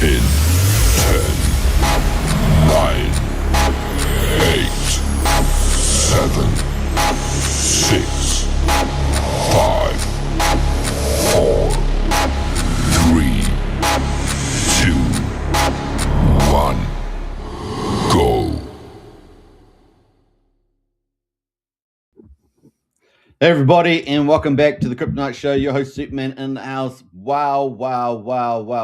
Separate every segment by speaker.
Speaker 1: in 10, 9, 8, 7, 6, 5, 4, 3, 2, 1, go.
Speaker 2: Hey everybody, and welcome back to the Crypto Night Show. Your host Superman in the house. Wow.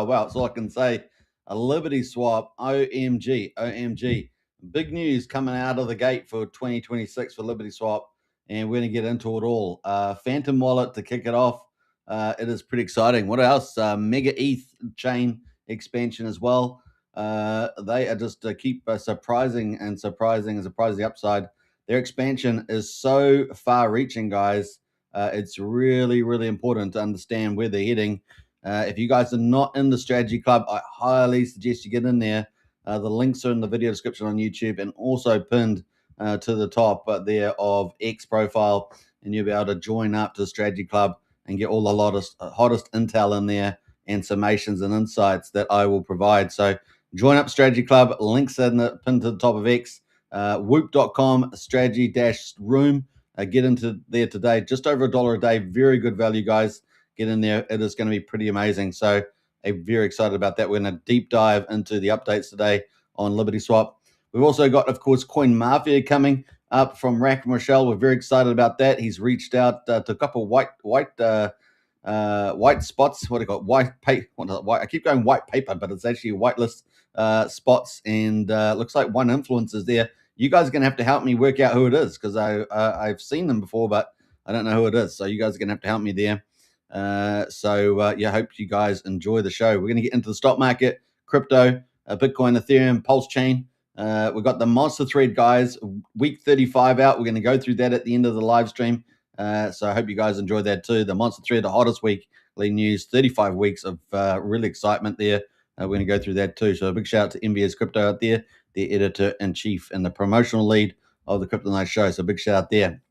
Speaker 2: That's all I can say. A LibertySwap, OMG. Big news coming out of the gate for 2026 for LibertySwap, and we're gonna get into it all. Phantom Wallet to kick it off. It is pretty exciting. What else? MegaEth chain expansion as well. They are just keep surprising the upside. Their expansion is so far-reaching, guys. It's really important to understand where they're heading. If you guys are not in the strategy club, I highly suggest you get in there. The links are in the video description on YouTube and also pinned to the top there of X profile, and you'll be able to join up to the strategy club and get all the hottest intel in there and summations and insights that I will provide. So join up strategy club. Links in the pinned to the top of X. Whoop.com strategy-room. Get into there today. Just over $1 a day. Very good value, guys. Get in there. It is going to be pretty amazing. So I'm very excited about that. We're going to deep dive into the updates today on LibertySwap. We've also got, of course, CoinMafia coming up from Rack Michelle. We're very excited about that. He's reached out to a couple of white spots. What do you call it? White paper. I keep going white paper, but it's actually whitelist spots, and looks like one influencer's there. You guys are going to have to help me work out who it is, because I've seen them before, but I don't know who it is. So you guys are going to have to help me there. Yeah, hope you guys enjoy the show. We're going to get into the stock market, crypto, Bitcoin, Ethereum, Pulse Chain. We've got the monster thread, guys. Week 35 out. We're going to go through that at the end of the live stream. So I hope you guys enjoy that too. The monster thread, the hottest weekly news, 35 weeks of real excitement there. We're going to go through that too. So a big shout out to MBS Crypto out there, the editor-in-chief and the promotional lead of the Crypto Night Show. So big shout out there.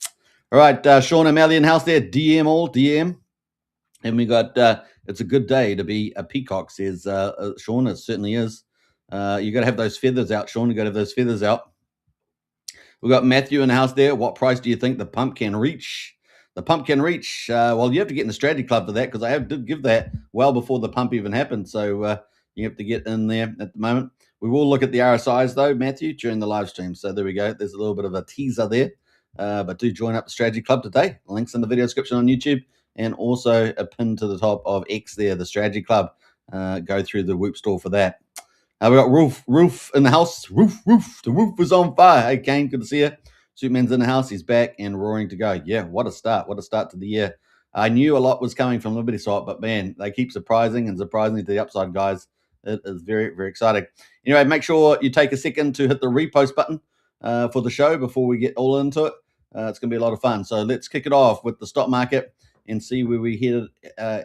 Speaker 2: All right, Sean O'Malley in house there. DM. And we got, it's a good day to be a PCock, says Sean. It certainly is. You got to have those feathers out, Sean. You got to have those feathers out. We got Matthew in the house there. What price do you think the pump can reach? The pump can reach. Well, you have to get in the strategy club for that, because I did give that well before the pump even happened. So you have to get in there at the moment. We will look at the RSIs though, Matthew, during the live stream. So there we go. There's a little bit of a teaser there. But do join up the strategy club today. Links in the video description on YouTube, and also a pin to the top of X there, the strategy club. Go through the Whoop store for that. We got Roof in the house. Roof. The roof is on fire. Hey, Kane, good to see you. Superman's in the house. He's back and roaring to go. Yeah, what a start. What a start to the year. I knew a lot was coming from LibertySwap, but man, they keep surprising to the upside, guys. It is very exciting. Anyway, make sure you take a second to hit the repost button for the show before we get all into it. It's going to be a lot of fun. So let's kick it off with the stock market and see where we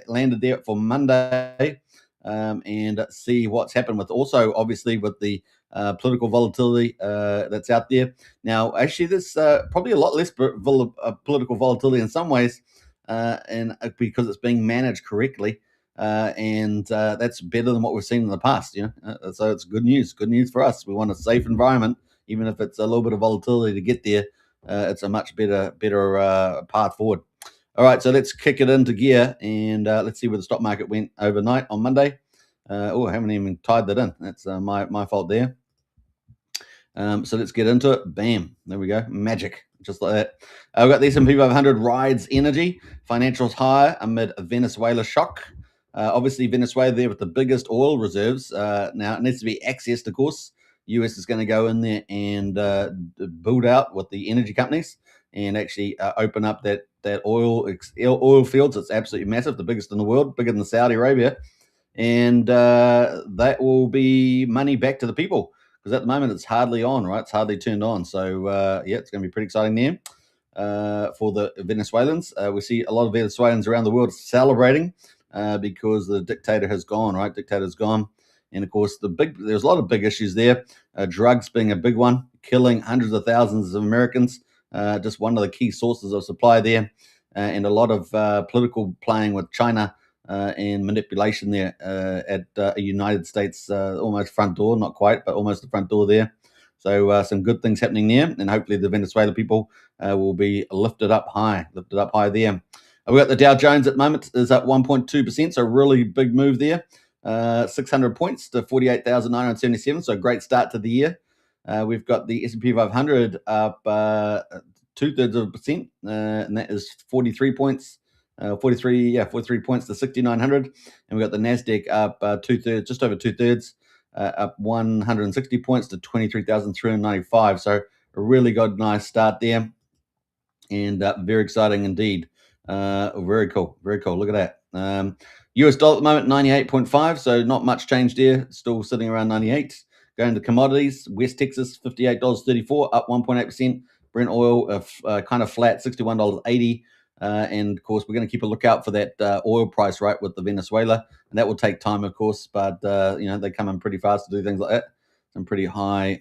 Speaker 2: landed there for Monday. And see what's happened with, also obviously with the political volatility that's out there. Now, actually, there's probably a lot less political volatility in some ways, and because it's being managed correctly, and that's better than what we've seen in the past. So it's good news. Good news for us. We want a safe environment, even if it's a little bit of volatility to get there. It's a much better path forward. All right, so let's kick it into gear, and let's see where the stock market went overnight on Monday. I haven't even tied that in. That's my fault there. So let's get into it. Bam. There we go. Magic. Just like that. We've got the S&P 500 rides energy. Financials higher amid Venezuela shock. Obviously, Venezuela there with the biggest oil reserves. Now, it needs to be accessed, of course. US is going to go in there and build out with the energy companies and actually open up that oil fields. It's absolutely massive, the biggest in the world, bigger than Saudi Arabia. And that will be money back to the people, because at the moment it's hardly on, right? It's hardly turned on. So, yeah, it's going to be pretty exciting there for the Venezuelans. We see a lot of Venezuelans around the world celebrating because the dictator has gone, right? Dictator's gone. And, of course, there's a lot of big issues there. Drugs being a big one, killing hundreds of thousands of Americans. Just one of the key sources of supply there. And a lot of political playing with China and manipulation there at a United States almost front door, not quite, but almost the front door there. So some good things happening there, and hopefully the Venezuela people will be lifted up high there. We got the Dow Jones at the moment is up 1.2%, so really big move there. 600 points to 48,977, so great start to the year. We've got the S&P 500 up 0.2%, and that is 43 points. 43 points to 6,900, and we got the Nasdaq up just over 2/3, up 160 points to 23,395. So a really good, nice start there, and very exciting indeed. Very cool. Look at that. US dollar at the moment 98.5, so not much change there. Still sitting around 98. Going to commodities, West Texas $58.34, up 1.8%. Brent oil kind of flat, $61.80. And of course, we're going to keep a lookout for that oil price, right, with the Venezuela, and that will take time, of course. But they come in pretty fast to do things like that. Some pretty high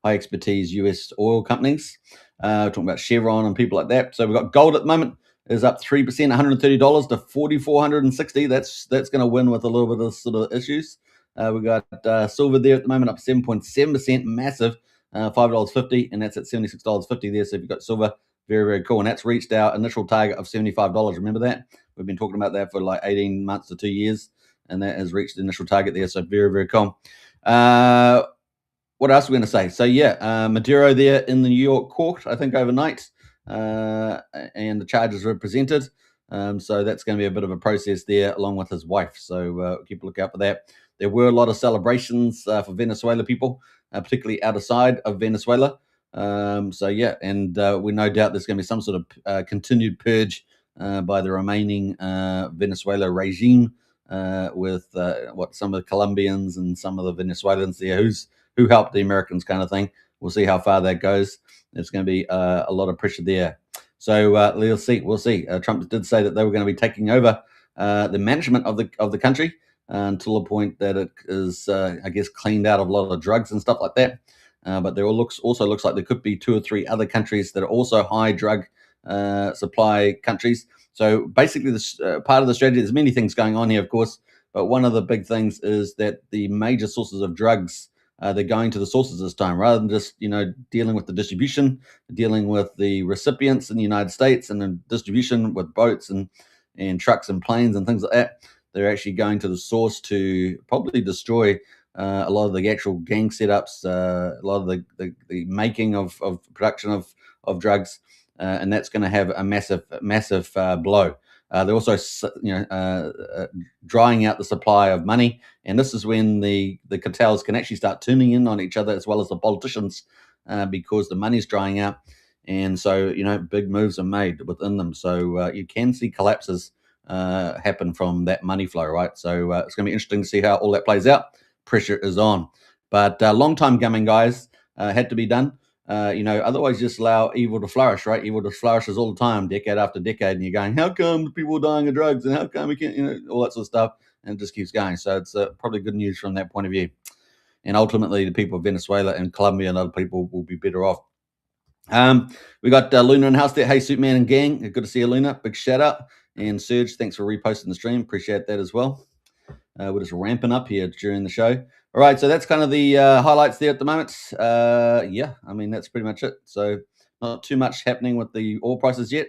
Speaker 2: expertise US oil companies. Talking about Chevron and people like that. So we've got gold at the moment is up 3%, $130 to 4,460. That's going to win with a little bit of sort of issues. We got silver there at the moment up 7.7%, massive, $5.50, and that's at $76.50 there. So if you've got silver, very, very cool. And that's reached our initial target of $75. Remember that? We've been talking about that for like 18 months to 2 years, and that has reached the initial target there. So very, very cool. What else are we going to say? So Maduro there in the New York court, I think overnight, and the charges were presented. So that's going to be a bit of a process there, along with his wife. So keep a lookout for that. There were a lot of celebrations for Venezuela people, particularly outside of Venezuela. And we no doubt there's going to be some sort of continued purge by the remaining Venezuela regime with some of the Colombians and some of the Venezuelans there who helped the Americans, kind of thing. We'll see how far that goes. There's going to be a lot of pressure there. So we'll see. Trump did say that they were going to be taking over the management of the country until a point that it is, I guess, cleaned out of a lot of drugs and stuff like that. But there also looks like there could be 2 or 3 other countries that are also high drug supply countries. So basically, this part of the strategy, there's many things going on here, of course, but one of the big things is that the major sources of drugs, they're going to the sources this time, rather than just dealing with the distribution, dealing with the recipients in the United States, and then distribution with boats and trucks and planes and things like that. They're actually going to the source to probably destroy a lot of the actual gang setups, a lot of the making of production of drugs, and that's going to have a massive blow. They're also drying out the supply of money, and this is when the cartels can actually start tuning in on each other, as well as the politicians, because the money's drying out, and so big moves are made within them. So you can see collapses happen from that money flow, right? So it's going to be interesting to see how all that plays out. Pressure is on, but long time coming, guys. Had to be done. Otherwise you just allow evil to flourish, right? Evil just flourishes all the time, decade after decade, and you're going, how come people are dying of drugs, and how come we can't, all that sort of stuff, and it just keeps going. So it's probably good news from that point of view. And ultimately, the people of Venezuela and Colombia and other people will be better off. We got Luna in house there. Hey, Superman and gang, good to see you, Luna. Big shout out. And Serge, thanks for reposting the stream. Appreciate that as well. We're just ramping up here during the show. All right, so that's kind of the highlights there at the moment. That's pretty much it. So not too much happening with the oil prices yet.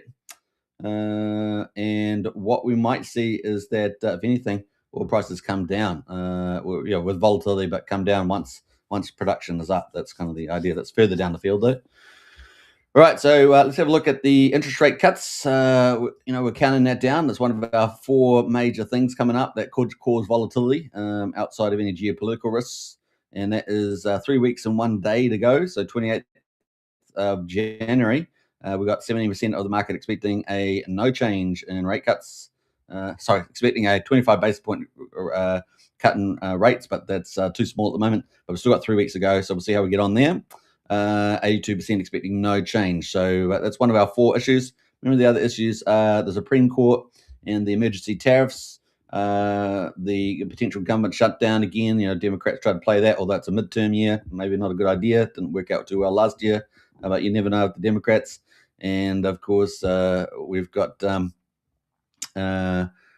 Speaker 2: And what we might see is that, if anything, oil prices come down with volatility, but come down once production is up. That's kind of the idea. That's further down the field, though. All right, so let's have a look at the interest rate cuts. We're counting that down. That's one of our 4 major things coming up that could cause volatility outside of any geopolitical risks. And that is 3 weeks and 1 day to go. So 28th of January, we've got 70% of the market expecting a no change in rate cuts. Expecting a 25 basis point cut in rates, but that's too small at the moment. But we've still got 3 weeks to go, so we'll see how we get on there. 82% expecting no change. So that's one of our 4 issues. Remember the other issues, the Supreme Court and the emergency tariffs, the potential government shutdown again. Democrats tried to play that, although it's a midterm year. Maybe not a good idea. Didn't work out too well last year, but you never know with the Democrats. And of course, we've got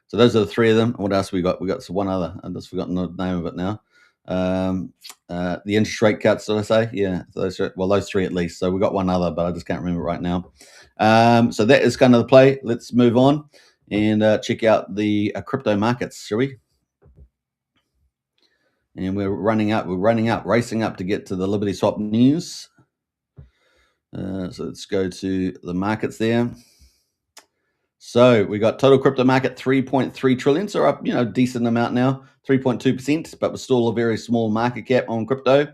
Speaker 2: So those are the three of them. What else we got? We got one other. I've just forgotten the name of it now. The interest rate cuts, did I say? Yeah, those three at least. So we got one other, but I just can't remember right now. So that is kind of the play. Let's move on and check out the crypto markets, shall we? And we're racing up to get to the LibertySwap news. So let's go to the markets there. So we got total crypto market 3.3 trillion, so up, decent amount now, 3.2%, but we're still a very small market cap on crypto.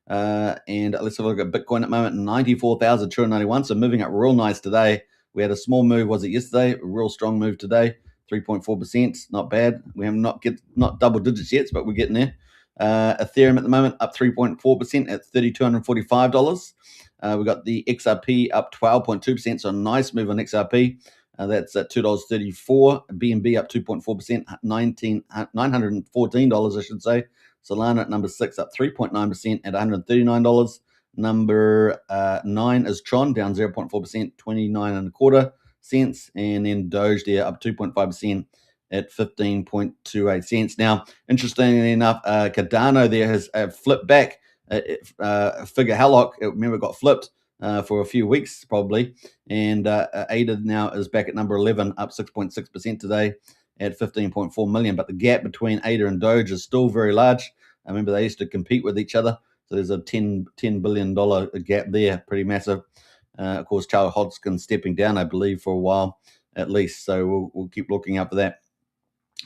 Speaker 2: And let's have a look at Bitcoin at the moment, 94,291, so moving up real nice today. We had a small move, was it yesterday? A real strong move today, 3.4%, not bad. We have not double digits yet, but we're getting there. Ethereum at the moment up 3.4% at $3,245. We got the XRP up 12.2%, so a nice move on XRP. That's at $2.34. BNB up 2.4%, $914, I should say. Solana at number 6 up 3.9% at $139. Number 9 is Tron, down 0.4%, 29.25 cents. And then Doge there up 2.5% at 15.28 cents. Now, interestingly enough, Cardano there has flipped back. Figure Hallock, remember, got flipped for a few weeks probably, and ADA now is back at number 11, up 6.6% today at 15.4 million. But the gap between ADA and Doge is still very large. I remember they used to compete with each other, so there's a $10 billion gap there, pretty massive. Of course, Charles Hodgkin stepping down, I believe, for a while at least, so we'll keep looking out for that.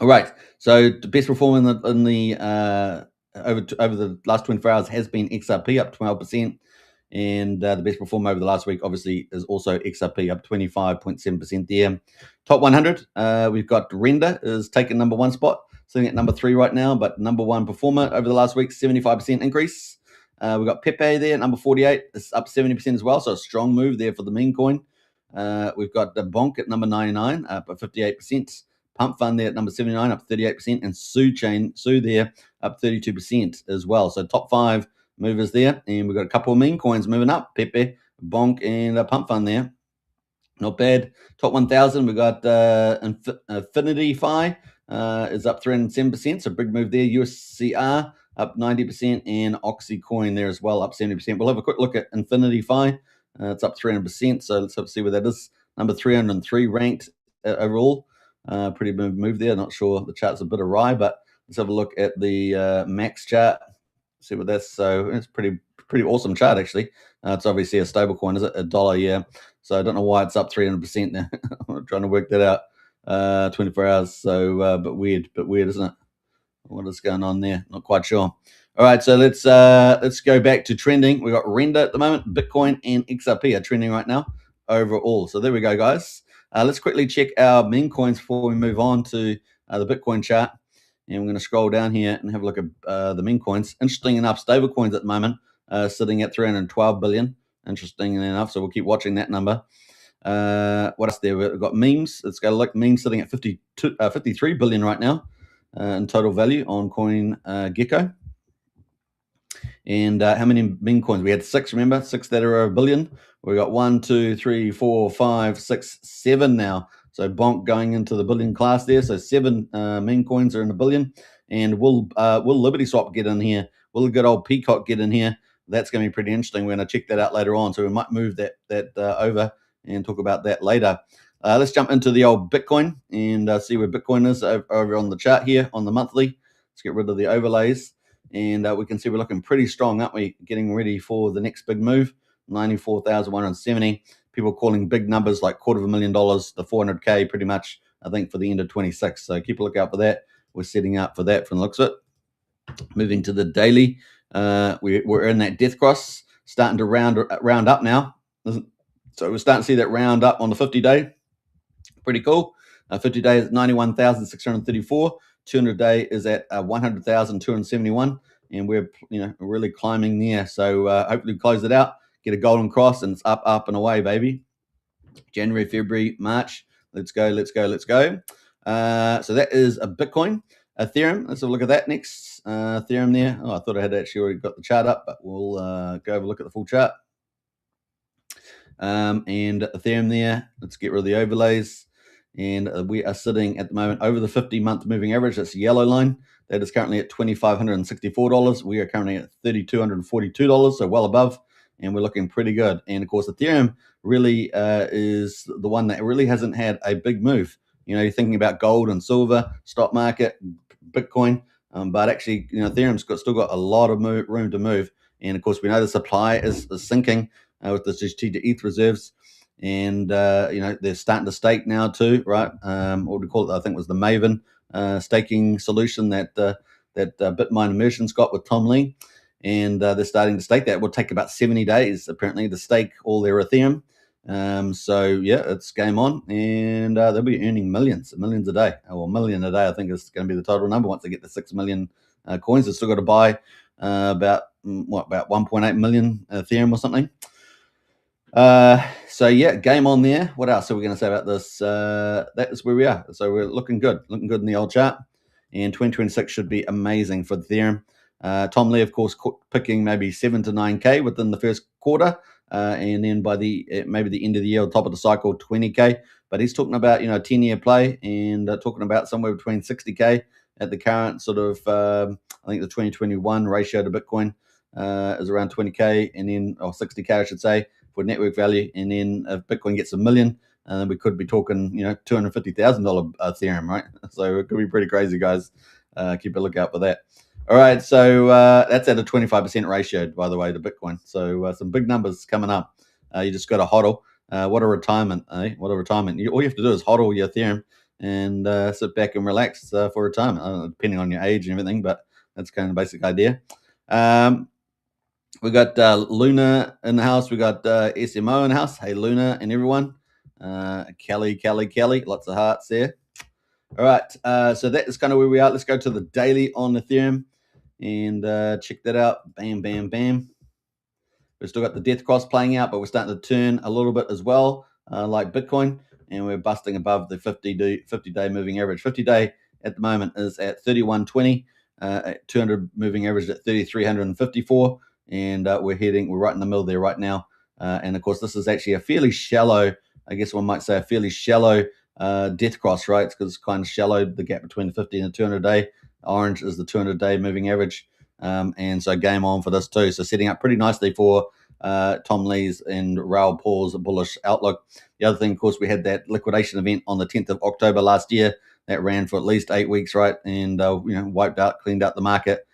Speaker 2: All right, so the best performer in the over the last 24 hours has been XRP, up 12%. And the best performer over the last week, obviously, is also XRP, up 25.7% there. Top 100, we've got Render is taking number 1 spot, sitting at number 3 right now, but number 1 performer over the last week, 75% increase. We've got Pepe there, number 48, it's up 70% as well, so a strong move there for the meme coin. We've got the Bonk at number 99, up at 58%. Pump Fund there at number 79, up 38%, and Sue there, up 32% as well. So top 5 movers there, and we've got a couple of meme coins moving up, Pepe, Bonk, and Pump Fund there. Not bad. Top 1,000, we've got Infinity Fi is up 307%, so big move there. USCR up 90%, and Oxycoin there as well, up 70%. We'll have a quick look at Infinity Fi. It's up 300%, so let's have to see where that is. Number 303 ranked overall. Pretty big move there. Not sure, the chart's a bit awry, but let's have a look at the max chart. See what that's. So it's pretty awesome chart actually. It's obviously a stable coin, is it? $1, yeah. So I don't know why it's up 300% now. I'm trying to work that out. 24 hours. So but weird, isn't it? What is going on there? Not quite sure. All right, so let's go back to trending. We got Render at the moment. Bitcoin and XRP are trending right now overall. So there we go, guys. Let's quickly check our meme coins before we move on to the Bitcoin chart. And we're going to scroll down here and have a look at the meme coins. Interesting enough, stable coins at the moment sitting at 312 billion. Interesting enough, so we'll keep watching that number. What else there? We've got memes. Let's go look. Memes sitting at 53 billion right now in total value on CoinGecko. And how many meme coins? We had 6, remember? 6 that are a billion. We got 1, 2, 3, 4, 5, 6, 7 now. So Bonk going into the billion class there. So 7 meme coins are in the billion. And will LibertySwap get in here? Will the good old PCock get in here? That's going to be pretty interesting. We're going to check that out later on. So we might move that over and talk about that later. Let's jump into the old Bitcoin and see where Bitcoin is over on the chart here on the monthly. Let's get rid of the overlays. And we can see we're looking pretty strong, aren't we? Getting ready for the next big move, 94,170. People calling big numbers like $250,000, the 400K pretty much, I think, for the end of 26. So keep a look out for that. We're setting up for that from the looks of it. Moving to the daily, we're in that death cross, starting to round up now. So we're starting to see that round up on the 50-day. Pretty cool. 50 day is 91,634. 200-day is at 100,271, and we're really climbing there. So hopefully we close it out, get a golden cross, and it's up and away, baby. January, February, March. Let's go. So that is a Bitcoin. Ethereum. Let's have a look at that next. Ethereum there. Oh, I thought I had actually already got the chart up, but we'll go have a look at the full chart. And Ethereum there. Let's get rid of the overlays. and we are sitting at the moment over the 50-month moving average. That's the yellow line. That is currently at $2,564. We are currently at $3,242, so well above, and we're looking pretty good. And of course, Ethereum really is the one that really hasn't had a big move. You're thinking about gold and silver, stock market, Bitcoin, but actually, Ethereum's still got a lot of room to move. And of course, we know the supply is sinking with the strategic ETH reserves. And they're starting to stake now too, right? What we call it, I think, was the Maven staking solution that Bitmine Immersion's got with Tom Lee, and they're starting to stake that. It will take about 70 days apparently to stake all their Ethereum. So yeah, it's game on, and they'll be earning millions a day, or $1 million a day. I think is going to be the total number once they get the 6 million coins. They've still got to buy about 1.8 million Ethereum or something. So yeah, game on there. What else are we going to say about this? That is where we are. So we're looking good in the old chart, and 2026 should be amazing for Ethereum. Tom Lee, of course, picking maybe 7 to 9K within the first quarter, and then by maybe the end of the year, top of the cycle, 20K. But he's talking about 10-year play, and talking about somewhere between 60K at the current sort of I think the 2021 ratio to Bitcoin is around 20K, and then 60K, I should say, for network value. And then if Bitcoin gets 1 million, then we could be talking $250,000 Ethereum, right? So it could be pretty crazy, guys. Keep a lookout for that. All right, so that's at a 25% ratio, by the way, to Bitcoin. So some big numbers coming up. You just got to hodl. What a retirement, eh? What a retirement. All you have to do is hodl your Ethereum and sit back and relax for retirement, depending on your age and everything, but that's kind of the basic idea. We got Luna in the house. We got SMO in the house. Hey, Luna and everyone. Kelly. Lots of hearts there. All right, so that is kind of where we are. Let's go to the daily on Ethereum and check that out. Bam. We've still got the death cross playing out, but we're starting to turn a little bit as well, like Bitcoin, and we're busting above the 50-day moving average. 50-day at the moment is at 3120. 200 moving average at 3,354, and we're right in the middle there right now. And of course, this is actually a fairly shallow, I guess one might say, a fairly shallow death cross, right? Because it's kind of shallow, the gap between the 50 and the 200-day. Orange is the 200-day moving average. And so game on for this too. So setting up pretty nicely for Tom Lee's and Raoul Paul's bullish outlook. The other thing, of course, we had that liquidation event on the 10th of October last year that ran for at least 8 weeks, right? And cleaned out the market.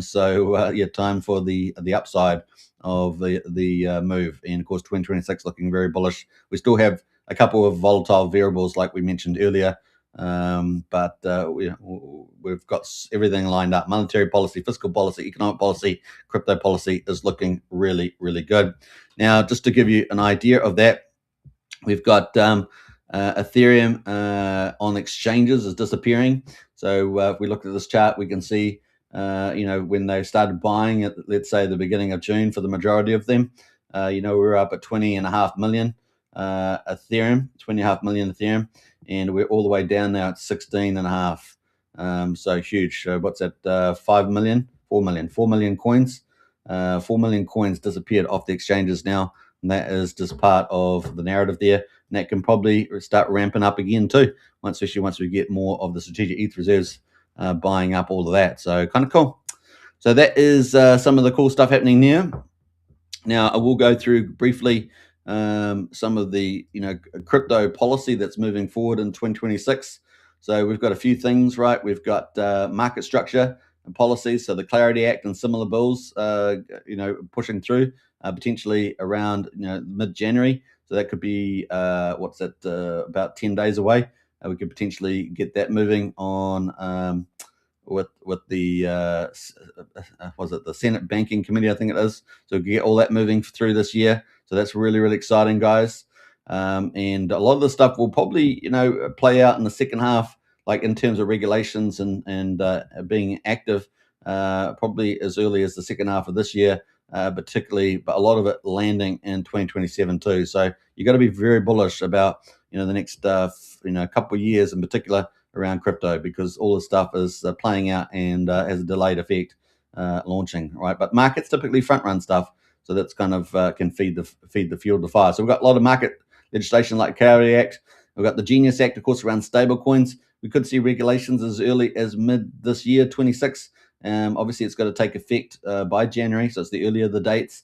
Speaker 2: So time for the upside of the move. And of course, 2026 looking very bullish. We still have a couple of volatile variables like we mentioned earlier. But we've got everything lined up. Monetary policy, fiscal policy, economic policy, crypto policy is looking really, really good. Now, just to give you an idea of that, we've got Ethereum on exchanges is disappearing. So if we look at this chart, we can see when they started buying at, let's say, the beginning of June for the majority of them, we were up at 20.5 million Ethereum, 20.5 million Ethereum. And we're all the way down now at 16.5. So huge. So what's that? 4 million coins. 4 million coins disappeared off the exchanges now. And that is just part of the narrative there. And that can probably start ramping up again too, especially once we get more of the strategic ETH reserves buying up all of that. So kind of cool. So that is some of the cool stuff happening there. Now I will go through briefly some of the crypto policy that's moving forward in 2026. So we've got a few things, right? We've got market structure and policies. So the Clarity Act and similar bills, pushing through potentially around mid-January. So that could be about 10 days away. We could potentially get that moving on with the the Senate Banking Committee, I think it is. So we can get all that moving through this year. So that's really, really exciting, guys. And a lot of the stuff will probably, play out in the second half, like in terms of regulations and being active, probably as early as the second half of this year, particularly, but a lot of it landing in 2027 too. So you got to be very bullish about, the next, couple of years in particular around crypto, because all the stuff is playing out and has a delayed effect launching, right? But markets typically front run stuff. So that's kind of can feed the fuel to fire. So we've got a lot of market legislation like Clarity Act, We've got the Genius Act, of course, around stablecoins. We could see regulations as early as mid this year, 26. Obviously, it's got to take effect by January, so it's the earlier the dates.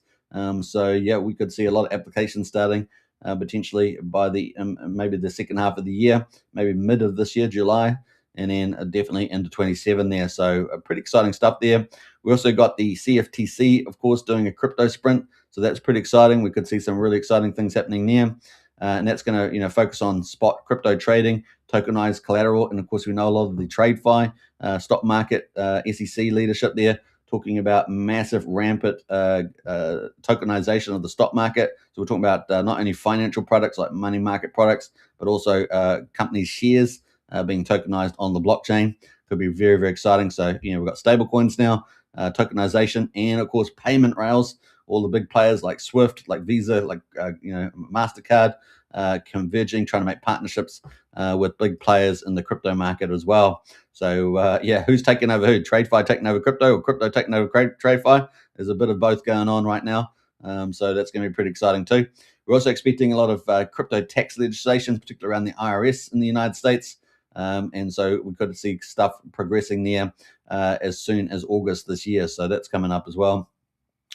Speaker 2: So yeah, we could see a lot of applications starting potentially by the maybe the second half of the year, maybe mid of this year, July, and then definitely into 27 there. So pretty exciting stuff there. We also got the CFTC, of course, doing a crypto sprint. So that's pretty exciting. We could see some really exciting things happening there. And that's going to, focus on spot crypto trading, tokenized collateral, and of course we know a lot of the TradeFi stock market SEC leadership there talking about massive, rampant tokenization of the stock market. So we're talking about not only financial products like money market products, but also companies' shares being tokenized on the blockchain. Could be very, very exciting. So we've got stable coins now, tokenization, and of course payment rails. All the big players like Swift, like Visa, like MasterCard, converging, trying to make partnerships with big players in the crypto market as well. So who's taking over who? TradeFi taking over crypto, or crypto taking over TradeFi? There's a bit of both going on right now. So that's going to be pretty exciting too. We're also expecting a lot of crypto tax legislation, particularly around the IRS in the United States. And so we could see stuff progressing there as soon as August this year. So that's coming up as well.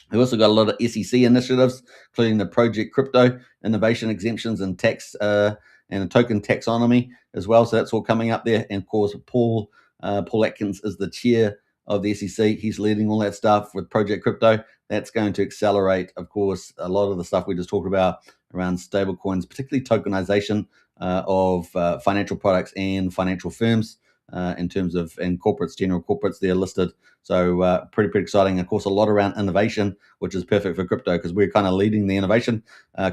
Speaker 2: We've also got a lot of SEC initiatives, including the Project Crypto Innovation Exemptions and tax and a token taxonomy as well. So that's all coming up there. And of course, Paul Atkins is the chair of the SEC. He's leading all that stuff with Project Crypto. That's going to accelerate, of course, a lot of the stuff we just talked about around stablecoins, particularly tokenization of financial products and financial firms. In terms of corporates, general corporates, they're listed. So pretty exciting. Of course, a lot around innovation, which is perfect for crypto because we're kind of leading the innovation.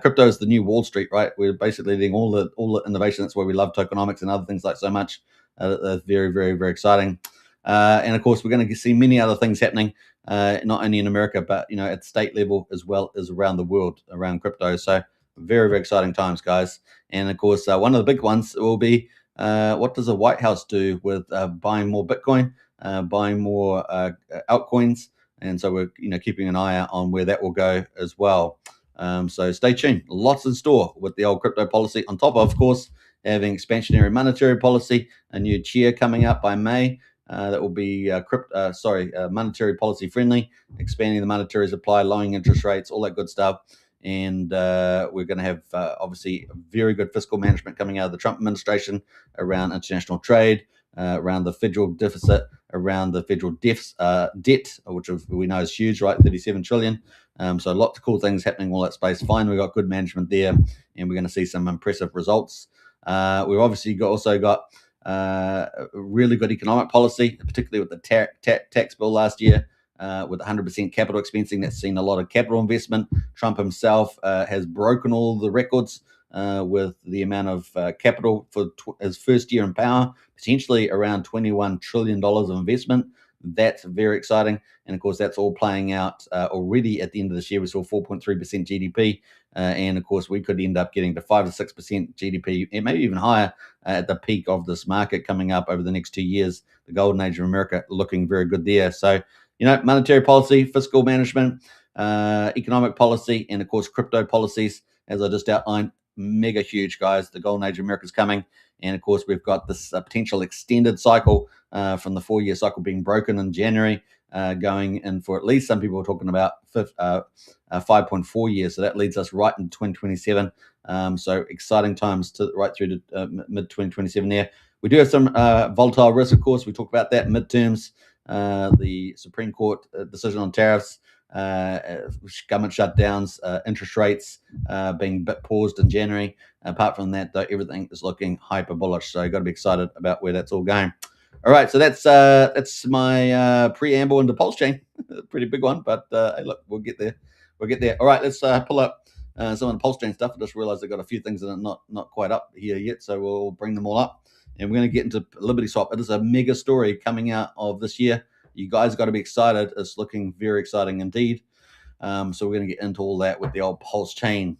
Speaker 2: Crypto is the new Wall Street, right? We're basically leading all the innovation. That's why we love tokenomics and other things like so much. That's very, very, very exciting. And of course, we're going to see many other things happening, not only in America, but at state level as well as around the world around crypto. So very, very exciting times, guys. And of course, one of the big ones will be what does the White House do with buying more Bitcoin, buying more altcoins? And so we're keeping an eye out on where that will go as well. So stay tuned. Lots in store with the old crypto policy. On top of course, having expansionary monetary policy, a new chair coming up by May. That will be monetary policy friendly, expanding the monetary supply, lowering interest rates, all that good stuff. And we're going to have obviously very good fiscal management coming out of the Trump administration around international trade, around the federal deficit, around the federal debt, which we know is huge, right? 37 trillion. So lots of cool things happening in all that space. Fine, we've got good management there, and we're going to see some impressive results. We've obviously also got really good economic policy, particularly with the tax bill last year. With 100% capital expensing, that's seen a lot of capital investment. Trump himself has broken all the records with the amount of capital for his first year in power, potentially around $21 trillion of investment. That's very exciting. And of course, that's all playing out already at the end of this year. We saw 4.3% GDP. And of course, we could end up getting to 5 to 6% GDP, and maybe even higher at the peak of this market coming up over the next 2 years. The golden age of America looking very good there. So, monetary policy, fiscal management, economic policy, and of course, crypto policies, as I just outlined, mega huge, guys. The golden age of America is coming. And of course, we've got this potential extended cycle from the 4-year cycle being broken in January, going in for at least some people are talking about 5.4 years. So that leads us right into 2027. So exciting times right through to mid 2027 there. We do have some volatile risk, of course. We talked about that midterms, the Supreme Court decision on tariffs, government shutdowns, interest rates being paused in January. Apart from that, though, everything is looking hyper bullish. So you've got to be excited about where that's all going. All right, so that's my preamble into Pulse Chain. Pretty big one, but hey, look, we'll get there. All right, let's pull up some of the Pulse Chain stuff. I just realized I've got a few things that are not quite up here yet, so we'll bring them all up. And we're going to get into LibertySwap. It is a mega story coming out of this year. You guys got to be excited. It's looking very exciting indeed. So we're going to get into all that with the old Pulse Chain.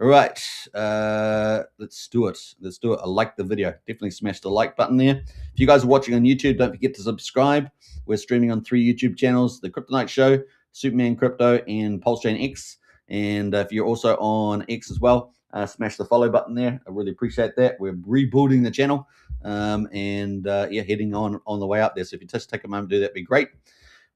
Speaker 2: All right, let's do it. I like the video. Definitely smash the like button there. If you guys are watching on YouTube, don't forget to subscribe. We're streaming on 3 YouTube channels: The Crypto Night Show, Superman Crypto, and Pulse Chain X. And if you're also on X as well, smash the follow button there. I really appreciate that. We're rebuilding the channel, heading on the way up there. So if you just take a moment to do that, would be great.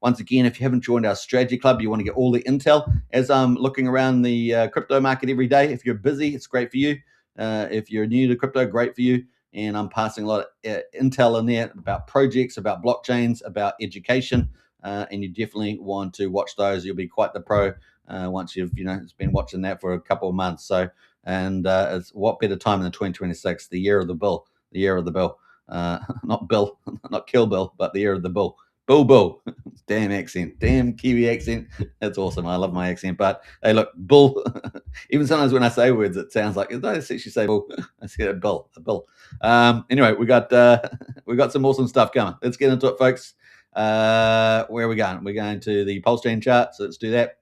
Speaker 2: Once again, if you haven't joined our strategy club, you want to get all the intel. As I'm looking around the crypto market every day, if you're busy, it's great for you. If you're new to crypto, great for you. And I'm passing a lot of intel in there about projects, about blockchains, about education. And you definitely want to watch those. You'll be quite the pro once you've been watching that for a couple of months. So, and it's what better time than 2026, the year of the bull, not Bill, not Kill Bill, but the year of the bull. Bull. Damn accent. Damn Kiwi accent. That's awesome. I love my accent. But hey, look, bull. Even sometimes when I say words, it sounds like, I actually say bull. I say a bull. Anyway, we got some awesome stuff coming. Let's get into it, folks. Where are we going? We're going to the Pulse Chain chart. So let's do that.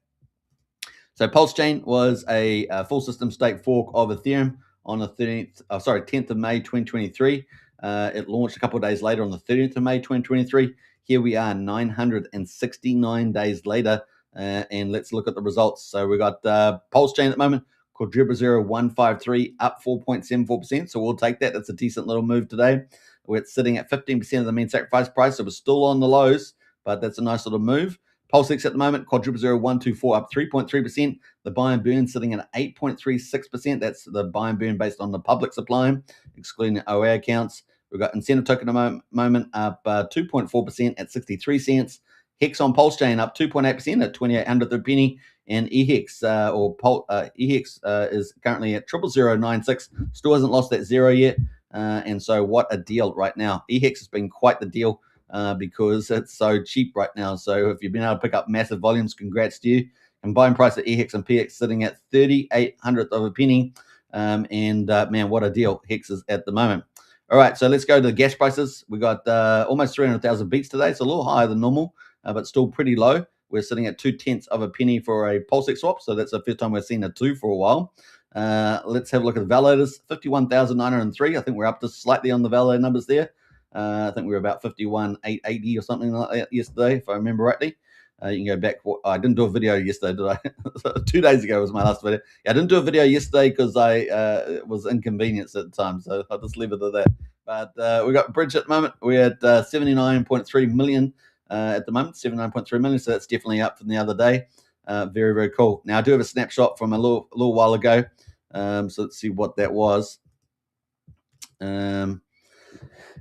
Speaker 2: So Pulse Chain was a full system stake fork of Ethereum on the 10th of May 2023. It launched a couple of days later on the 30th of May 2023. Here we are 969 days later, and let's look at the results. So we got Pulse Chain at the moment, Quadruple 153, up 4.74%. So we'll take that. That's a decent little move today. We're sitting at 15% of the mean sacrifice price. So we're still on the lows, but that's a nice little move. Pulse HEX at the moment, Quadruple 124, up 3.3%. The buy and burn sitting at 8.36%. That's the buy and burn based on the public supply, excluding the OA accounts. We've got incentive token at the moment up 2.4% at 63 cents. HEX on Pulse Chain up 2.8% at 2800th of a penny. And EHEX is currently at 00096. Still hasn't lost that zero yet. And so what a deal right now. EHEX has been quite the deal because it's so cheap right now. So if you've been able to pick up massive volumes, congrats to you. And buying price at EHEX and PX sitting at 3800th of a penny. Man, what a deal HEX is at the moment. All right, so let's go to the gas prices. We got almost 300,000 beats today, so a little higher than normal, but still pretty low. We're sitting at 0.2 of a penny for a Pulse HEX swap, so that's the first time we've seen a 2 for a while. Let's have a look at the validators. 51,903. I think we're up just slightly on the validator numbers there. I think we were about 51,880 or something like that yesterday, if I remember rightly. You can go back. I didn't do a video yesterday, did I? 2 days ago was my last video. Yeah, I didn't do a video yesterday because I was inconvenienced at the time, so I'll just leave it at that. But we got Bridge at the moment. We're at 79.3 million at the moment, 79.3 million. So that's definitely up from the other day. Very, very cool. Now I do have a snapshot from a little while ago. So let's see what that was.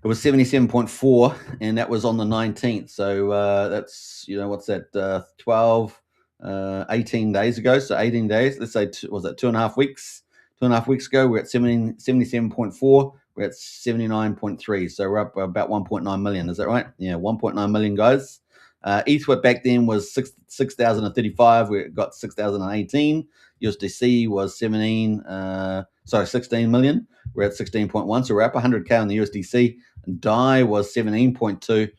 Speaker 2: It was 77.4, and that was on the 19th. So that's, what's that, 18 days ago. So 18 days, let's say, was that 2.5 weeks? 2.5 weeks ago, we're at 77.4. We're at 79.3. So we're up about 1.9 million. Is that right? Yeah, 1.9 million, guys. ETH back then was 6,035. We got 6,018. USDC was 16 million. We're at 16.1. So we're up 100K on the USDC. And DAI was 17.2.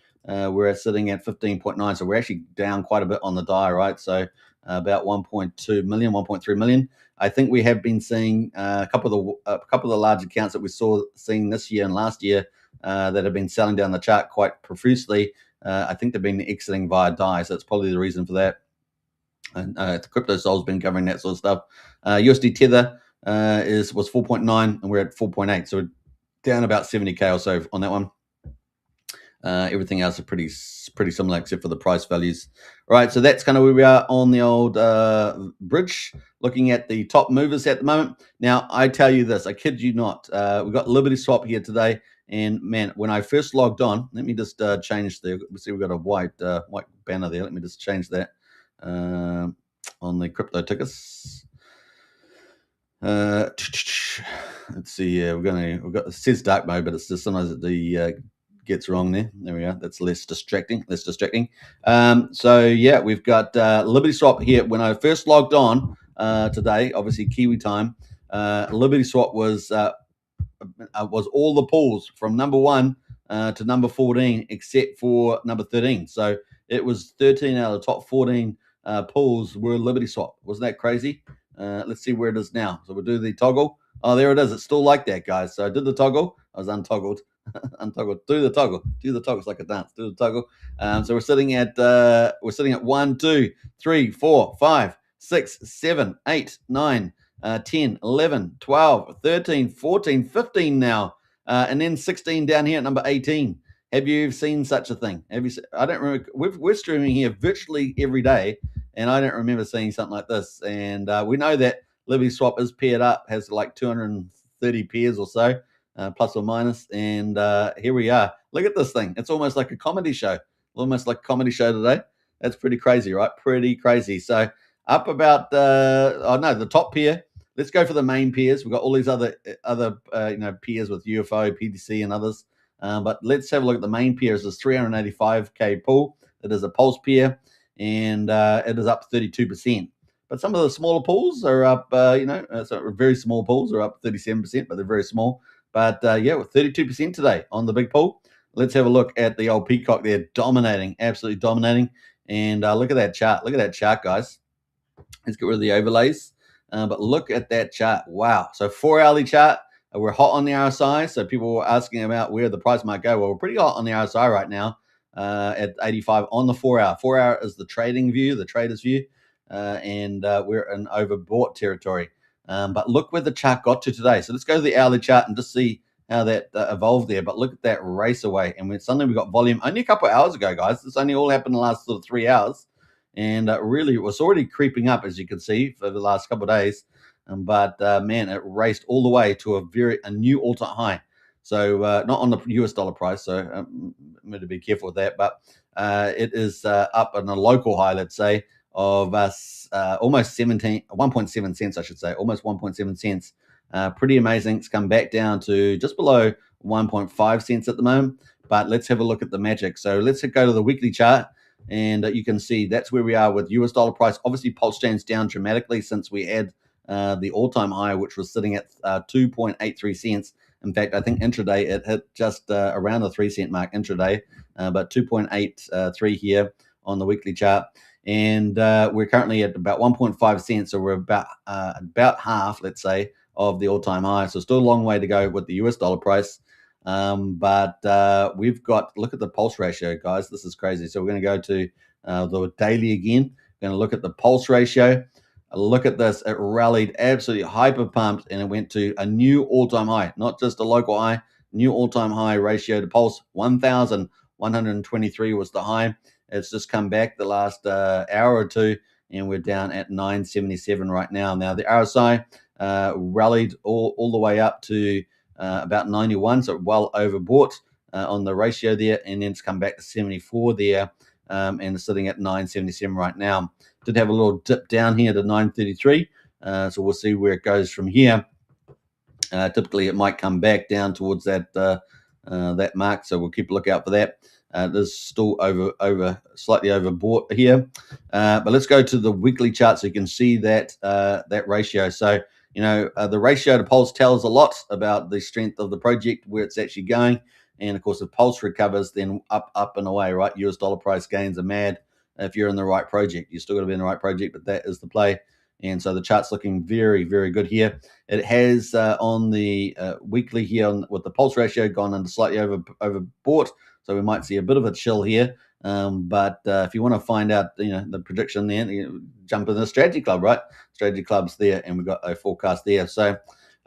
Speaker 2: We're sitting at 15.9. So we're actually down quite a bit on the DAI, right? So about 1.2 million, 1.3 million. I think we have been seeing a couple of the large accounts that we seeing this year and last year that have been selling down the chart quite profusely. I think they've been exiting via DAI, so that's probably the reason for that. And Crypto Soul's been covering that sort of stuff. USD Tether was 4.9, and we're at 4.8, so we're down about 70K or so on that one. Everything else is pretty similar except for the price values. All right, so that's kind of where we are on the old bridge. Looking at the top movers at the moment. Now, I tell you this, I kid you not. We've got LibertySwap here today. And man, when I first logged on, let me just change the. See, we've got a white banner there. Let me just change that on the crypto tickets. Let's see. Yeah, we've got it says dark mode, but it's just sometimes the gets wrong there. There we are. That's less distracting. So yeah, we've got LibertySwap here. When I first logged on today, obviously Kiwi time, LibertySwap was all the pools from number 1 to number 14, except for number 13. So it was 13 out of the top 14 pools were LibertySwap. Wasn't that crazy? Let's see where it is now. So we'll do the toggle. Oh, there it is. It's still like that, guys. So I did the toggle. I was untoggled. Untoggled. Do the toggle. It's like a dance. Do the toggle. So we're sitting at 1, 2, 3, 4, 5, 6, 7, 8, 9. 10, 11, 12, 13, 14, 15 now, and then 16 down here at number 18. Have you seen such a thing? Have you? I don't remember. We're streaming here virtually every day, and I don't remember seeing something like this. And we know that LibertySwap is paired up, has like 230 pairs or so, plus or minus. And here we are. Look at this thing. It's almost like a comedy show. Almost like a comedy show today. That's pretty crazy, right? Pretty crazy. So up about the top pair. Let's go for the main pairs. We've got all these other pairs with UFO, PDC, and others. But let's have a look at the main pairs. There's 385k pool. It is a pulse pair, and it is up 32%. But some of the smaller pools are up, so very small pools are up 37%, but they're very small. But we're 32% today on the big pool. Let's have a look at the old PCock there, dominating, absolutely dominating. And look at that chart. Look at that chart, guys. Let's get rid of the overlays. But look at that chart. Wow. So 4-hourly chart. We're hot on the RSI. So people were asking about where the price might go. Well, we're pretty hot on the RSI right now at 85 on the 4-hour. 4-hour is the trading view, the trader's view. And we're in overbought territory. But look where the chart got to today. So let's go to the hourly chart and just see how that evolved there. But look at that race away. And suddenly we got volume only a couple of hours ago, guys. This only all happened in the last sort of 3 hours. And really, it was already creeping up, as you can see, for the last couple of days. But man, it raced all the way to a new all-time high. So not on the US dollar price, so I'm going to be careful with that. But it is up on a local high, let's say, of almost 1.7 cents, I should say, almost 1.7 cents. Pretty amazing. It's come back down to just below 1.5 cents at the moment. But let's have a look at the magic. So let's go to the weekly chart. And you can see that's where we are with US dollar price. Obviously, Pulse Chain's down dramatically since we had the all-time high, which was sitting at 2.83 cents. In fact, I think intraday it hit just around the 3 cent mark intraday, but 2.83 here on the weekly chart. And we're currently at about 1.5 cents, so we're about half, let's say, of the all-time high. So still a long way to go with the US dollar price. But we've got, look at the pulse ratio, guys. This is crazy. So we're going to go to the daily again. We're going to look at the pulse ratio. Look at this. It rallied absolutely hyper pumped, and it went to a new all-time high, not just a local high, new all-time high ratio to pulse. 1,123 was the high. It's just come back the last hour or two, and we're down at 977 right now. Now, the RSI rallied all the way up to about 91, so well overbought on the ratio there, and then it's come back to 74 there, and it's sitting at 977 right now. Did have a little dip down here to 933, so we'll see where it goes from here. Typically, it might come back down towards that that mark, so we'll keep a lookout for that. There's still slightly overbought here, but let's go to the weekly chart so you can see that that ratio. So the ratio to pulse tells a lot about the strength of the project, where it's actually going. And of course, if pulse recovers, then up and away, right? US dollar price gains are mad. If you're in the right project, you still got to be in the right project, but that is the play. And so the chart's looking very, very good here. It has on the weekly here with the pulse ratio gone under slightly overbought. So we might see a bit of a chill here. But if you want to find out, the prediction there, jump in the strategy club, right? Strategy club's there, and we've got a forecast there. So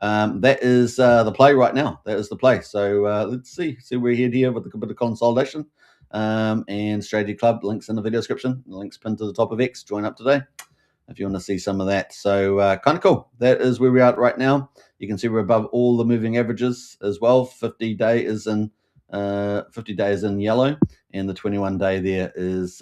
Speaker 2: that is the play right now. That is the play. So let's see where we head here with a bit of consolidation. And strategy club links in the video description. The links pinned to the top of X. Join up today if you want to see some of that. So kind of cool. That is where we are right now. You can see we're above all the moving averages as well. 50 day is in 50 days in yellow, and the 21-day there is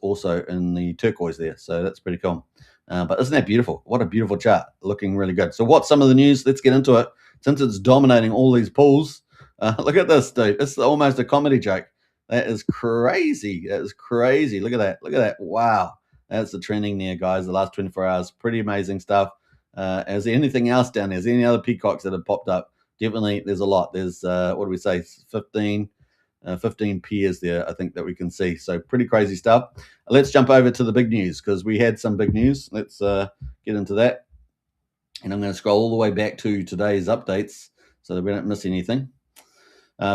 Speaker 2: also in the turquoise there. So that's pretty cool. But isn't that beautiful? What a beautiful chart. Looking really good. So what's some of the news? Let's get into it. Since it's dominating all these pools, look at this, dude. It's almost a comedy joke. That is crazy. That is crazy. Look at that. Look at that. Wow. That's the trending there, guys. The last 24 hours. Pretty amazing stuff. Is there anything else down there? Is there any other PCocks that have popped up? Definitely, there's a lot. There's, what do we say, 15 pairs there, I think, that we can see. So pretty crazy stuff. Let's jump over to the big news, because we had some big news. Let's get into that. And I'm going to scroll all the way back to today's updates so that we don't miss anything.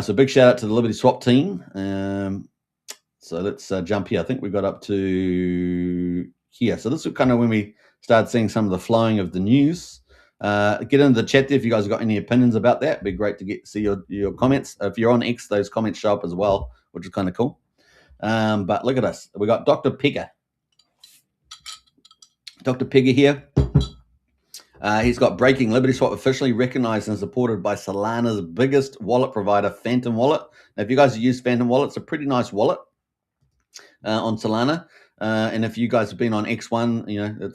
Speaker 2: So big shout out to the LibertySwap team. So let's jump here. I think we got up to here. So this is kind of when we start seeing some of the flowing of the news. Get into the chat there if you guys have got any opinions about that. It'd be great to see your comments. If you're on X, those comments show up as well, which is kind of cool. But look at us. We got Dr. Pigger. Dr. Pigger here. He's got breaking LibertySwap officially recognized and supported by Solana's biggest wallet provider, Phantom Wallet. Now, if you guys use Phantom Wallet, it's a pretty nice wallet on Solana. And if you guys have been on X1,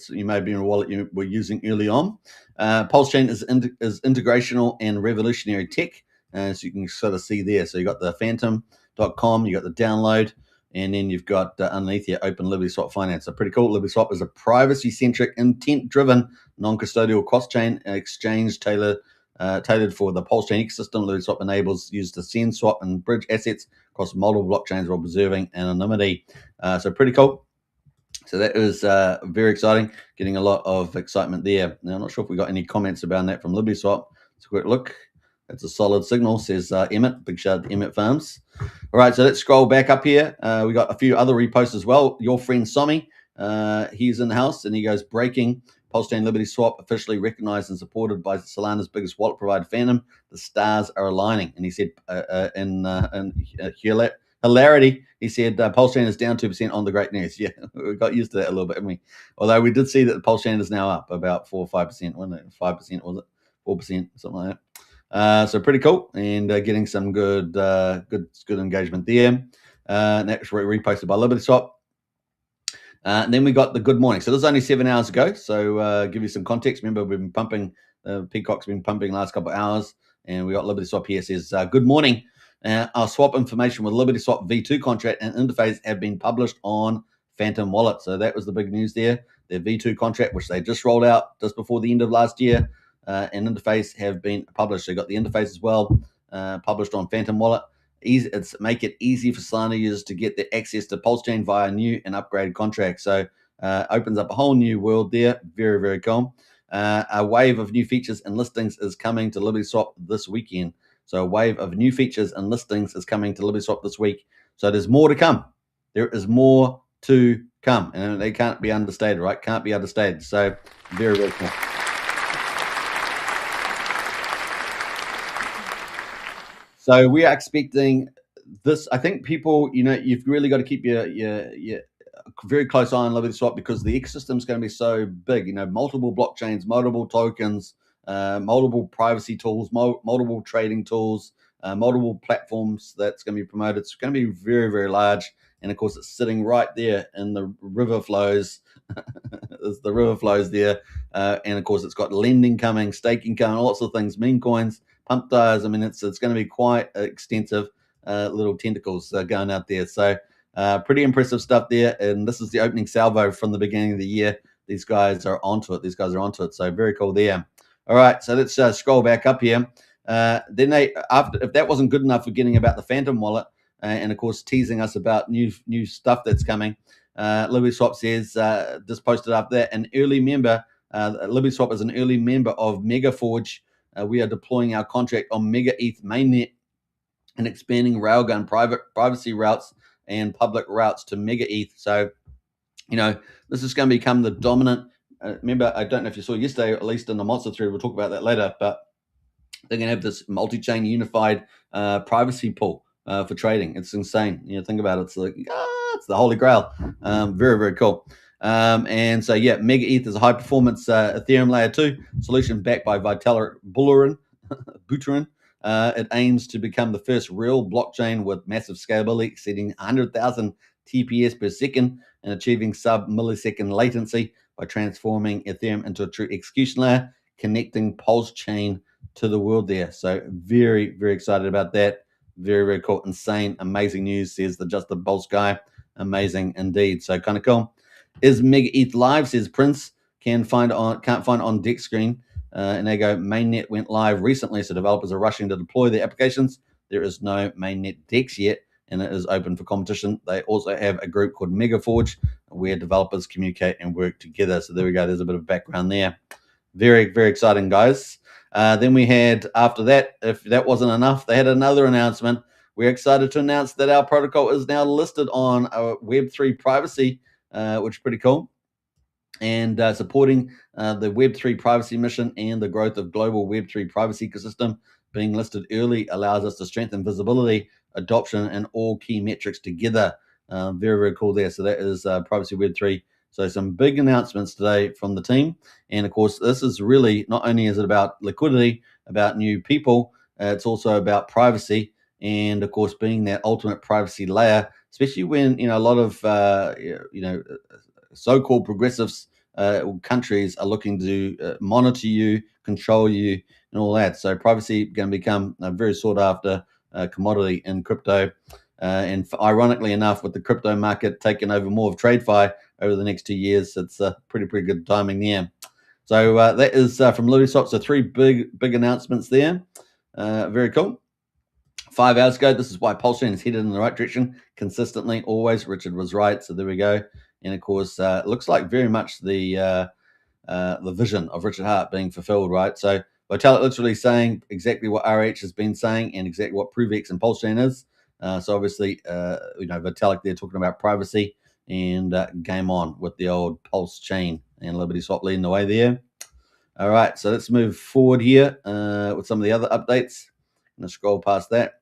Speaker 2: you may have been a wallet you were using early on. Pulse Chain is integrational and revolutionary tech, as you can sort of see there. So you got the Phantom.com, you got the download, and then you've got underneath here Open LibertySwap Finance. So pretty cool. LibertySwap is a privacy-centric, intent-driven, non-custodial cross-chain exchange tailored for the Pulse Chain ecosystem. LibertySwap enables users to send, swap, and bridge assets across multiple blockchains while preserving anonymity. So pretty cool. So that was very exciting, getting a lot of excitement there. Now, I'm not sure if we got any comments about that from LibertySwap. Let's a quick look. That's a solid signal, says Emmett. Big shout out to Emmett Farms. All right, so let's scroll back up here. We got a few other reposts as well. Your friend Somi, he's in the house, and he goes, breaking Pulse Chain LibertySwap officially recognized and supported by Solana's biggest wallet provider, Phantom. The stars are aligning. And he said in hilarity, he said Pulse Chain is down 2% on the great news. Yeah, we got used to that a little bit, haven't we? Although we did see that the Pulse Chain is now up about 4 or 5%, wasn't it? 5%, was it? 4%, something like that. So pretty cool, and getting some good engagement there. That's reposted by LibertySwap. And then we got the good morning. So this is only 7 hours ago. So give you some context. Remember, we've been pumping. PCock's been pumping the last couple of hours, and we got LibertySwap here. Says good morning. Our swap information with LibertySwap V2 contract and interface have been published on Phantom Wallet. So that was the big news there. Their V2 contract, which they just rolled out just before the end of last year, and interface have been published. So you got the interface as well, published on Phantom Wallet. Make it easy for Solana users to get their access to Pulse Chain via new and upgraded contracts. So opens up a whole new world there. Very, very cool. A wave of new features and listings is coming to LibertySwap this weekend. So a wave of new features and listings is coming to LibertySwap this week. So there's more to come. There is more to come. And they can't be understated, right? Can't be understated. So very, very cool. So we are expecting this. I think people, you've really got to keep your very close eye on LibertySwap because the ecosystem is going to be so big. Multiple blockchains, multiple tokens, multiple privacy tools, multiple trading tools, multiple platforms that's going to be promoted. It's going to be very, very large. And of course, it's sitting right there in the river flows. There's the river flows there. And of course, it's got lending coming, staking coming, lots of things, meme coins, pump tires. I mean, it's going to be quite extensive little tentacles going out there. So pretty impressive stuff there. And this is the opening salvo from the beginning of the year. These guys are onto it. So very cool there. All right, so let's scroll back up here. Then if that wasn't good enough for getting about the Phantom Wallet, and of course teasing us about new stuff that's coming, LibertySwap says just posted up there an early member. LibertySwap is an early member of MegaForge. We are deploying our contract on MegaEth mainnet and expanding Railgun privacy routes and public routes to MegaEth. So, this is going to become the dominant. Remember, I don't know if you saw yesterday, at least in the monster thread, we'll talk about that later, but they're going to have this multi-chain unified privacy pool for trading. It's insane. Think about it. It's like, it's the holy grail. Very, very cool. And so, MegaEth is a high-performance Ethereum Layer 2 solution backed by Vitalik Buterin. It aims to become the first real blockchain with massive scalability exceeding 100,000 TPS per second and achieving sub-millisecond latency by transforming Ethereum into a true execution layer, connecting Pulse Chain to the world there. So very, very excited about that. Very, very cool. Insane, amazing news, says the Just the Pulse guy. Amazing indeed. So kind of cool. Is MegaEth live, says Prince. Can't find on deck screen. And they go, mainnet went live recently, so developers are rushing to deploy their applications. There is no mainnet DEX yet, and it is open for competition. They also have a group called MegaForge, where developers communicate and work together. So there we go. There's a bit of background there. Very, very exciting, guys. Then we had, after that, if that wasn't enough, they had another announcement. We're excited to announce that our protocol is now listed on Web3 privacy, which is pretty cool. and supporting the Web3 privacy mission and the growth of global Web3 privacy ecosystem. Being listed early allows us to strengthen visibility, adoption, and all key metrics together. Very, very cool there. So that is Privacy Web3. So some big announcements today from the team. And of course, this is really, not only is it about liquidity, about new people, it's also about privacy. And of course, being that ultimate privacy layer, especially when, a lot of, so-called progressives countries are looking to monitor you, control you, and all that. So privacy going to become a very sought after commodity in crypto. And ironically enough, with the crypto market taking over more of TradeFi over the next 2 years, it's pretty good timing there. So that is from LibertySwap. So 3 big announcements there. Very cool. 5 hours ago, this is why Pulse Chain is headed in the right direction consistently, always. Richard was right, so there we go. And of course, it looks like very much the vision of Richard Hart being fulfilled, right? So Vitalik literally saying exactly what RH has been saying and exactly what ProveX and Pulse Chain is. So obviously, Vitalik there talking about privacy, and game on with the old Pulse Chain and LibertySwap leading the way there. All right, so let's move forward here with some of the other updates. I'm going to scroll past that.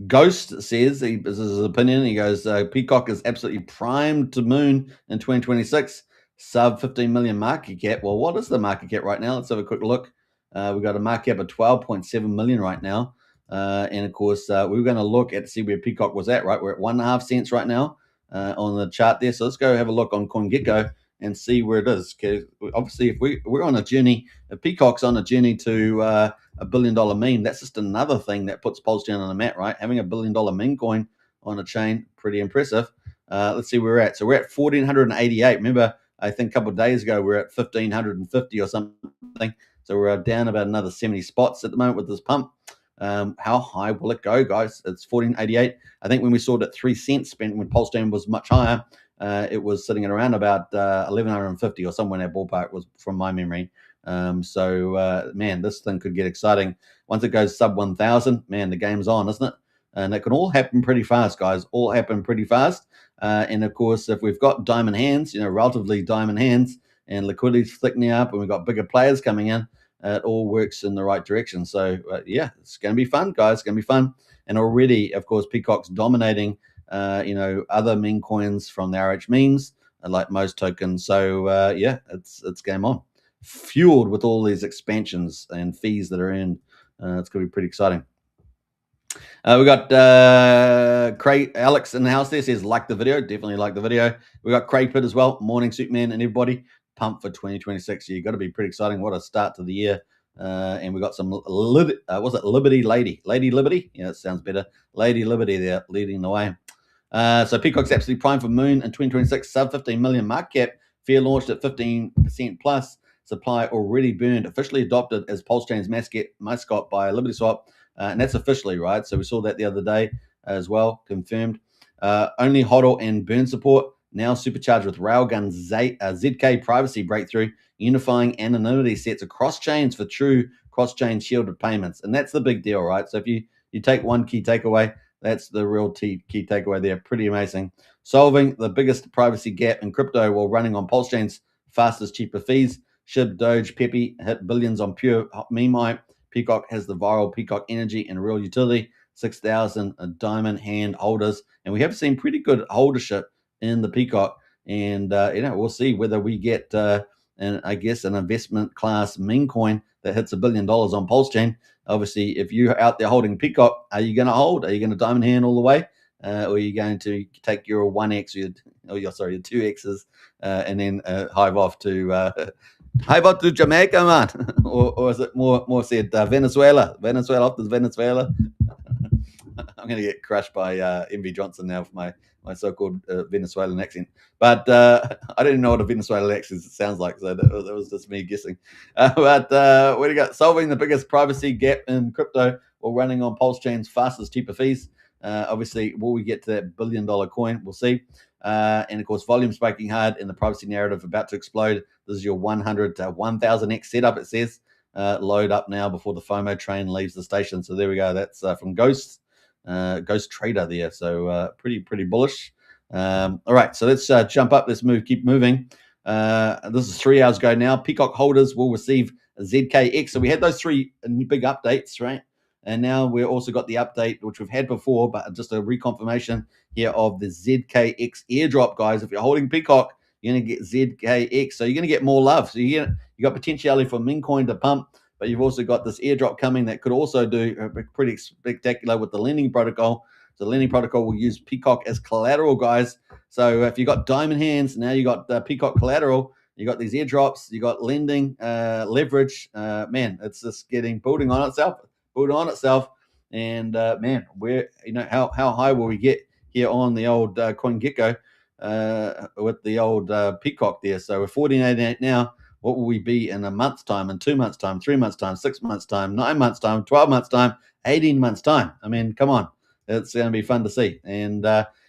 Speaker 2: Ghost says, this is his opinion, he goes, PCock is absolutely primed to moon in 2026, sub 15 million market cap. Well, what is the market cap right now? Let's have a quick look. We've got a market cap of 12.7 million right now. And of course, we were going to look at see where PCock was at, right? We're at 1.5 cents right now on the chart there. So let's go have a look on CoinGecko and see where it is. Because obviously, if we're on a journey, if PCock's on a journey to $1 billion meme, that's just another thing that puts Pulse Chain on the map, right? Having $1 billion meme coin on a chain, pretty impressive. Let's see where we're at. So we're at 1,488. Remember, I think a couple of days ago we were at 1,550 or something. So we're down about another 70 spots at the moment with this pump. How high will it go, guys? It's 1488. I think when we saw it at 3 cents spent when Pulse Chain was much higher, it was sitting at around about 1150 or somewhere in that ballpark, was from my memory. Man, this thing could get exciting. Once it goes sub 1,000, man, the game's on, isn't it? And it can all happen pretty fast, guys. All happen pretty fast. And of course, if we've got diamond hands, relatively diamond hands, and liquidity's thickening up, and we've got bigger players coming in, it all works in the right direction. So yeah, it's going to be fun, guys. It's going to be fun. And already, of course, PCock's dominating, other meme coins from the RH memes, like most tokens. So yeah, it's game on. Fueled with all these expansions and fees that are in. It's going to be pretty exciting. We got Craig Alex in the house there, says like the video. Definitely like the video. We got Craig Pitt as well. Morning, Superman, and everybody. Pumped for 2026. You got to be pretty exciting. What a start to the year. And we got some was it Liberty Lady Liberty? Yeah, it sounds better. Lady Liberty there leading the way. So PCock's absolutely primed for moon in 2026. Sub 15 million market cap. Fear launched at 15% plus. Supply already burned. Officially adopted as Pulse Chain's mascot by LibertySwap. And that's officially, right? So we saw that the other day as well, confirmed. Only HODL and burn support. Now supercharged with Railgun ZK privacy breakthrough, unifying anonymity sets across chains for true cross-chain shielded payments. And that's the big deal, right? So if you take one key takeaway, that's the real key takeaway there. Pretty amazing. Solving the biggest privacy gap in crypto while running on Pulse Chain's fastest, cheaper fees. Shib, Doge, Peppy hit billions on pure meme hype. PCock has the viral PCock energy and real utility. 6,000 diamond hand holders. And we have seen pretty good holdership in the PCock. And, we'll see whether we get, an investment class meme coin that hits $1 billion on Pulse Chain. Obviously, if you're out there holding PCock, are you going to hold? Are you going to diamond hand all the way? Or are you going to take your 1x or your 2x's and then hive off to Jamaica, man? or is it more said Venezuela? Venezuela off to Venezuela. I'm going to get crushed by MV Johnson now for my so-called Venezuelan accent. But I didn't know what a Venezuelan accent sounds like, so that was just me guessing. But what do you got? Solving the biggest privacy gap in crypto while running on Pulse Chain's fastest, cheaper fees. Obviously, will we get to that $1 billion coin? We'll see. And of course, volume spiking hard in the privacy narrative about to explode. This is your 100 to 1000x setup, it says. Load up now before the FOMO train leaves the station. So there we go. That's from Ghost Trader there. So pretty bullish. All right, so let's jump up. Let's keep moving. This is 3 hours ago now. PCock holders will receive a ZKX. So we had those three big updates, right? And now we've also got the update, which we've had before, but just a reconfirmation here of the ZKX airdrop, guys. If you're holding PCock, you're going to get ZKX. So you're going to get more love. So you got potentiality for Mincoin to pump, but you've also got this airdrop coming that could also do pretty spectacular with the lending protocol. So the lending protocol will use PCock as collateral, guys. So if you got diamond hands, now you got PCock collateral. You got these airdrops. You got lending, leverage. Man, it's just building on itself. And man, how high will we get here on the old CoinGecko with the old PCock there? So we're 14.88 now. What will we be in a month's time, in 2 months' time, 3 months' time, 6 months' time, 9 months' time, 12 months' time, 18 months' time? I mean, come on. It's going to be fun to see. And,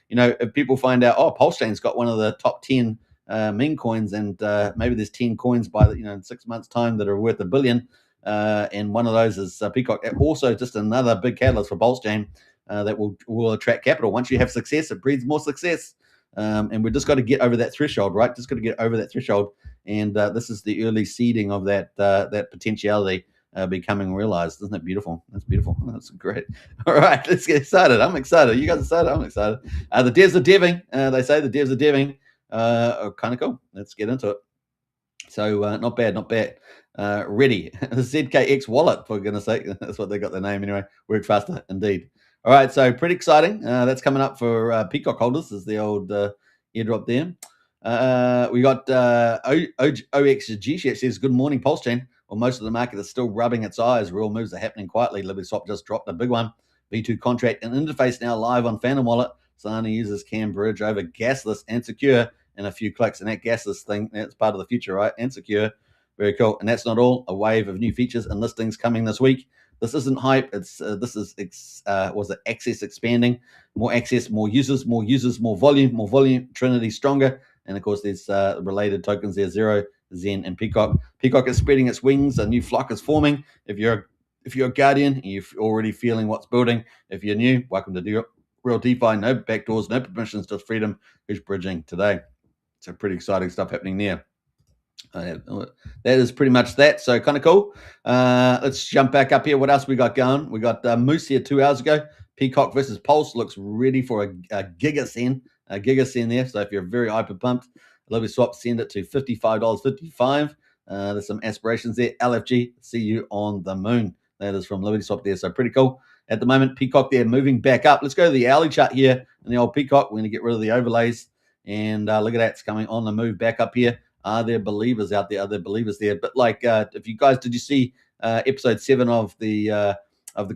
Speaker 2: if people find out, PulseChain's got one of the top 10 meme coins, and maybe there's 10 coins by in 6 months' time that are worth $1 billion, and one of those is PCock. Also, just another big catalyst for PulseChain that will attract capital. Once you have success, it breeds more success. And we've just got to get over that threshold, right? Just got to get over that threshold. And this is the early seeding of that potentiality becoming realized. Isn't that beautiful? That's beautiful. That's great. All right, let's get started. I'm excited. You guys are excited? I'm excited. The devs are deving. They say the devs are deving. Kind of cool. Let's get into it. So not bad. Ready. The ZKX wallet, for goodness sake. That's what they got their name anyway. Work faster, indeed. All right, so pretty exciting. That's coming up for PCock holders. Is the old airdrop there. We got OXG says, good morning, PulseChain. Well, most of the market is still rubbing its eyes. Real moves are happening quietly. LibertySwap just dropped a big one. V2 contract and interface now live on Phantom Wallet. Solana users can bridge over gasless and secure in a few clicks. And that gasless thing, that's part of the future, right? And secure. Very cool. And that's not all. A wave of new features and listings coming this week. This isn't hype. This is access expanding. More access, more users, more volume. Trinity stronger. And of course, there's related tokens there: Zero, Zen, and PCock. PCock is spreading its wings. A new flock is forming. If you're a guardian, you're already feeling what's building. If you're new, welcome to Real DeFi. No backdoors, no permissions, just freedom. Who's bridging today? So pretty exciting stuff happening there. That is pretty much that. So kind of cool. Let's jump back up here. What else we got going? We got Moose here 2 hours ago. PCock versus Pulse looks ready for a gigasend. A gigasend there. So if you're very hyper pumped, LibertySwap send it to $55.55. There's some aspirations there. LFG, see you on the moon. That is from LibertySwap there. So pretty cool. At the moment, PCock there moving back up. Let's go to the hourly chart here in the old PCock. We're going to get rid of the overlays. And look at that. It's coming on the move back up here. Are there believers out there? Are there believers there? But if you guys, did you see episode 7 of the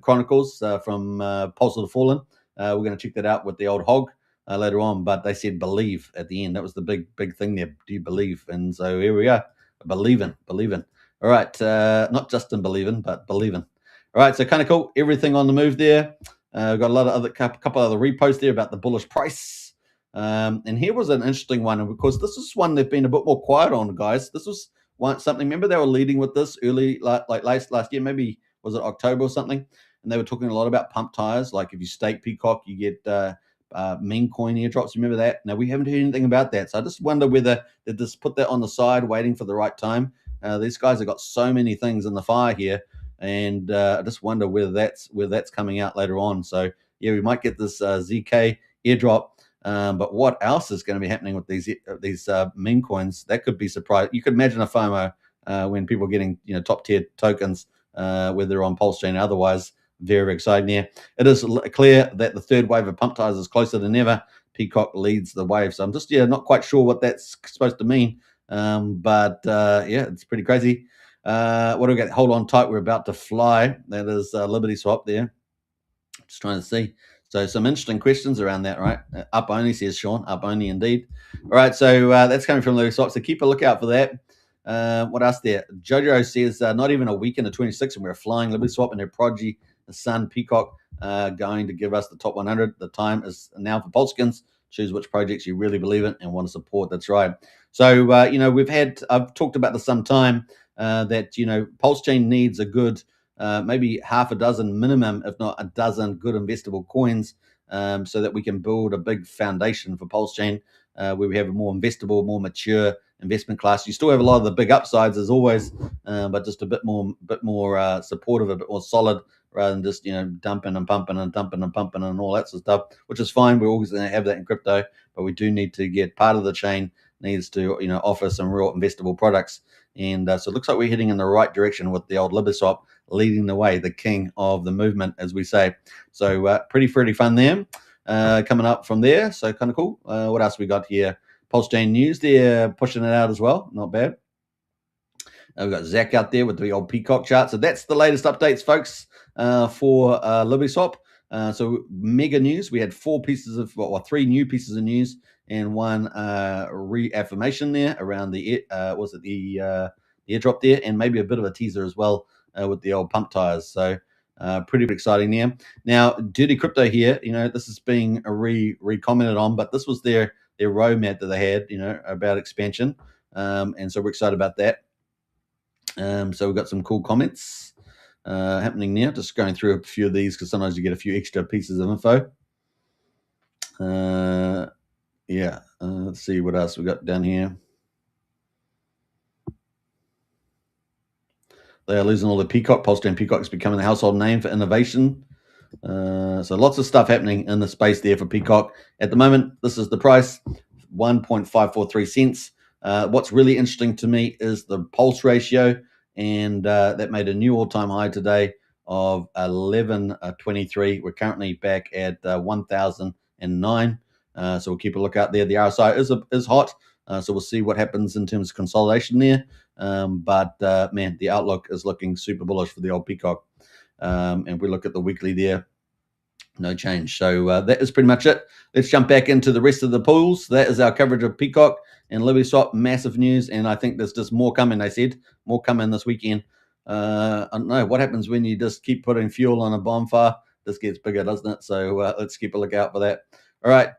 Speaker 2: Chronicles from Pulse of the Fallen? We're going to check that out with the old hog later on. But they said believe at the end. That was the big thing there. Do you believe? And so here we are, believing. All right, not just in believing, but believing. All right, so kind of cool. Everything on the move there. We've got a lot of couple other reposts there about the bullish price. And here was an interesting one, and because this is one they've been a bit more quiet on, guys. This was something. Remember, they were leading with this early, last year, maybe was it October or something, and they were talking a lot about pump tires. Like if you stake PCock, you get meme coin airdrops. Remember that? Now we haven't heard anything about that, so I just wonder whether they just put that on the side, waiting for the right time. These guys have got so many things in the fire here, and I just wonder whether that's coming out later on. So yeah, we might get this ZK airdrop. But what else is going to be happening with these meme coins? That could be surprising. You could imagine a FOMO when people are getting top tier tokens, whether they're on PulseChain or otherwise. Very exciting here. It is clear that the third wave of pump tires is closer than ever. PCock leads the wave. So I'm just not quite sure what that's supposed to mean. But it's pretty crazy. What do we got? Hold on tight. We're about to fly. That is LibertySwap there. Just trying to see. So some interesting questions around that, right? Up only, says Sean. Up only, indeed. All right, so that's coming from LibertySwap. So keep a lookout for that. What else there? Jojo says not even a week into 26, and we're flying. LibertySwap and their prodigy, the Sun PCock, going to give us the top 100. The time is now for Polskins. Choose which projects you really believe in and want to support. That's right. So I've talked about this some time that PulseChain needs a good. Maybe half a dozen minimum, if not a dozen good investable coins so that we can build a big foundation for Pulse Chain, where we have a more investable, more mature investment class. You still have a lot of the big upsides as always, but just a bit more supportive, a bit more solid, rather than just dumping and pumping and dumping and pumping and all that sort of stuff, which is fine. We're always going to have that in crypto, but we do need to get part of the chain needs to offer some real investable products. And so it looks like we're heading in the right direction with the old LibertySwap leading the way, the king of the movement, as we say. So pretty fun there. Coming up from there, so kind of cool. What else we got here? Pulse Chain News, they're pushing it out as well. Not bad. We've got Zach out there with the old PCock chart. So that's the latest updates, folks, for LibertySwap. So mega news. We had three new pieces of news and one reaffirmation there around the airdrop there, and maybe a bit of a teaser as well with the old pump tires. So pretty exciting there. Now, Dirty Crypto here, this is being re-commented on, but this was their roadmap that they had, about expansion. And so we're excited about that. So we've got some cool comments happening now. Just going through a few of these because sometimes you get a few extra pieces of info. Let's see what else we got down here. They are losing all the PCock. Pulse Chain PCock is becoming a household name for innovation. So lots of stuff happening in the space there for PCock. At the moment, this is the price, 1.543 cents. What's really interesting to me is the pulse ratio, and that made a new all-time high today of 11.23. We're currently back at 1,009. So we'll keep a look out there. The RSI is hot, so we'll see what happens in terms of consolidation there. But man, the outlook is looking super bullish for the old PCock. And we look at the weekly there, no change. So that is pretty much it. Let's jump back into the rest of the pools. That is our coverage of PCock and LibertySwap. Massive news, and I think there's just more coming. They said more coming this weekend. I don't know what happens when you just keep putting fuel on a bonfire. This gets bigger, doesn't it? So let's keep a lookout for that. All right,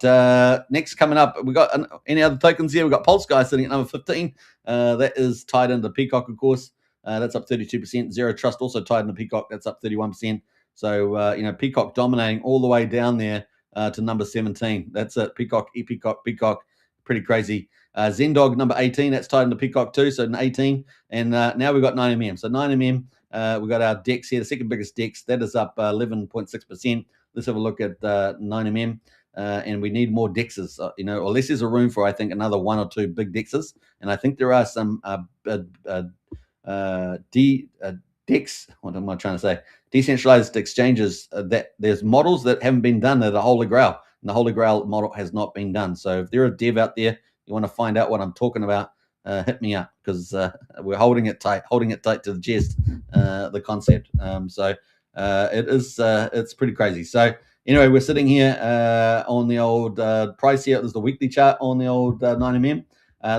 Speaker 2: next coming up, we got any other tokens here? We got Pulse Guy sitting at number 15. That is tied into PCock, of course. That's up 32%. Zero Trust also tied into PCock. That's up 31%. So PCock dominating all the way down there to number 17. That's it. PCock, PCock, pretty crazy. Zendog number 18. That's tied into PCock too. So 18. And now we've got 9mm. So 9mm, we've got our DEX here, the second biggest DEX. That is up 11.6%. Let's have a look at 9mm. And we need more DEXs, unless there's a room for, I think, another one or two big DEXs. And I think there are some DEX, what am I trying to say? Decentralized exchanges that there's models that haven't been done that are Holy Grail, and the Holy Grail model has not been done. So if there are a dev out there, you want to find out what I'm talking about, hit me up, because we're holding it tight to the chest, the concept. It's pretty crazy. So anyway, we're sitting here on the old price here. There's the weekly chart on the old 9mm.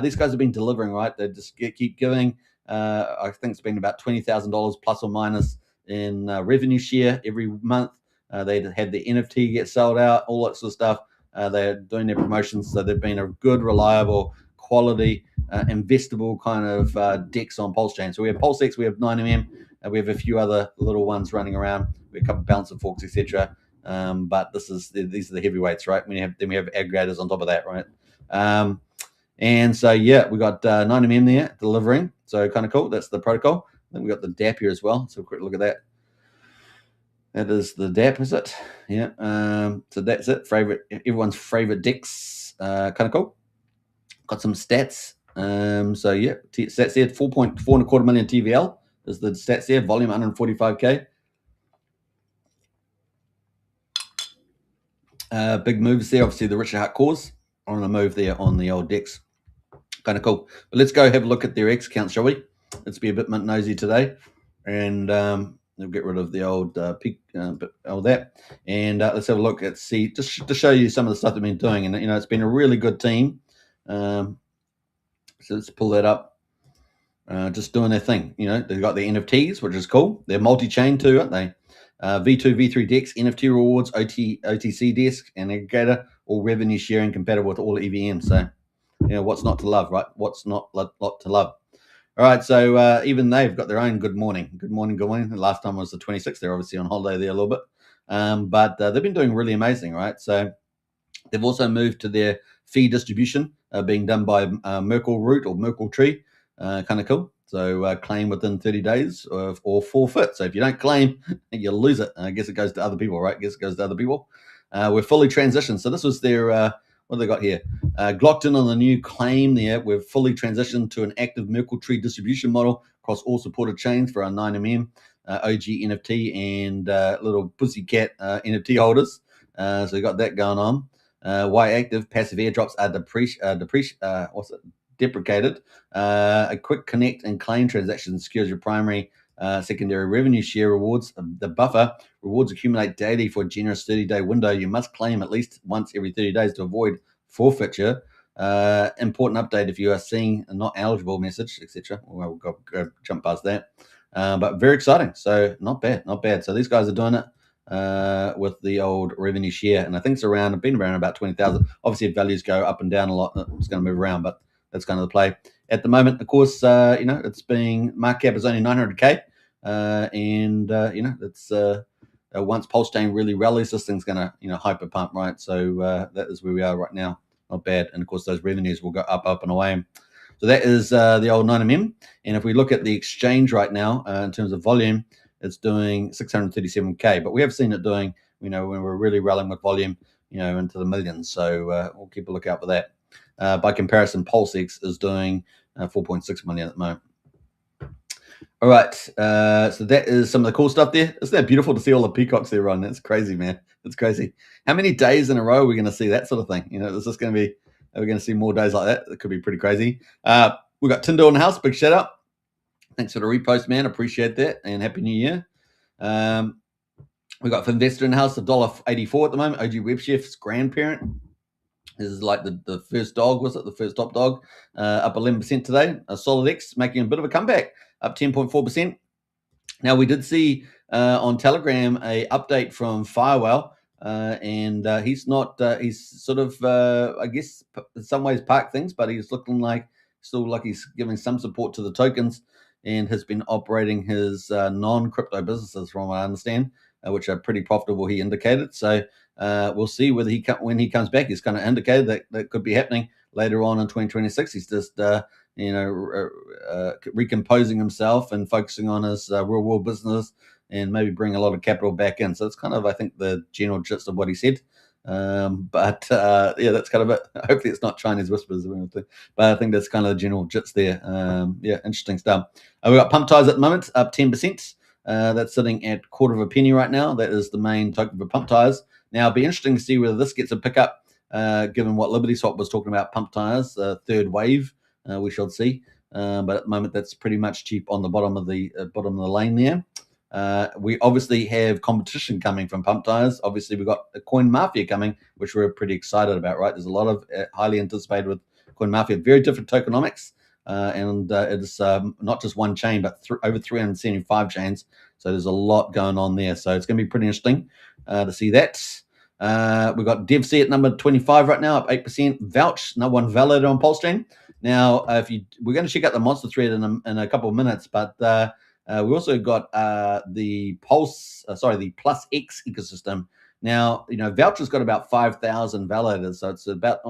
Speaker 2: These guys have been delivering, right? They just keep giving. I think it's been about $20,000 plus or minus in revenue share every month. They had the NFT get sold out, all that sort of stuff. They're doing their promotions, so they've been a good, reliable, quality, investable kind of DEX on Pulse Chain. So we have PulseX, we have 9mm, we have a few other little ones running around. We have a couple of Bounce and Forks, etc. But these are the heavyweights, right? Then we have aggregators on top of that, right? And so we got 9mm there delivering. So kind of cool. That's the protocol. Then we got the DApp here as well. So a quick look at that. That is the DApp, is it? Yeah. So that's it. Everyone's favorite DEX. Kind of cool. Got some stats. Stats there. 4.425 million TVL is the stats there. Volume 145K. Big moves there. Obviously, the Richard Hart cause on a move there on the old DEX. Kind of cool. But let's go have a look at their X count, shall we? Let's be a bit nosy today, and we'll get rid of the old all that, and let's have a look at just to show you some of the stuff they've been doing. And it's been a really good team. So let's pull that up. Just doing their thing. They've got the NFTs, which is cool. They're multi-chain too, aren't they? V2, V3 DEX, NFT rewards, OTC desk, and aggregator, all revenue sharing compatible with all EVMs. So, what's not to love, right? What's not lot to love? All right, so even they've got their own good morning. Good morning. The last time was the 26th. They're obviously on holiday there a little bit. but they've been doing really amazing, right? So they've also moved to their fee distribution being done by Merkle Root or Merkle Tree. Kind of cool. So claim within 30 days or forfeit. So if you don't claim, you lose it. I guess it goes to other people, right? I guess it goes to other people. We're fully transitioned. So this was their, what have they got here? Glocked in on the new claim there. We've fully transitioned to an active Merkle Tree distribution model across all supported chains for our 9mm, OG NFT, and little pussycat NFT holders. So we got that going on. Why active passive airdrops are deprecated. A quick connect and claim transaction secures your primary, secondary revenue share rewards. The buffer rewards accumulate daily for a generous 30-day window. You must claim at least once every 30 days to avoid forfeiture. Important update if you are seeing a not eligible message, etc. We'll go jump past that. But very exciting. So not bad. So these guys are doing it with the old revenue share, and I think it's been around about 20,000. Obviously, if values go up and down a lot, it's going to move around, but that's kind of the play at the moment. Of course, it's being market cap is only 900k, and it's once Pulse Chain really rallies, this thing's going to hyper pump, right? So that is where we are right now. Not bad, and of course those revenues will go up and away. So that is the old 9mm, and if we look at the exchange right now in terms of volume, it's doing 637k, but we have seen it doing, when we're really rallying with volume, into the millions. So we'll keep a lookout for that. By comparison, PulseX is doing 4.6 million at the moment. All right, so that is some of the cool stuff there. Isn't that beautiful to see all the peacocks there, Ron? That's crazy, man. That's crazy. How many days in a row are we going to see that sort of thing? Is this going to be, are we going to see more days like that? It could be pretty crazy. We've got Tyndall in the house. Big shout out. Thanks for the repost, man. Appreciate that. And Happy New Year. We've got Investor in the house, $1.84 at the moment. OG Web Chef's grandparent. This is like the first dog, was it? The first top dog. Up 11% today. Solid X making a bit of a comeback, up 10.4%. Now, we did see on Telegram a update from Firewell, and he's sort of, I guess, in some ways parked things, but he's looking like he's giving some support to the tokens, and has been operating his non-crypto businesses, from what I understand, which are pretty profitable, he indicated. So we'll see whether when he comes back. He's kind of indicated that could be happening later on in 2026. He's just recomposing himself and focusing on his real world business, and maybe bring a lot of capital back in. So it's kind of, I think, the general gist of what he said. But that's kind of it. Hopefully it's not Chinese whispers or anything, but I think that's kind of the general gist there. Interesting stuff. We've got Pump Ties at the moment, up 10%. That's sitting at $0.25 right now. That is the main token for Pump Ties. Now, it'll be interesting to see whether this gets a pickup, given what LibertySwap was talking about Pump Ties, third wave. We shall see. But at the moment, that's pretty much cheap on the bottom of the lane there. We obviously have competition coming from Pump Tires. Obviously, we've got the CoinMafia coming, which we're pretty excited about, right? There's a lot of highly anticipated with CoinMafia, very different tokenomics, and it's not just one chain, but over 375 chains. So there's a lot going on there. So it's going to be pretty interesting to see that. We've got DevC at number 25 right now, up 8%. Vouch, number one validated on Pulse Chain. Now, we're going to check out the monster thread in a couple of minutes, but we also got the PlusX ecosystem. Now, Voucher's got about 5,000 validators, so it's about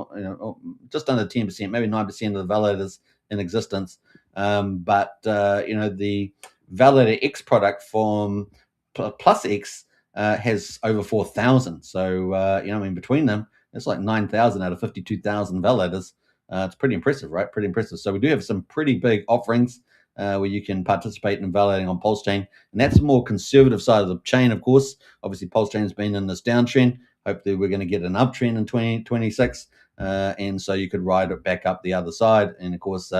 Speaker 2: just under 10%, maybe 9% of the validators in existence. But the Validator X product from PlusX has over 4,000. So between them, it's like 9,000 out of 52,000 validators. It's pretty impressive, right? Pretty impressive. So we do have some pretty big offerings where you can participate in validating on Pulse Chain, and that's the more conservative side of the chain, of course. Obviously, Pulse Chain has been in this downtrend. Hopefully, we're going to get an uptrend in 2026, and so you could ride it back up the other side, and of course,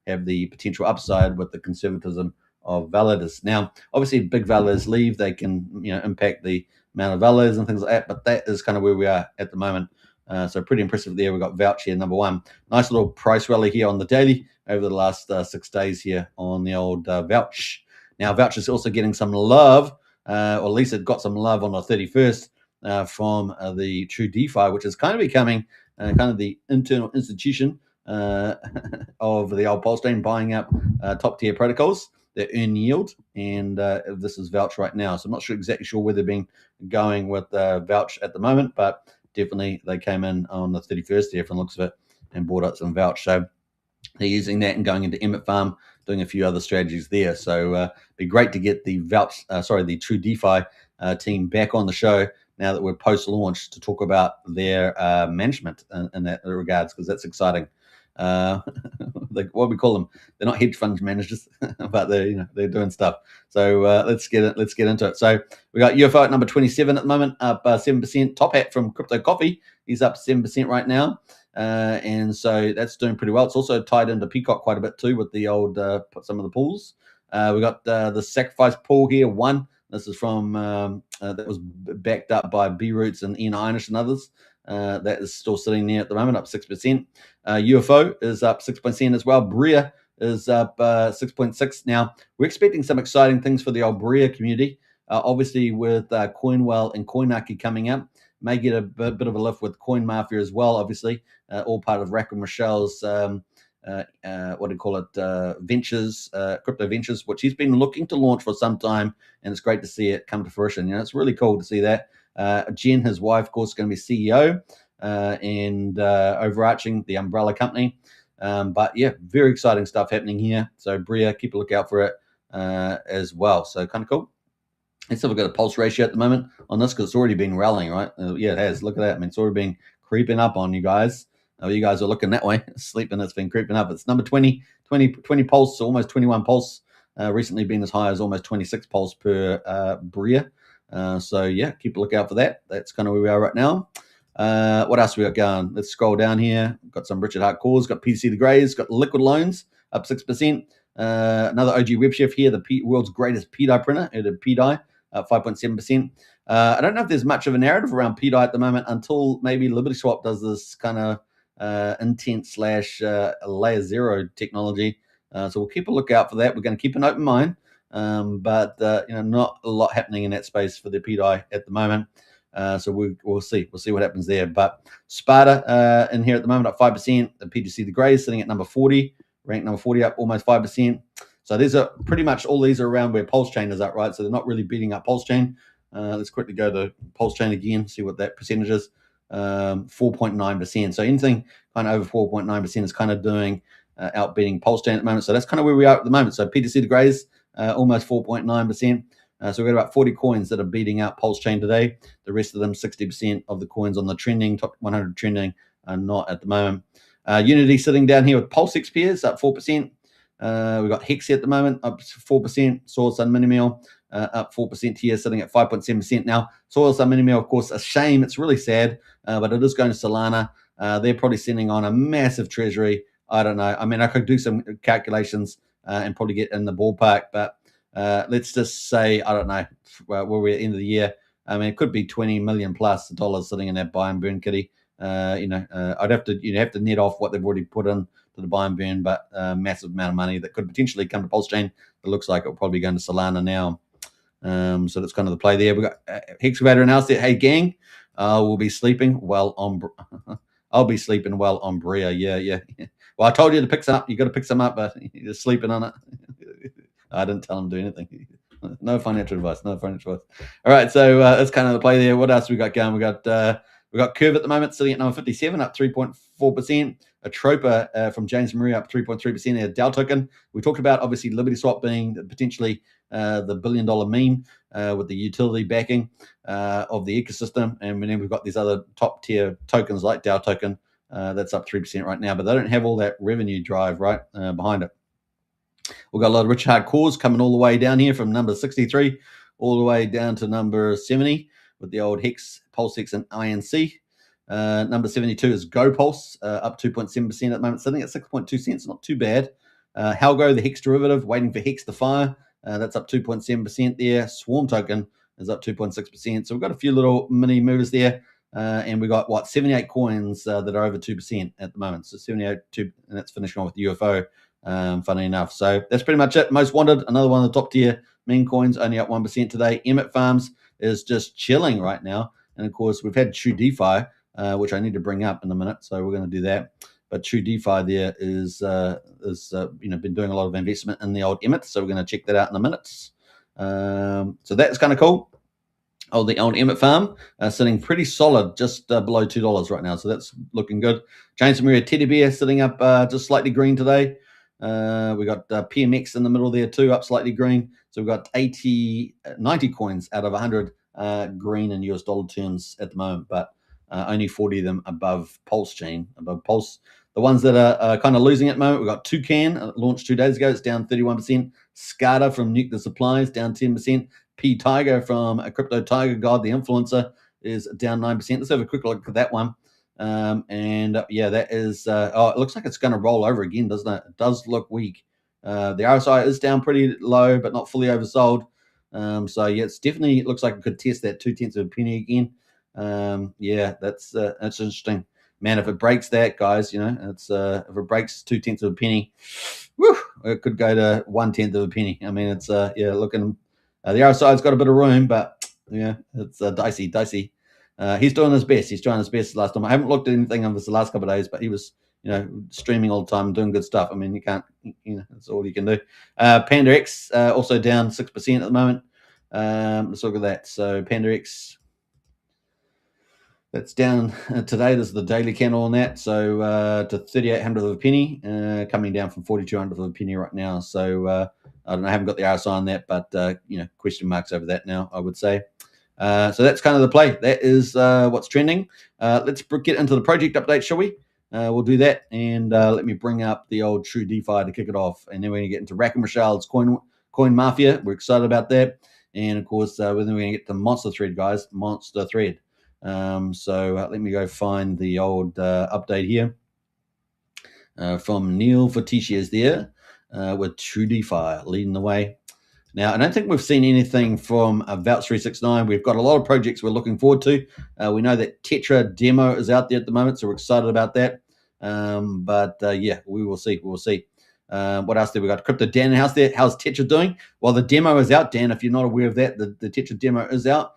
Speaker 2: have the potential upside with the conservatism of validators. Now, obviously, if big validators leave, they can impact the amount of validators and things like that, but that is kind of where we are at the moment. So pretty impressive there. We've got Vouch here, number one. Nice little price rally here on the daily over the last 6 days here on the old Vouch. Now, Vouch is also getting some love, or at least it got some love on the 31st from the True DeFi, which is kind of becoming kind of the internal institution of the old Pulse Chain, buying up top-tier protocols that earn yield, and this is Vouch right now. So I'm not exactly sure where they're being going with Vouch at the moment, but definitely they came in on the 31st there from the looks of it and bought up some Vouch. So they're using that and going into Emmet Farm, doing a few other strategies there. So be great to get the the True DeFi team back on the show now that we're post-launch to talk about their management in that regards, because that's exciting. What we call them, they're not hedge fund managers, but they're doing stuff. So let's get into it. So we got UFO at number 27 at the moment, up 7%. Top Hat from Crypto Coffee, he's up 7% right now. And so that's doing pretty well. It's also tied into PCock quite a bit too with the old some of the pools. We got the Sacrifice pool here, one. This is from that was backed up by B Roots and Ian Einish and others. That is still sitting there at the moment, up 6%. UFO is up 6% as well. Bria is up 6.6. Now we're expecting some exciting things for the old Bria community. Obviously, with Coinwell and Coinaki coming up, may get a bit of a lift with CoinMafia as well. Obviously, all part of Rack and Michelle's ventures, crypto ventures, which he's been looking to launch for some time, and it's great to see it come to fruition. It's really cool to see that. Jen, his wife, of course, is going to be CEO and overarching the umbrella company. But yeah, very exciting stuff happening here. So Bria, keep a lookout for it as well. So kind of cool. Let's have a got a pulse ratio at the moment on this, because it's already been rallying, right? Yeah, it has. Look at that. I mean, it's already been creeping up on you guys. You guys are looking that way, sleeping. It's been creeping up. It's number 20 pulse, almost 21 pulse. Recently been as high as almost 26 pulse per Bria. So yeah, keep a lookout for that. That's kind of where we are right now. What else we got going? Let's scroll down here. Got some Richard Hart calls. Got PCC the Greys. Got Liquid Loans up 6%. Another OG Web Chef here, the world's greatest PDI printer, at PDI, 5.7%. I don't know if there's much of a narrative around PDI at the moment until maybe LibertySwap does this kind of intent / layer zero technology. So we'll keep a lookout for that. We're going to keep an open mind, but not a lot happening in that space for the PDI at the moment. So we'll see. We'll see what happens there. But Sparta in here at the moment at 5%. The PGC the Greys sitting at number 40, ranked number 40, up almost 5%. So these are pretty much all these are around where Pulse Chain is at, right? So they're not really beating up Pulse Chain. Let's quickly go to Pulse Chain again, see what that percentage is. 4.9%. So anything kind of over 4.9% is kind of doing outbeating Pulse Chain at the moment. So that's kind of where we are at the moment. So PTC the Greys, almost 4.9%. So we've got about 40 coins that are beating out Pulse Chain today. The rest of them, 60% of the coins on the trending, top 100 trending, are not at the moment. Unity sitting down here with Pulse XPs up 4%. We've got HEX at the moment, up 4%. Soil Sun Minimil up 4% here, sitting at 5.7%. Now, Soil Sun Minimil, of course, a shame. It's really sad, but it is going to Solana. They're probably sitting on a massive treasury. I don't know. I mean, I could do some calculations and probably get in the ballpark, but let's just say, I don't know, where we're at the end of the year. I mean, it could be $20 million plus dollars sitting in that buy and burn kitty. I'd have to net off what they've already put in to the buy and burn, but massive amount of money that could potentially come to Pulse Chain. It looks like it'll probably go into Solana now. So that's kind of the play there. We've got Hexavator announced it. Hey, gang, we'll be sleeping well on. I'll be sleeping well on Bria. Yeah. Well, I told you to pick some up. You got to pick some up, but you're sleeping on it. I didn't tell him to do anything. No financial advice. All right, so that's kind of the play there. What else we got going? We got Curve at the moment sitting at number 57, up 3.4%. Atropa from James Marie up 3.3%. There, DAO token. We talked about obviously LibertySwap being potentially the $1 billion meme with the utility backing of the ecosystem, and then we've got these other top tier tokens like DAO token that's up 3% right now, but they don't have all that revenue drive right behind it. We've got a lot of rich hard cores coming all the way down here from number 63 all the way down to number 70 with the old HEX, Pulse X, and INC. Number 72 is GoPulse, up 2.7% at the moment, sitting at 6.2 cents, not too bad. ALGO, the HEX derivative, waiting for HEX to fire. That's up 2.7% there. Swarm token is up 2.6%. So we've got a few little mini movers there. And we got 78 coins that are over 2% at the moment. So 78, and that's finishing on with UFO. Funny enough. So that's pretty much it. Most wanted, another one of the top tier meme coins, only up 1% today. Emmet Farms is just chilling right now. And of course, we've had True DeFi, which I need to bring up in a minute. So we're going to do that. But True DeFi there is been doing a lot of investment in the old Emmet. So we're going to check that out in a minute. So that's kind of cool. the old Emmett Farm sitting pretty solid, just below $2 right now. So that's looking good. James Maria Teddy Bear sitting up just slightly green today. We got PMX in the middle there too, up slightly green. So we've got 90 coins out of 100 green in US dollar terms at the moment, but only 40 of them above Pulse chain, above Pulse. The ones that are kind of losing at the moment, we've got Toucan, launched 2 days ago. It's down 31%. SCADA from Nuke the Supplies, down 10%. P Tiger from a Crypto Tiger God, the influencer, is down 9%. Let's have a quick look at that one. Yeah, that is, it looks like it's going to roll over again, doesn't it? It does look weak. The RSI is down pretty low, but not fully oversold. So yeah, it's definitely, it looks like it could test that 0.2 of a penny again. Yeah, that's interesting. Man, if it breaks that, guys, it's if it breaks 0.2 of a penny, whew, it could go to 1/10 of a penny. I mean, it's yeah, looking. The RSI's got a bit of room, but yeah, it's dicey. He's doing his best. He's trying his best last time. I haven't looked at anything of this the last couple of days, but he was, streaming all the time, doing good stuff. I mean, you can't, that's all you can do. Panda X also down 6% at the moment. Let's look at that. So Panda X, that's down today. This is the daily candle on that. So to 3,800 of a penny, coming down from 4,200 of a penny right now. So I don't know. I haven't got the RSI on that, but question marks over that now, I would say. So that's kind of the play. That is what's trending. Let's get into the project update, shall we? We'll do that, and let me bring up the old True DeFi to kick it off, and then we're going to get into Rack and Rochelle's CoinMafia. We're excited about that, and of course, then we're going to get to Monster Thread, guys. Monster Thread. So let me go find the old update here from Neil Faticia is there with True DeFi leading the way. Now, I don't think we've seen anything from Vouch 369. We've got a lot of projects we're looking forward to. We know that Tetra demo is out there at the moment, so we're excited about that. Yeah, we will see. We'll see. What else there? We got Crypto Dan in house there. How's Tetra doing? Well, the demo is out, Dan. If you're not aware of that, the Tetra demo is out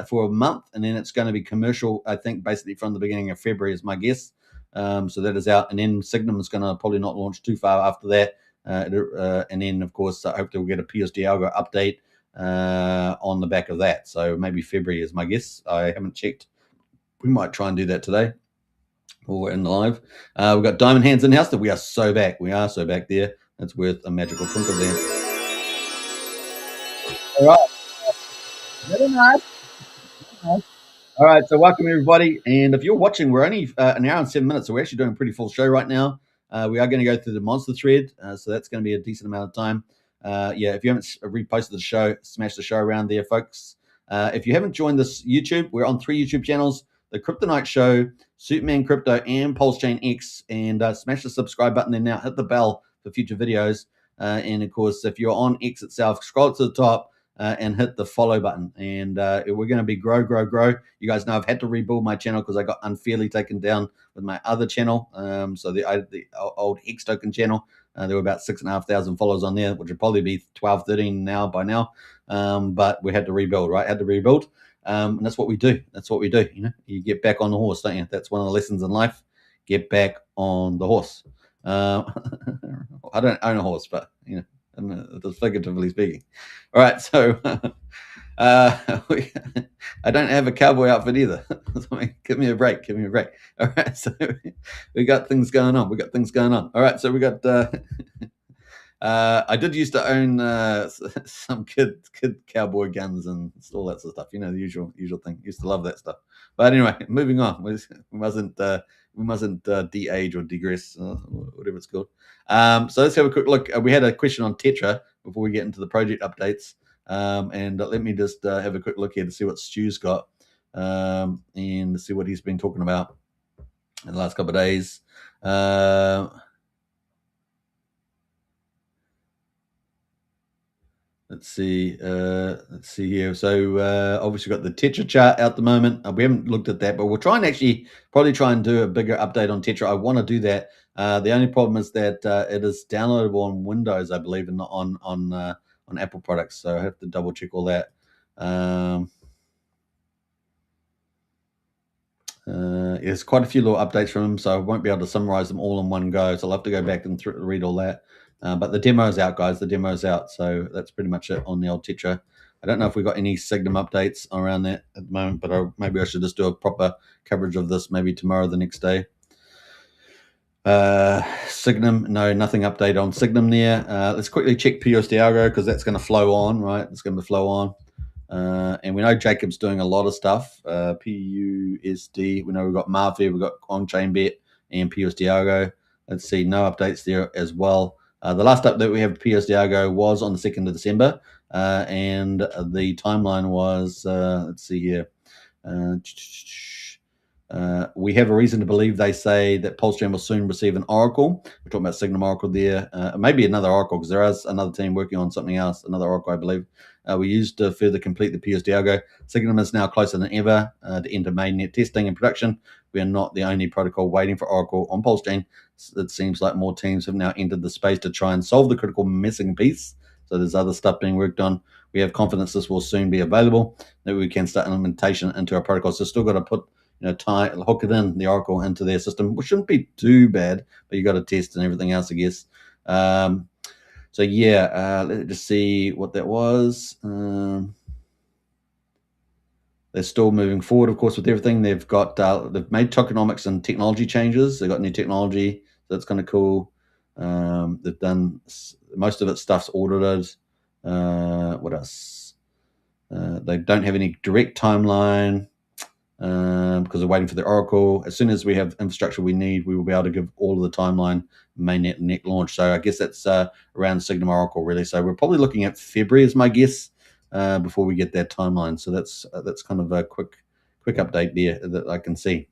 Speaker 2: for a month, and then it's going to be commercial, I think, basically from the beginning of February is my guess. So that is out, and then Signum is going to probably not launch too far after that. And then, of course, hopefully we'll get a PUSD ALGO update on the back of that. So maybe February is my guess. I haven't checked. We might try and do that today while we're in the live. We've got Diamond Hands in house. That we are so back. We are so back there. That's worth a magical twinkle there. All right. Very nice. All right. So welcome, everybody. And if you're watching, we're only an hour and 7 minutes. So we're actually doing a pretty full show right now. We are going to go through the Monster Thread, so that's going to be a decent amount of time. Yeah, if you haven't reposted the show, smash the show around there, folks. If you haven't joined this YouTube, we're on 3 YouTube channels, The Kryptonite Show, Superman Crypto, and Pulse Chain X, and smash the subscribe button there now. Hit the bell for future videos. And, of course, if you're on X itself, scroll to the top and hit the follow button. And we're going to be grow. You guys know I've had to rebuild my channel because I got unfairly taken down with my other channel. So the old HEX token channel, there were about 6,500 followers on there, which would probably be 12, 13 now by now. But we had to rebuild, right? Had to rebuild. And that's what we do. That's what we do. You get back on the horse, don't you? That's one of the lessons in life. Get back on the horse. I don't own a horse, but just figuratively speaking. All right, so I don't have a cowboy outfit either. Give me a break. All right, so we got things going on. All right, so we got. I did used to own some kid cowboy guns and all that sort of stuff. The usual thing. Used to love that stuff. But anyway, moving on. We mustn't de-age or digress, whatever it's called. So let's have a quick look. We had a question on Tetra before we get into the project updates. And let me just have a quick look here to see what Stu's got and see what he's been talking about in the last couple of days. Let's see here. So obviously got the Tetra chart out at the moment. We haven't looked at that, but we'll try and probably try and do a bigger update on Tetra. I want to do that. The only problem is that it is downloadable on Windows, I believe, and not on Apple products. So I have to double check all that. There's quite a few little updates from him, so I won't be able to summarize them all in one go. So I'll have to go back and read all that. But the demo is out, guys. The demo is out. So that's pretty much it on the old Tetra. I don't know if we got any Signum updates around that at the moment, but maybe I should just do a proper coverage of this maybe tomorrow, the next day. Signum, no, nothing update on Signum there. Let's quickly check PUSD ALGO because that's going to flow on, right? It's going to flow on. And we know Jacob's doing a lot of stuff. PUSD, we know we've got Mafia, we've got on-chain bet and PUSD ALGO. Let's see, no updates there as well. The last update we have PUSD ALGO was on the 2nd of December, and the timeline was, let's see here. We have a reason to believe they say that PulseChain will soon receive an Oracle. We're talking about Signum Oracle there. Maybe another Oracle because there is another team working on something else, another Oracle, I believe. We used to further complete the PUSD ALGO. Signum is now closer than ever to enter mainnet testing and production. We are not the only protocol waiting for Oracle on PulseChain. It seems like more teams have now entered the space to try and solve the critical missing piece. So there's other stuff being worked on. We have confidence this will soon be available, that we can start implementation into our protocol. So still got to put, hook it in, the Oracle into their system, which shouldn't be too bad, but you got to test and everything else, I guess. So yeah, let's just see what that was. They're still moving forward, of course, with everything. They've got they've made tokenomics and technology changes. They've got new technology, so that's kind of cool. They've done most of its stuff's audited. What else? They don't have any direct timeline because they're waiting for the Oracle. As soon as we have infrastructure we need, we will be able to give all of the timeline mainnet and net launch. So I guess that's around Signum Oracle, really. So we're probably looking at February is my guess before we get that timeline. So that's kind of a quick update there that I can see.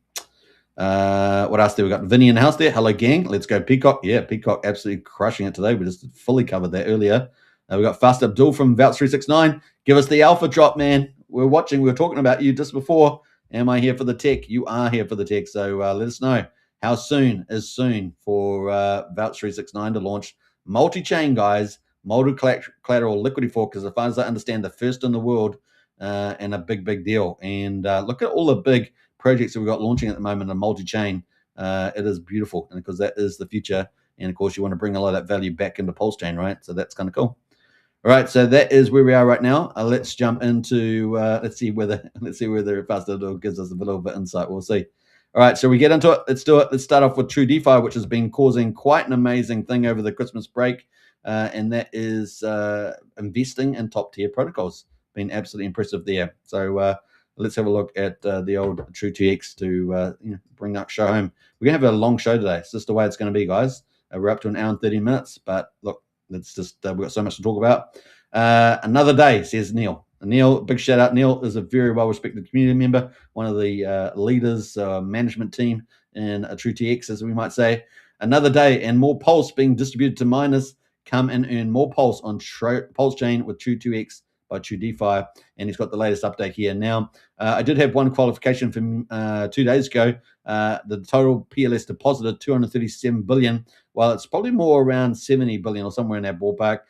Speaker 2: What else do we got? Vinny in the house there. Hello, gang. Let's go PCock. Yeah, PCock absolutely crushing it today. We just fully covered that earlier. We got Fast Abdul from Vouch369. Give us the alpha drop, man. We're watching. We were talking about you just before. Am I here for the tech? You are here for the tech. So let us know how soon is soon for Vouch369 to launch multi-chain, guys. Multi-collateral liquidity fork, because as far as I understand, the first in the world and a big deal. And look at all the big projects that we've got launching at the moment in multi-chain. It is beautiful, and because that is the future. And of course, you want to bring a lot of that value back into PulseChain, right? So that's kind of cool. All right, so that is where we are right now. Let's jump into let's see whether Faster gives us a little bit of insight. We'll see. All right, so we get into it. Let's do it. Let's start off with True DeFi, which has been causing quite an amazing thing over the Christmas break, and that is investing in top tier protocols. Been absolutely impressive there. So let's have a look at the old True TX to bring up show home. We're gonna have a long show today. It's just the way it's going to be, guys. We're up to an hour and 30 minutes, but look, let's just we've got so much to talk about. Another day, says Neil. Neil, big shout out. Neil is a very well respected community member, one of the leaders, management team in True TX, as we might say. Another day and more pulse being distributed to miners. Come and earn more pulse on PulseChain with True 2x by True DeFi, and he's got the latest update here. Now, I did have one qualification from 2 days ago. The total PLS deposited 237 billion. Well, it's probably more around 70 billion or somewhere in that ballpark,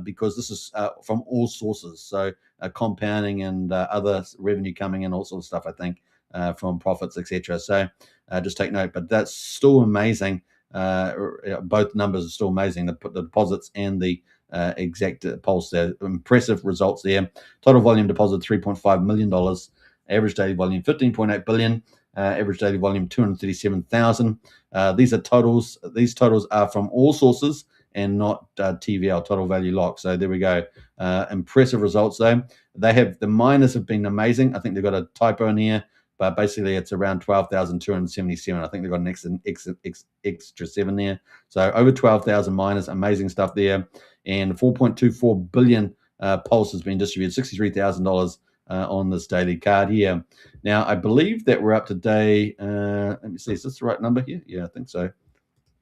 Speaker 2: because this is from all sources. So compounding and other revenue coming in, all sorts of stuff, I think, from profits, etc. So just take note. But that's still amazing. Both numbers are still amazing. The deposits and the exact pulse there. Impressive results there. Total volume deposit $3.5 million. Average daily volume 15.8 billion. Average daily volume 237,000. These are totals. These totals are from all sources and not TVL, total value lock. So there we go. Impressive results though. The miners have been amazing. I think they've got a typo in here, but basically it's around 12,277. I think they've got an extra 7 there. So over 12,000 miners, amazing stuff there. And 4.24 billion pulse has been distributed, $63,000 on this daily card here. Now, I believe that we're up to day, let me see, is this the right number here? Yeah, I think so.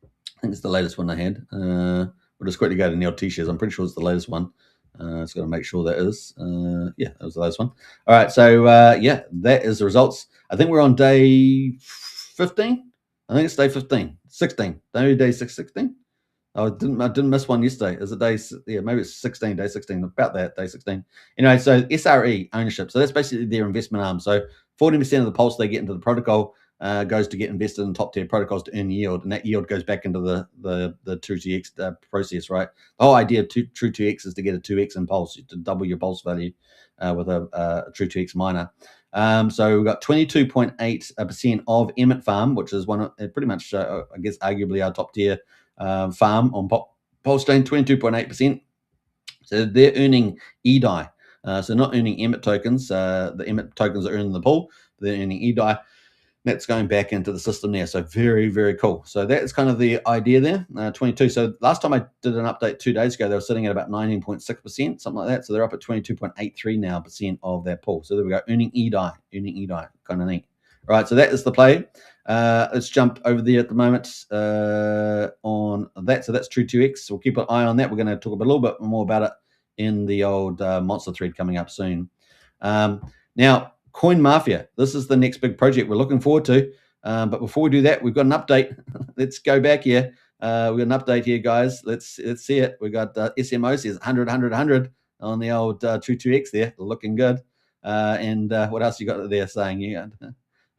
Speaker 2: I think it's the latest one I had. We'll just quickly go to Neil T-shares. I'm pretty sure it's the latest one. Just got to make sure that is. Yeah, that was the latest one. All right, so yeah, that is the results. I think we're on day 15. I think it's day 15, 16. Maybe day 16. I didn't miss one yesterday. Is it day? Yeah, maybe it's 16, day 16. About that, day 16. Anyway, so SRE ownership. So that's basically their investment arm. So 40% of the pulse they get into the protocol. goes to get invested in top tier protocols to earn yield, and that yield goes back into the True2x process, right? The whole idea of True2x is to get a 2x in pulse, to double your pulse value with a True2x miner. So we've got 22.8% of Emmet Farm, which is one of pretty much, I guess, arguably our top tier farm on Pulse Chain, 22.8%. So they're earning EDI. So not earning Emmet tokens. The Emmet tokens are earning the pool. They're earning EDI. That's going back into the system there. So very, very cool. So that's kind of the idea there, 22. So last time I did an update 2 days ago, they were sitting at about 19.6%, something like that. So they're up at 22.83 now % of that pool. So there we go, earning EDI, kind of neat. All right, so that is the play. Let's jump over there at the moment on that. So that's True2x. So we'll keep an eye on that. We're going to talk a little bit more about it in the old monster thread coming up soon. Now, CoinMafia, this is the next big project we're looking forward to. But before we do that, we've got an update. Let's go back here. We've got an update here, guys. Let's see it. We got SMO says 100, 100, 100 on the old True2x there, looking good. And what else you got there saying? Yeah,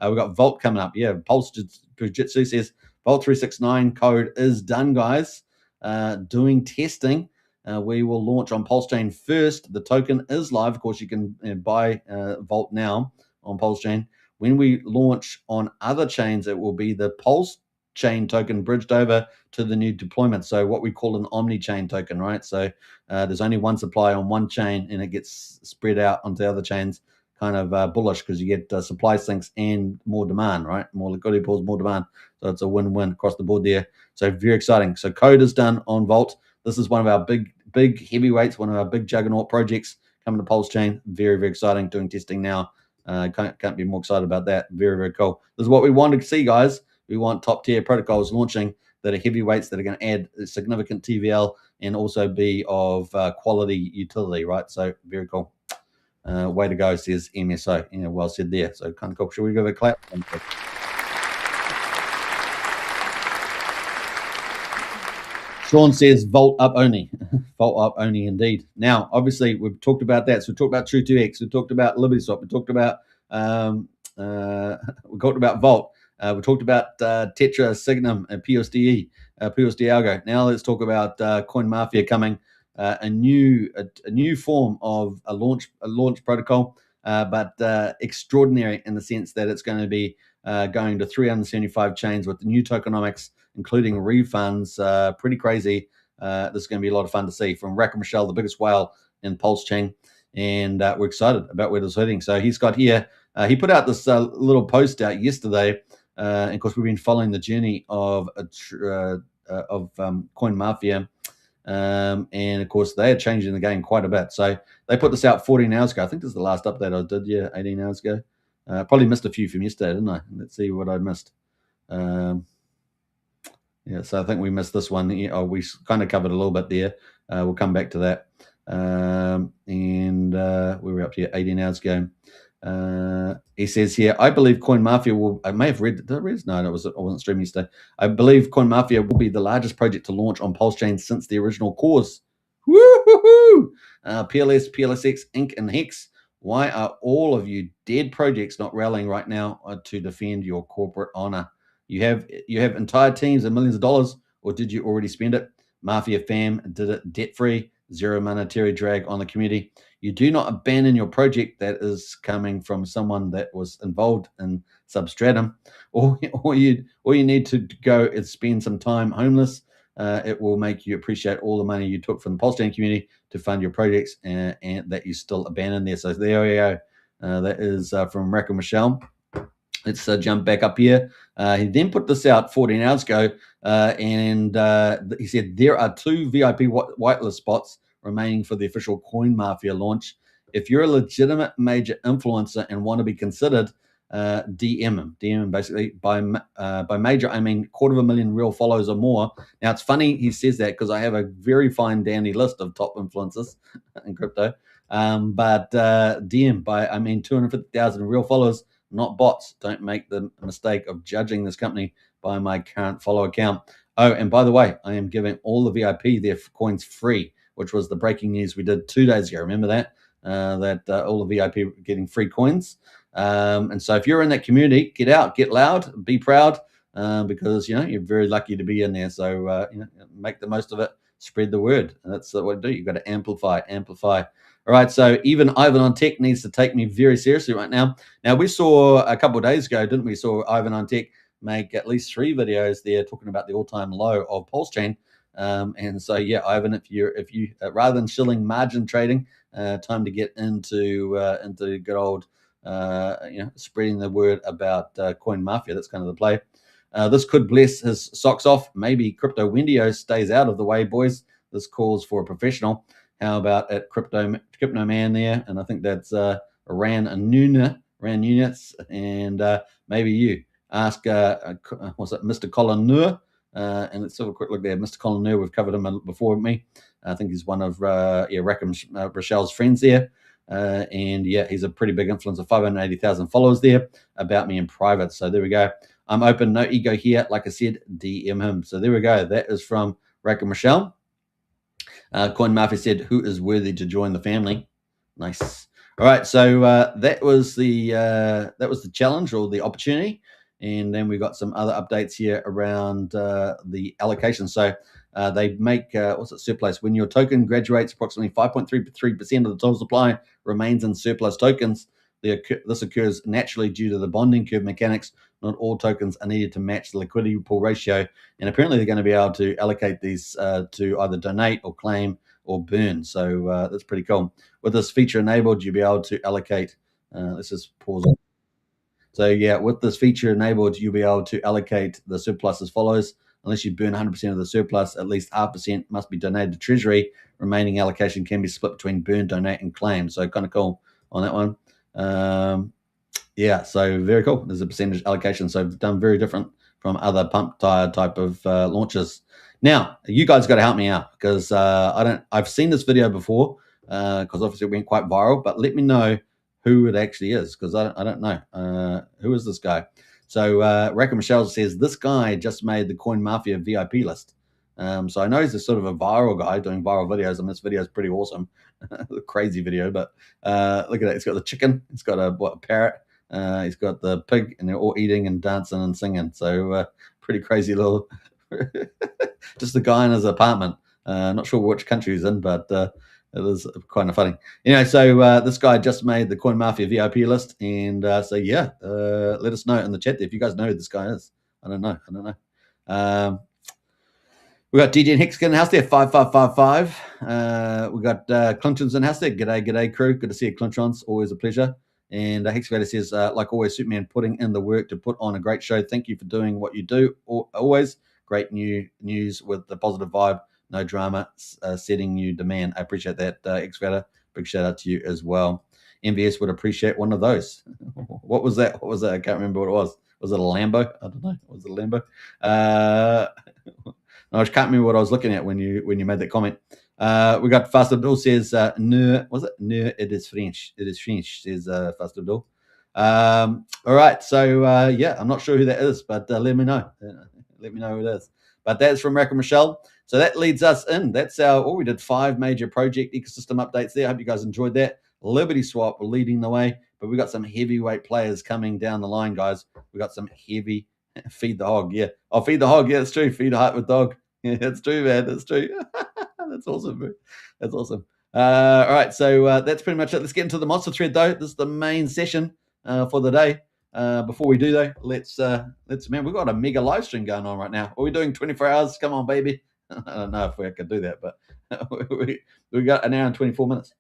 Speaker 2: we got Vault coming up. Yeah, Pulse Jiu-Jitsu says Vault 369 code is done, guys. Doing testing. We will launch on Pulse Chain first. The token is live. Of course, you can buy Vault now on Pulse Chain. When we launch on other chains, it will be the Pulse Chain token bridged over to the new deployment. So what we call an omni-chain token, right? So there's only one supply on one chain, and it gets spread out onto other chains. Kind of bullish because you get supply sinks and more demand, right? More liquidity pools, more demand. So it's a win-win across the board there. So very exciting. So code is done on Vault. This is one of our big heavyweights, one of our big juggernaut projects coming to Pulse Chain. Very, very exciting. Doing testing now. Can't be more excited about that. Very, very cool. This is what we want to see, guys. We want top tier protocols launching that are heavyweights that are going to add significant TVL and also be of quality utility, right? So very cool. Way to go, says MSO. Well said there. So kind of cool. Should we give a clap? Sean says Vault up only. Vault up only indeed. Now, obviously, we've talked about that. So we talked about True2x. We talked about LibertySwap. We talked about Vault. We talked about Tetra, Signum, and PUSD ALGO. Now let's talk about CoinMafia coming. A new form of a launch protocol, but extraordinary in the sense that it's going to be going to 375 chains with the new tokenomics, including refunds. Pretty crazy. This is going to be a lot of fun to see from Rack and Michelle, the biggest whale in Pulse Chain, and we're excited about where this is heading. So he's got here. He put out this little post out yesterday, and of course we've been following the journey of CoinMafia. And of course they are changing the game quite a bit. So they put this out 14 hours ago. I think this is the last update I did. Yeah, 18 hours ago. Probably missed a few from yesterday, didn't I? Let's see what I missed. Yeah, so I think we missed this one. We kind of covered a little bit there. We'll come back to that. And we were up here 18 hours ago. He says here, I believe CoinMafia will. I may have read. Did I read? No, I wasn't streaming yesterday. I believe CoinMafia will be the largest project to launch on Pulse Chain since the original cause. Woo-hoo-hoo! PLS, PLSX, Inc., and HEX. Why are all of you dead projects not rallying right now to defend your corporate honor? You have entire teams and millions of dollars, or did you already spend it? Mafia fam did it debt-free, zero monetary drag on the community. You do not abandon your project that is coming from someone that was involved in substratum. All you need to go is spend some time homeless. It will make you appreciate all the money you took from the Pulse Chain community to fund your projects and that you still abandon there. So there we go. That is from Rack and Michelle. Let's jump back up here. He then put this out 14 hours ago, and he said there are 2 VIP whitelist spots remaining for the official CoinMafia launch. If you're a legitimate major influencer and want to be considered, DM him basically. By major, I mean 250,000 real followers or more. Now, it's funny he says that because I have a very fine dandy list of top influencers in crypto. But DM by, I mean 250,000 real followers, not bots. Don't make the mistake of judging this company by my current follow count. Oh, and by the way, I am giving all the VIP their coins free, which was the breaking news we did 2 days ago. Remember that? That all the VIP were getting free coins. And so if you're in that community, get out, get loud, be proud, because you're very lucky to be in there. So make the most of it, spread the word. And that's what I do. You've got to amplify. All right, so even Ivan on Tech needs to take me very seriously right now. Now, we saw a couple of days ago, didn't we? Saw Ivan on Tech make at least 3 videos there talking about the all-time low of Pulse Chain. And so, yeah, Ivan, if you rather than shilling margin trading, time to get into good old spreading the word about CoinMafia. That's kind of the play. This could bless his socks off. Maybe Crypto Wendio stays out of the way, boys. This calls for a professional. How about at Crypto Man there? And I think that's Ran Nunez, and maybe you ask what's it, Mr. Colin and let's have a quick look there. Mr. Colin we've covered him before with me. I think he's one of Rackham Rochelle's friends there. And yeah, he's a pretty big influencer, 580,000 followers there, about me in private. So there we go. I'm open, no ego here. Like I said, DM him. So there we go. That is from Rackham Rochelle. CoinMafia said, who is worthy to join the family? Nice. All right, so that was the challenge or the opportunity, and then we got some other updates here around the allocation. So they make surplus when your token graduates approximately 5.33% of the total supply remains in surplus tokens. This occurs naturally due to the bonding curve mechanics. Not all tokens are needed to match the liquidity pool ratio, and apparently they're going to be able to allocate these to either donate or claim or burn. So that's pretty cool. With this feature enabled, you'll be able to allocate. Let's just pause on. So yeah, with this feature enabled, you'll be able to allocate the surplus as follows. Unless you burn 100% of the surplus, at least 0.5% must be donated to Treasury. Remaining allocation can be split between burn, donate, and claim. So kind of cool on that one. Yeah, so very cool. There's a percentage allocation. So done very different from other pump tire type of launches. Now, you guys got to help me out because I've seen this video before because obviously it went quite viral, but let me know who it actually is because I don't know. Who is this guy? So Rackham Michelle says, this guy just made the CoinMafia VIP list. So I know he's a sort of a viral guy doing viral videos, and this video is pretty awesome. Crazy video, but look at that. It's got the chicken. It's got a parrot. He's got the pig, and they're all eating and dancing and singing. So pretty crazy little, just the guy in his apartment. Not sure which country he's in, but it is kind of funny. So this guy just made the CoinMafia VIP list, and so yeah, let us know in the chat if you guys know who this guy is. I don't know. We got DJ and HEX in the house there, 5555. We got Clinton's in the house there. G'day, crew. Good to see you, Clinton's. Always a pleasure. And Hexvator says, like always, Superman putting in the work to put on a great show. Thank you for doing what you do. Always great news with the positive vibe, no drama, setting new demand. I appreciate that, Hexvator. Big shout out to you as well. MVS would appreciate one of those. What was that? I can't remember what it was. Was it a Lambo? I don't know. Was it a Lambo? I can't remember what I was looking at when you made that comment. We got Fast Abdul says, no, was it? No, it is French. It is French, says Fast Abdul. All right, so yeah, I'm not sure who that is, but let me know. Let me know who it is. But that's from Rackham Michelle. So that leads us in. That's we did 5 major project ecosystem updates there. I hope you guys enjoyed that. LibertySwap were leading the way, but we got some heavyweight players coming down the line, guys. We got some heavy. Feed the hog, yeah. Oh, feed the hog, yeah, it's true. Feed a heart with dog. Yeah, it's true, man. That's true. That's awesome, bro. That's awesome. All right, so that's pretty much it. Let's get into the monster thread, though. This is the main session for the day. Before we do, though, let's man, we've got a mega live stream going on right now. Are we doing 24 hours? Come on, baby. I don't know if we could do that, but we got an hour and 24 minutes.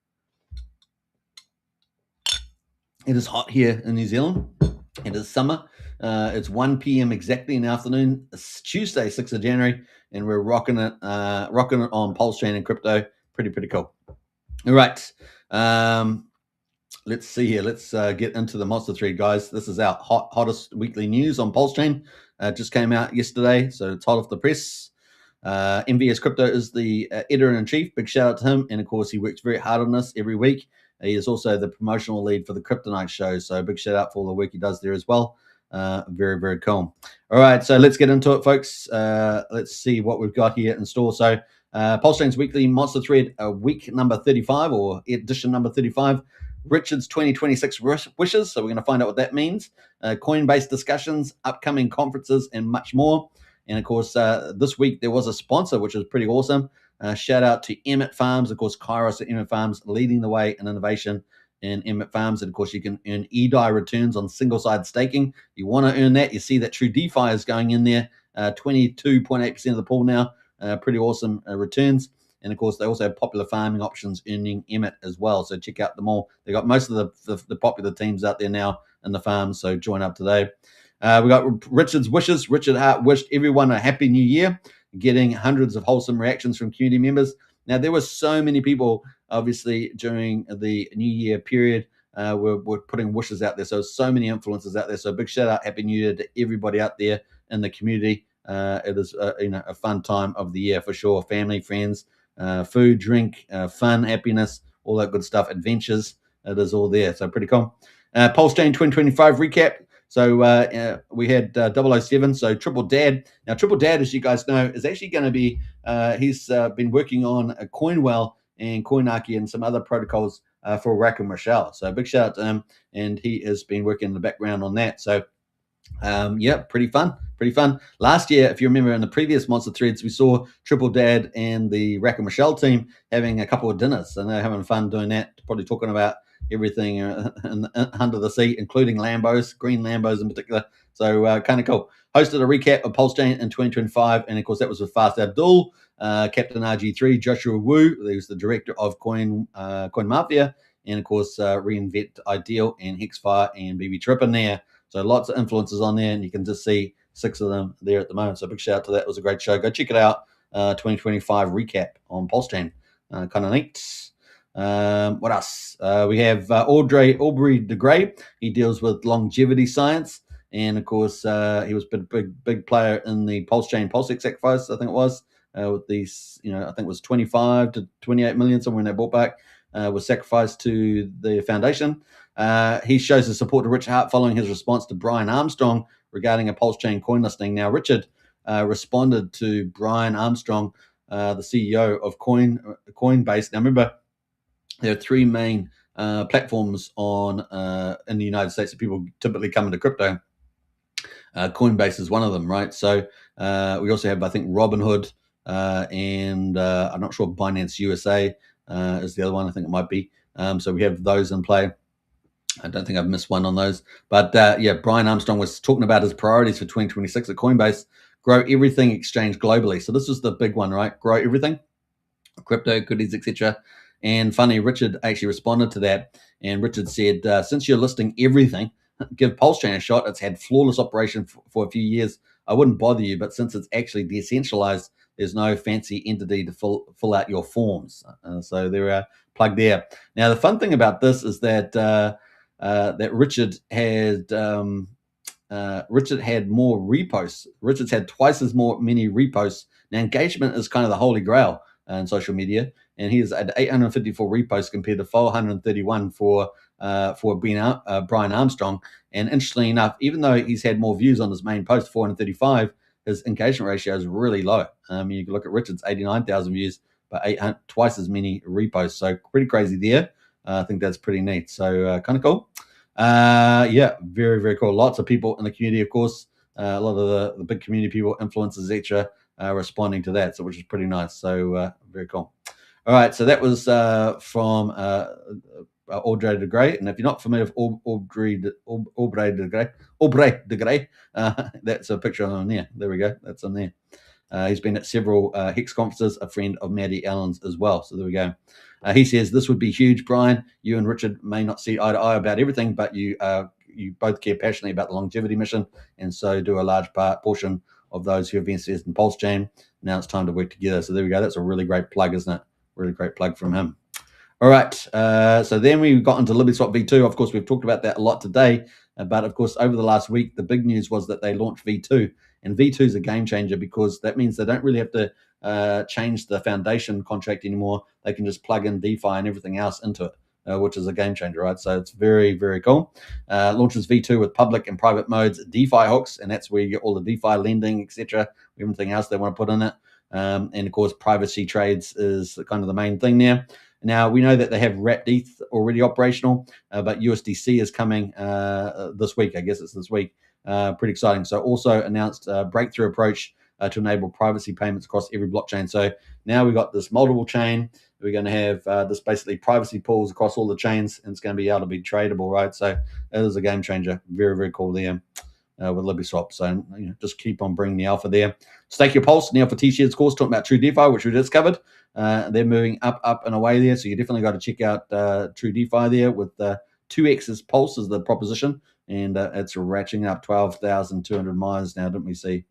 Speaker 2: It is hot here in New Zealand. It is summer. It's 1 p.m. exactly in the afternoon. It's Tuesday, 6th of January, and we're rocking it on Pulse Chain and crypto. Pretty cool. All right. Let's see here. Let's get into the monster thread, guys. This is our hottest weekly news on Pulse Chain. Just came out yesterday, so it's hot off the press. MVS Crypto is the editor-in-chief. Big shout out to him. And, of course, he works very hard on this every week. He is also the promotional lead for the Kryptonite show, so big shout out for all the work he does there as well. Very cool. All right, so let's get into it, folks. Let's see what we've got here in store. So Pulse Chain's weekly monster thread, week number 35 or edition number 35. Richard's 2026 wishes. So we're going to find out what that means. Coinbase discussions, upcoming conferences, and much more. And of course, this week there was a sponsor, which is pretty awesome. Shout out to Emmett Farms. Of course, Kairos at Emmett Farms leading the way in innovation in Emmett Farms. And of course, you can earn EDI returns on single-side staking. You want to earn that. You see that True DeFi is going in there, 22.8% of the pool now. Pretty awesome returns. And of course, they also have popular farming options earning Emmett as well. So check out them all. They got most of the popular teams out there now in the farms. So join up today. We got Richard's wishes. Richard Hart wished everyone a happy new year, getting hundreds of wholesome reactions from community members. Now, there were so many people, obviously, during the New Year period, were putting wishes out there. So many influencers out there. So big shout out, happy New Year to everybody out there in the community. It is a fun time of the year for sure. Family, friends, food, drink, fun, happiness, all that good stuff, adventures. It is all there. So pretty cool. Pulse Chain 2025 recap. So we had 007, so Triple Dad. Now, Triple Dad, as you guys know, is actually going to be, he's been working on a CoinWell and CoinArchy and some other protocols for Rack and Rochelle. So big shout out to him, and he has been working in the background on that. So yeah, pretty fun. Last year, if you remember in the previous Monster Threads, we saw Triple Dad and the Rack and Rochelle team having a couple of dinners, and they're having fun doing that, probably talking about everything under the seat, including Lambos, green Lambos in particular. So kind of cool. Hosted a recap of Pulse Chain in 2025, and of course that was with Fast Abdul, Captain RG3, Joshua Wu, who's the director of CoinMafia, and of course Reinvent Ideal and Hexfire and BB Trip in there. So lots of influencers on there, and you can just see 6 of them there at the moment. So big shout out to that. It was a great show. Go check it out. 2025 recap on Pulse Chain. Kind of neat. What else? We have Aubrey de Grey. He deals with longevity science, and of course, he was a big player in the Pulse Chain PulseX sacrifice. I think it was with these. I think it was 25 to 28 million somewhere in that ballpark was sacrificed to the foundation. He shows his support to Richard Hart following his response to Brian Armstrong regarding a Pulse Chain coin listing. Now, Richard responded to Brian Armstrong, the CEO of Coinbase. Now, remember, there are 3 main platforms in the United States that people typically come into crypto. Coinbase is one of them, right? So we also have, I think, Robinhood, and I'm not sure Binance USA is the other one. I think it might be. So we have those in play. I don't think I've missed one on those. But yeah, Brian Armstrong was talking about his priorities for 2026 at Coinbase. Grow everything exchange globally. So this was the big one, right? Grow everything, crypto, goodies, etc. And funny, Richard actually responded to that. And Richard said, since you're listing everything, give Pulse Chain a shot. It's had flawless operation for a few years. I wouldn't bother you, but since it's actually decentralized, there's no fancy entity to fill out your forms. So they're plugged there. Now, the fun thing about this is that that Richard had more reposts. Richard's had twice as many reposts. Now, engagement is kind of the holy grail in social media, and he has had 854 reposts compared to 431 for Brian Armstrong. And interestingly enough, even though he's had more views on his main post, 435, his engagement ratio is really low. You can look at Richard's 89,000 views, but twice as many reposts. So pretty crazy there. I think that's pretty neat. So kind of cool. Yeah, very, very cool. Lots of people in the community, of course. A lot of the big community people, influencers, etc., responding to that, so which is pretty nice. So very cool. All right, so that was from Aubrey de Grey, and if you're not familiar with Aubrey de Grey, that's a picture on there. There we go. That's on there. He's been at several HEX conferences, a friend of Maddie Allen's as well. So there we go. He says, this would be huge, Brian. You and Richard may not see eye to eye about everything, but you both care passionately about the longevity mission, and so do a large portion of those who have invested in Pulse Chain. Now it's time to work together. So there we go. That's a really great plug, isn't it? Really great plug from him. All right. So then we got into LibertySwap V2. Of course, we've talked about that a lot today. But of course, over the last week, the big news was that they launched V2. And V2 is a game changer because that means they don't really have to change the foundation contract anymore. They can just plug in DeFi and everything else into it, which is a game changer, right? So it's very, very cool. Launches V2 with public and private modes, DeFi hooks, and that's where you get all the DeFi lending, etc., everything else they want to put in it. And of course, privacy trades is kind of the main thing there. Now, we know that they have wrapped ETH already operational, but USDC is coming this week. I guess it's this week. Pretty exciting. So also announced a breakthrough approach to enable privacy payments across every blockchain. So now we've got this multiple chain. We're going to have this basically privacy pools across all the chains, and it's going to be able to be tradable, right? So it is a game changer. Very, very cool there with LibertySwap. So just keep on bringing the alpha there. Stake your pulse. Now for T-Shares course, talking about True DeFi, which we just covered. They're moving up and away there. So you definitely got to check out True DeFi there with 2x's pulse is the proposition. And it's ratcheting up 12,200 miles now, didn't we see?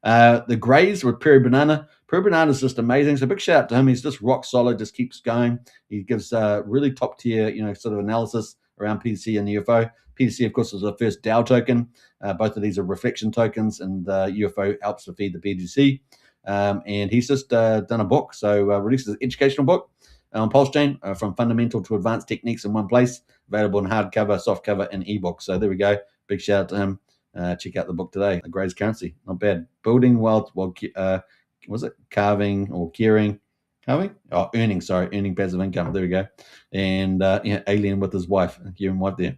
Speaker 2: The Grays with Peri Banana. Peri Banana is just amazing. So big shout out to him. He's just rock solid, just keeps going. He gives really top tier, sort of analysis around PDC and UFO. PDC, of course, is the first DAO token. Both of these are reflection tokens, and UFO helps to feed the PDC. And he's just done a book. So released an educational book on Pulse Chain, from fundamental to advanced techniques in one place, available in hardcover, softcover, and ebook. So there we go. Big shout out to him. Check out the book today. The Grays Currency, not bad. Building wealth while was it carving or curing? Carving? Oh, earning passive income. There we go. And Alien with his wife, human wife there.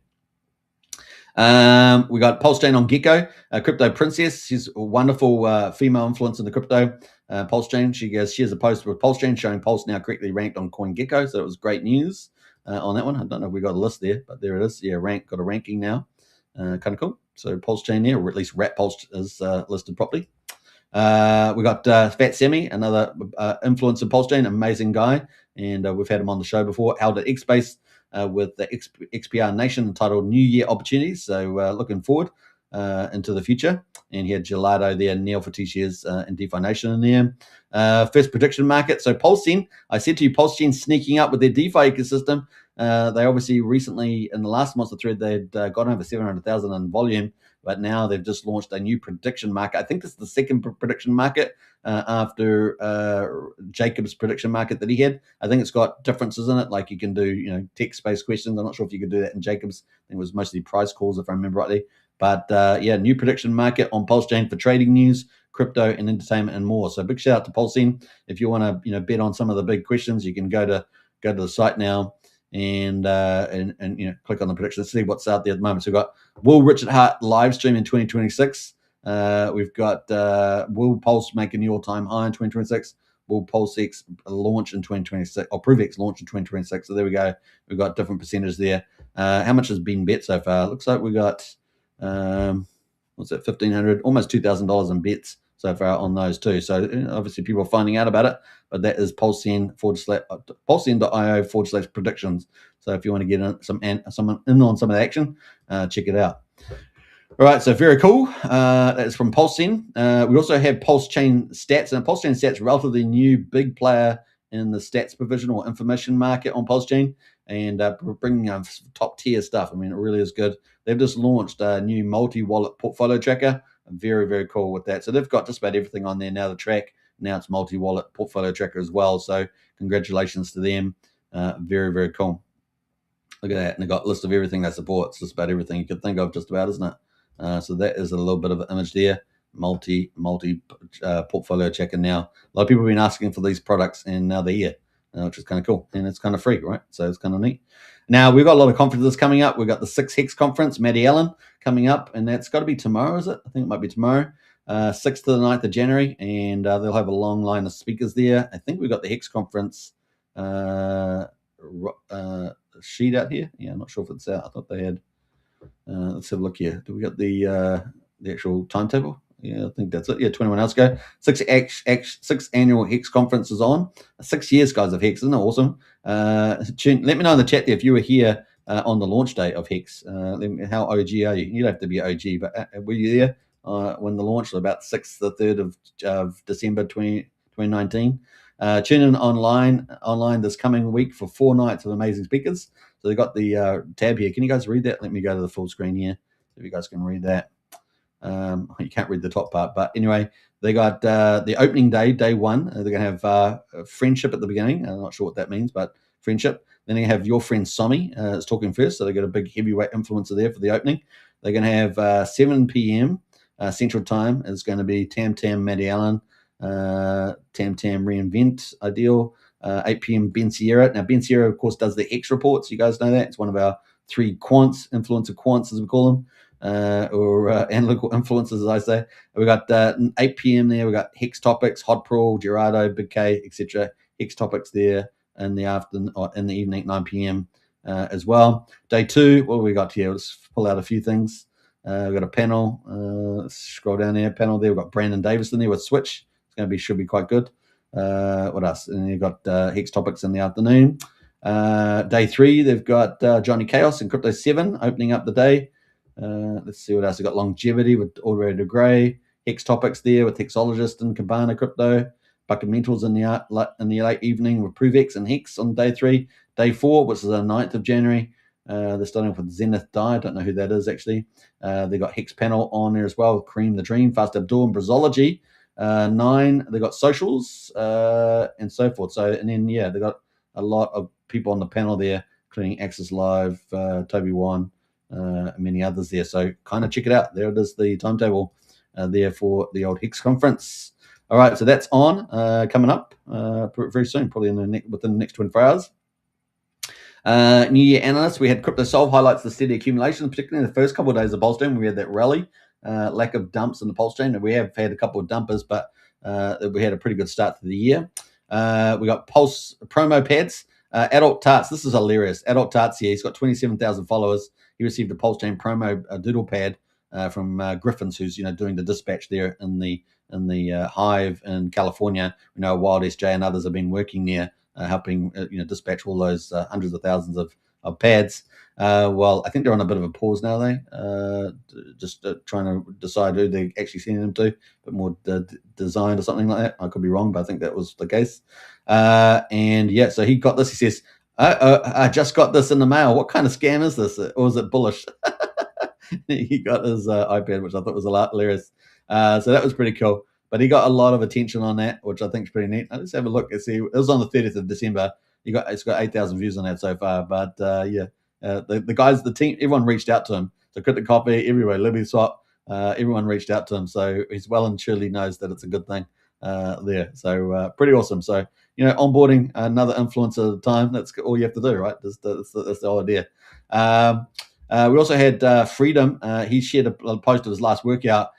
Speaker 2: We got Pulse Chain on Gecko, Crypto Princess. She's a wonderful female influence in the crypto Pulse Chain. She has a post with Pulse Chain showing Pulse now correctly ranked on CoinGecko, so it was great news on that one. I don't know if we got a list there, but there it is. Yeah, got a ranking now. Kind of cool. So Pulse Chain there, or at least Rat Pulse is listed properly. We got Fat Semi, another influencer Pulse Chain, amazing guy, and we've had him on the show before. Held at X Space with the XPR Nation entitled New Year Opportunities. So looking forward into the future. And he had Gelato there, Neil for T-Shares and DeFi Nation in there. First prediction market. So Pulse-Chain, I said to you, Pulse-Chain sneaking up with their DeFi ecosystem. They obviously recently, in the last monster thread, they'd got over 700,000 in volume, but now they've just launched a new prediction market. I think this is the second prediction market after Jacob's prediction market that he had. I think it's got differences in it, like you can do, text-based questions. I'm not sure if you could do that in Jacob's. I think it was mostly price calls, if I remember rightly. But new prediction market on Pulse Chain for trading news, crypto, and entertainment, and more. So big shout out to Pulse-Chain. If you want to, bet on some of the big questions, you can go to the site now and click on the predictions, see what's out there at the moment. So we've got Will Richard Hart live stream in 2026. We've got Will Pulse make a new all-time high in 2026. Will Pulse X launch in 2026, or ProofX launch in 2026. So there we go. We've got different percentages there. How much has been bet so far? Looks like we got what's that, $1,500, almost $2,000 in bets so far on those too. So obviously people are finding out about it, but that is pulsecn.io/predictions. So if you want to get someone in on some of the action, check it out. All right, so very cool. That's from Pulse-Chain. We also have Pulse Chain Stats, and Pulse Chain Stats, relatively new, big player in the stats provision or information market on Pulse Chain, and bringing top tier stuff. I mean, it really is good. They've just launched a new multi-wallet portfolio tracker. Very, very cool with that. So they've got just about everything on there now. The track now, it's multi-wallet portfolio tracker as well. So congratulations to them. Very, very cool. Look at that, and they've got a list of everything they support. It's just about everything you could think of, just about, isn't it? So that is a little bit of an image there. Multi portfolio checker now. A lot of people have been asking for these products, and now they're here, which is kind of cool, and it's kind of free, right? So it's kind of neat. Now we've got a lot of conferences coming up. We've got the 6 HEX conference, Maddie Allen, coming up, and that's got to be tomorrow, is it? I think it might be tomorrow, 6th to the 9th of January, and they'll have a long line of speakers there. I think we've got the HEX conference sheet out here. Yeah, I'm not sure if it's out. I thought they had. Let's have a look here. Do we got the actual timetable? Yeah, I think that's it. Yeah, 21 hours ago. 6th annual HEX conference is on. 6 years, guys, of HEX. Isn't that awesome? Let me know in the chat there if you were here on the launch day of HEX. How OG are you? You don't have to be OG, but were you there when the launch was about 6th to 3rd of December 2019? Tune in online this coming week for 4 nights of amazing speakers. So they got the tab here. Can you guys read that? Let me go to the full screen here if you guys can read that. You can't read the top part, but anyway, they got the opening day 1. They're going to have friendship at the beginning. I'm not sure what that means, but friendship. Then they have your friend Somi is talking first, so they got a big heavyweight influencer there for the opening. They're going to have 7 p.m. Central Time is going to be Tam Maddie Allen, Tam Reinvent Ideal, 8 p.m. Ben Sierra. Now, Ben Sierra, of course, does the HEX reports. You guys know that. It's one of our 3 quants, influencer quants, as we call them, or analytical influencers, as I say. We got 8 p.m. there. We got HEX topics, Hot Pearl, Gerardo, Big K, etc. HEX topics there in the afternoon or in the evening, 9 p.m. As well. Day 2, what do we got here? Let's pull out a few things. We've got a panel. Let's scroll down there. Panel there. We've got Brandon Davis in there with Switch. It's going to be should be quite good. What else? And you've got HEX topics in the afternoon. Day 3, they've got Johnny Chaos and Crypto 7 opening up the day. Let's see what else. We've got Longevity with Already to Gray. HEX topics there with Hexologist and Cabana Crypto. Bucket Mentals in the late evening with ProveX and HEX on day 3. Day 4, which is the 9th of January. They're starting off with Zenith Die. I don't know who that is, actually. They got HEX panel on there as well with Cream the Dream, Fast Abdul, and Brazology. 9, they got socials and so forth. So, and then, yeah, they got a lot of people on the panel there, including Access Live, Toby Wan, and many others there. So, kind of check it out. There it is, the timetable there for the old HEX conference. All right, so that's on coming up very soon, probably within the next 24 hours. New Year analysts, we had Crypto Solve highlights the steady accumulation, particularly in the first couple of days of Pulse Chain. We had that rally, lack of dumps in the Pulse Chain. We have had a couple of dumpers, but we had a pretty good start to the year. We got Pulse promo pads. Adult Tarts, this is hilarious. Adult Tarts here, he's got 27,000 followers. He received a Pulse Chain promo doodle pad from Griffins, who's doing the dispatch there in the Hive in California. We know Wild SJ and others have been working there, helping dispatch all those hundreds of thousands of pads. Well, I think they're on a bit of a pause now. Just trying to decide who they're actually sending them to, but more designed or something like that. I could be wrong, but I think that was the case. And yeah, so he got this. He says, I just got this in the mail. What kind of scam is this? Or is it bullish? He got his iPad, which I thought was a lot hilarious. So that was pretty cool. But he got a lot of attention on that, which I think is pretty neat. Let's have a look and see. It was on the 30th of December. It's got 8,000 views on that so far. But the guys, the team, everyone reached out to him. So Crypto Coffee, everywhere, LibertySwap, everyone reached out to him. So he's well and truly knows that it's a good thing there. So pretty awesome. So onboarding another influencer at a time. That's all you have to do, right? That's the whole idea. We also had Freedom. He shared a post of his last workout.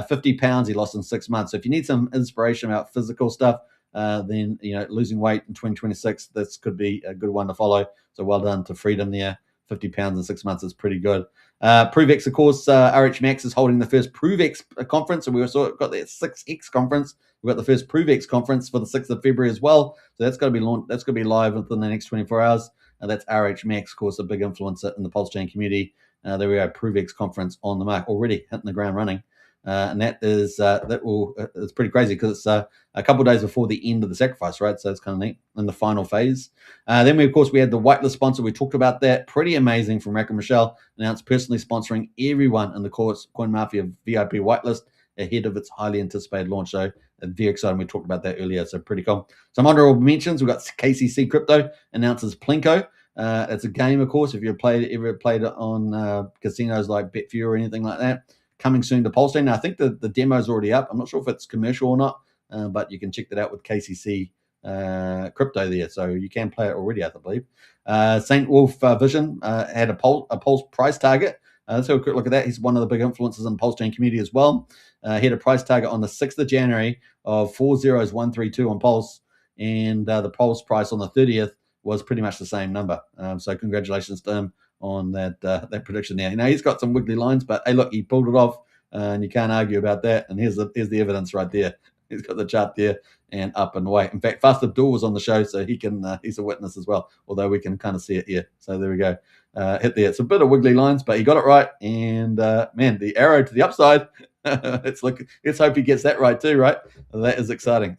Speaker 2: 50 pounds he lost in 6 months. So if you need some inspiration about physical stuff, then losing weight in 2026, this could be a good one to follow. So well done to Freedom there. 50 pounds in 6 months is pretty good. ProveX, of course, RH Max is holding the first ProveX conference. So we also got the 6X conference. We've got the first ProveX conference for the 6th of February as well. So that's going to be launched. That's going to be live within the next 24 hours. That's RH Max, of course, a big influencer in the Pulse Chain community. There we go, ProveX conference on the mark, already hitting the ground running. And that is it's pretty crazy because it's a couple of days before the end of the sacrifice, right? So it's kind of neat in the final phase. Then we had the whitelist sponsor. We talked about that. Pretty amazing from Rack and Michelle. Announced personally sponsoring everyone in the course CoinMafia VIP whitelist ahead of its highly anticipated launch. So very exciting. We talked about that earlier. So pretty cool. Some honorable mentions. We've got KCC Crypto announces Plinko. It's a game, of course. If you've ever played it on casinos like Betfair or anything like that. Coming soon to Pulse Chain. Now, I think the demo's already up. I'm not sure if it's commercial or not, but you can check that out with KCC Crypto there. So you can play it already, I believe. St. Wolf Vision had a Pulse price target. Let's have a quick look at that. He's one of the big influencers in the Pulse Chain community as well. He had a price target on the 6th of January of 40132 on Pulse, and the Pulse price on the 30th was pretty much the same number. So congratulations to him on that prediction there. He's got some wiggly lines, but hey, look, he pulled it off, and you can't argue about that. And here's the evidence right there. He's got the chart there and up and away. In fact, Fast Abdul was on the show, so he's a witness as well, although we can kind of see it here. So there we go. Hit there. It's a bit of wiggly lines, but he got it right. And man, the arrow to the upside. Let's hope he gets that right too, right? That is exciting.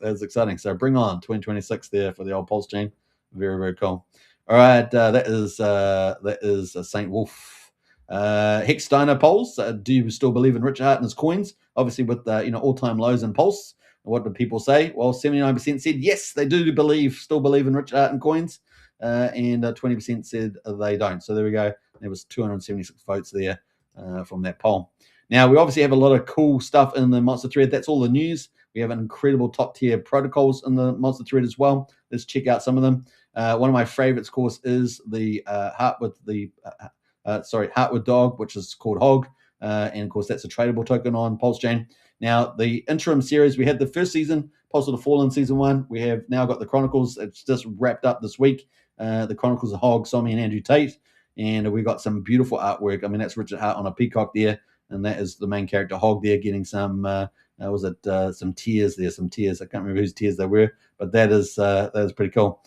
Speaker 2: So bring on 2026 there for the old Pulse Chain. Very, very cool. All right, that is St. Wolf. Hex Dino polls. Do you still believe in Richard Hart and his coins? Obviously, with all-time lows in Pulse. What do people say? Well, 79% said yes, they do still believe in Richard Hart and coins, and 20% said they don't. So there we go. There was 276 votes there from that poll. Now, we obviously have a lot of cool stuff in the Monster thread. That's all the news. We have incredible top tier protocols in the monster thread as well. Let's check out some of them. One of my favorites, of course, is the Heart with Dog, which is called Hog. And of course, that's a tradable token on Pulse Chain. Now, the interim series, we had the first season, Pulse of the Fallen season 1. We have now got the Chronicles. It's just wrapped up this week. The Chronicles of Hog, Somi, and Andrew Tate. And we got some beautiful artwork. I mean, that's Richard Hart on a peacock there. And that is the main character, Hog, there, getting some, some tears there, some tears. I can't remember whose tears they were, but that is pretty cool.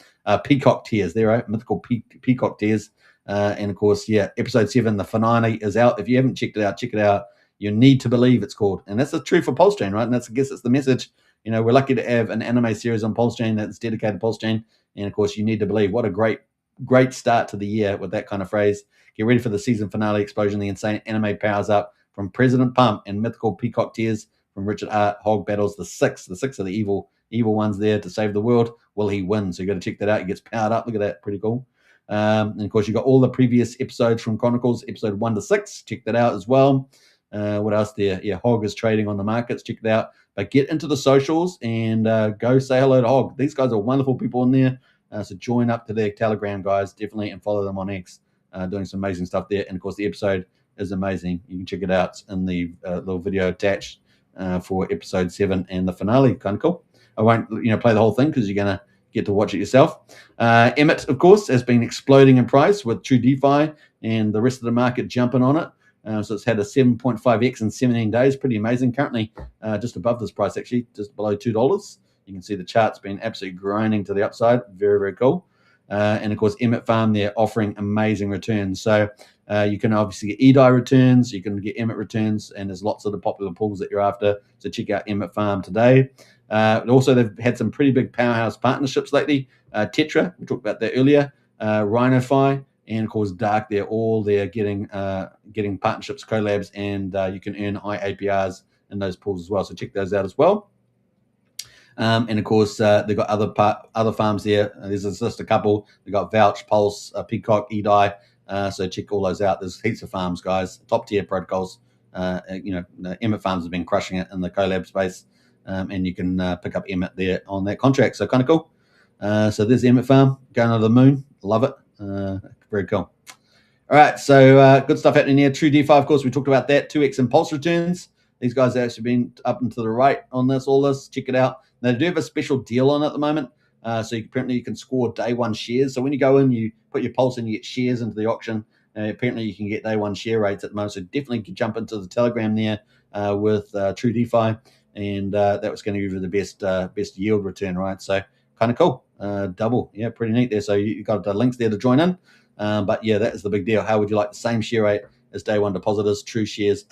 Speaker 2: Peacock tears there, right? Mythical peacock tears. And of course, yeah, episode 7, the finale is out. If you haven't checked it out, check it out. You need to believe, it's called. And that's the truth for Pulse Chain, right? And I guess it's the message. You know, we're lucky to have an anime series on Pulse Chain that's dedicated to Pulse Chain. And of course, you need to believe. What a great start to the year with that kind of phrase. Get ready for the season finale explosion. The insane anime powers up from President Pump and mythical peacock tears from Richard Hart. Hog battles the six of the evil ones there to save the world. Will he win? So you got to check that out. He gets powered up. Look at that. Pretty cool. And of course, you got all the previous episodes from Chronicles, episode 1 to 6. Check that out as well. What else there? Yeah, Hog is trading on the markets. Check it out. But get into the socials and go say hello to Hog. These guys are wonderful people in there. So join up to their Telegram, guys, definitely, and follow them on X. Doing some amazing stuff there. And of course, the episode is amazing. You can check it out in the little video attached for episode 7 and the finale. Kind of cool. I won't, play the whole thing because you're gonna get to watch it yourself. Emmet, of course, has been exploding in price with True DeFi and the rest of the market jumping on it. So it's had a 7.5x in 17 days. Pretty amazing. Currently just above this price, actually, just below $2. You can see the chart's been absolutely grinding to the upside. Very, very cool. And of course, Emmet Farm, they're offering amazing returns. So you can obviously get EDI returns, you can get Emmet returns, and there's lots of the popular pools that you're after. So check out Emmet Farm today. Also, they've had some pretty big powerhouse partnerships lately. Tetra, we talked about that earlier. RhinoFi, and of course Dark. They're all there getting partnerships, collabs, and you can earn high APRs in those pools as well. So check those out as well. And of course, they've got other farms there. There's just a couple. They've got Vouch, Pulse, Peacock, EDI. So check all those out. There's heaps of farms, guys. Top tier protocols. The Emmet Farms have been crushing it in the collab space. And you can pick up Emmet there on that contract. So kind of cool. So there's the Emmet Farm going to the moon. Love it. Very cool. All right. So good stuff happening here. True DeFi, of course, we talked about that. 2x impulse returns. These guys have actually been up and to the right on all this. Check it out. They do have a special deal on at the moment. So apparently you can score day one shares. So when you go in, you put your pulse in, you get shares into the auction. Apparently you can get day one share rates at the moment. So definitely jump into the Telegram there with True DeFi. And that was going to give you the best yield return, right? So kind of cool. Double. Yeah, pretty neat there. So you got the links there to join in. But yeah, that is the big deal. How would you like the same share rate as day one depositors? True shares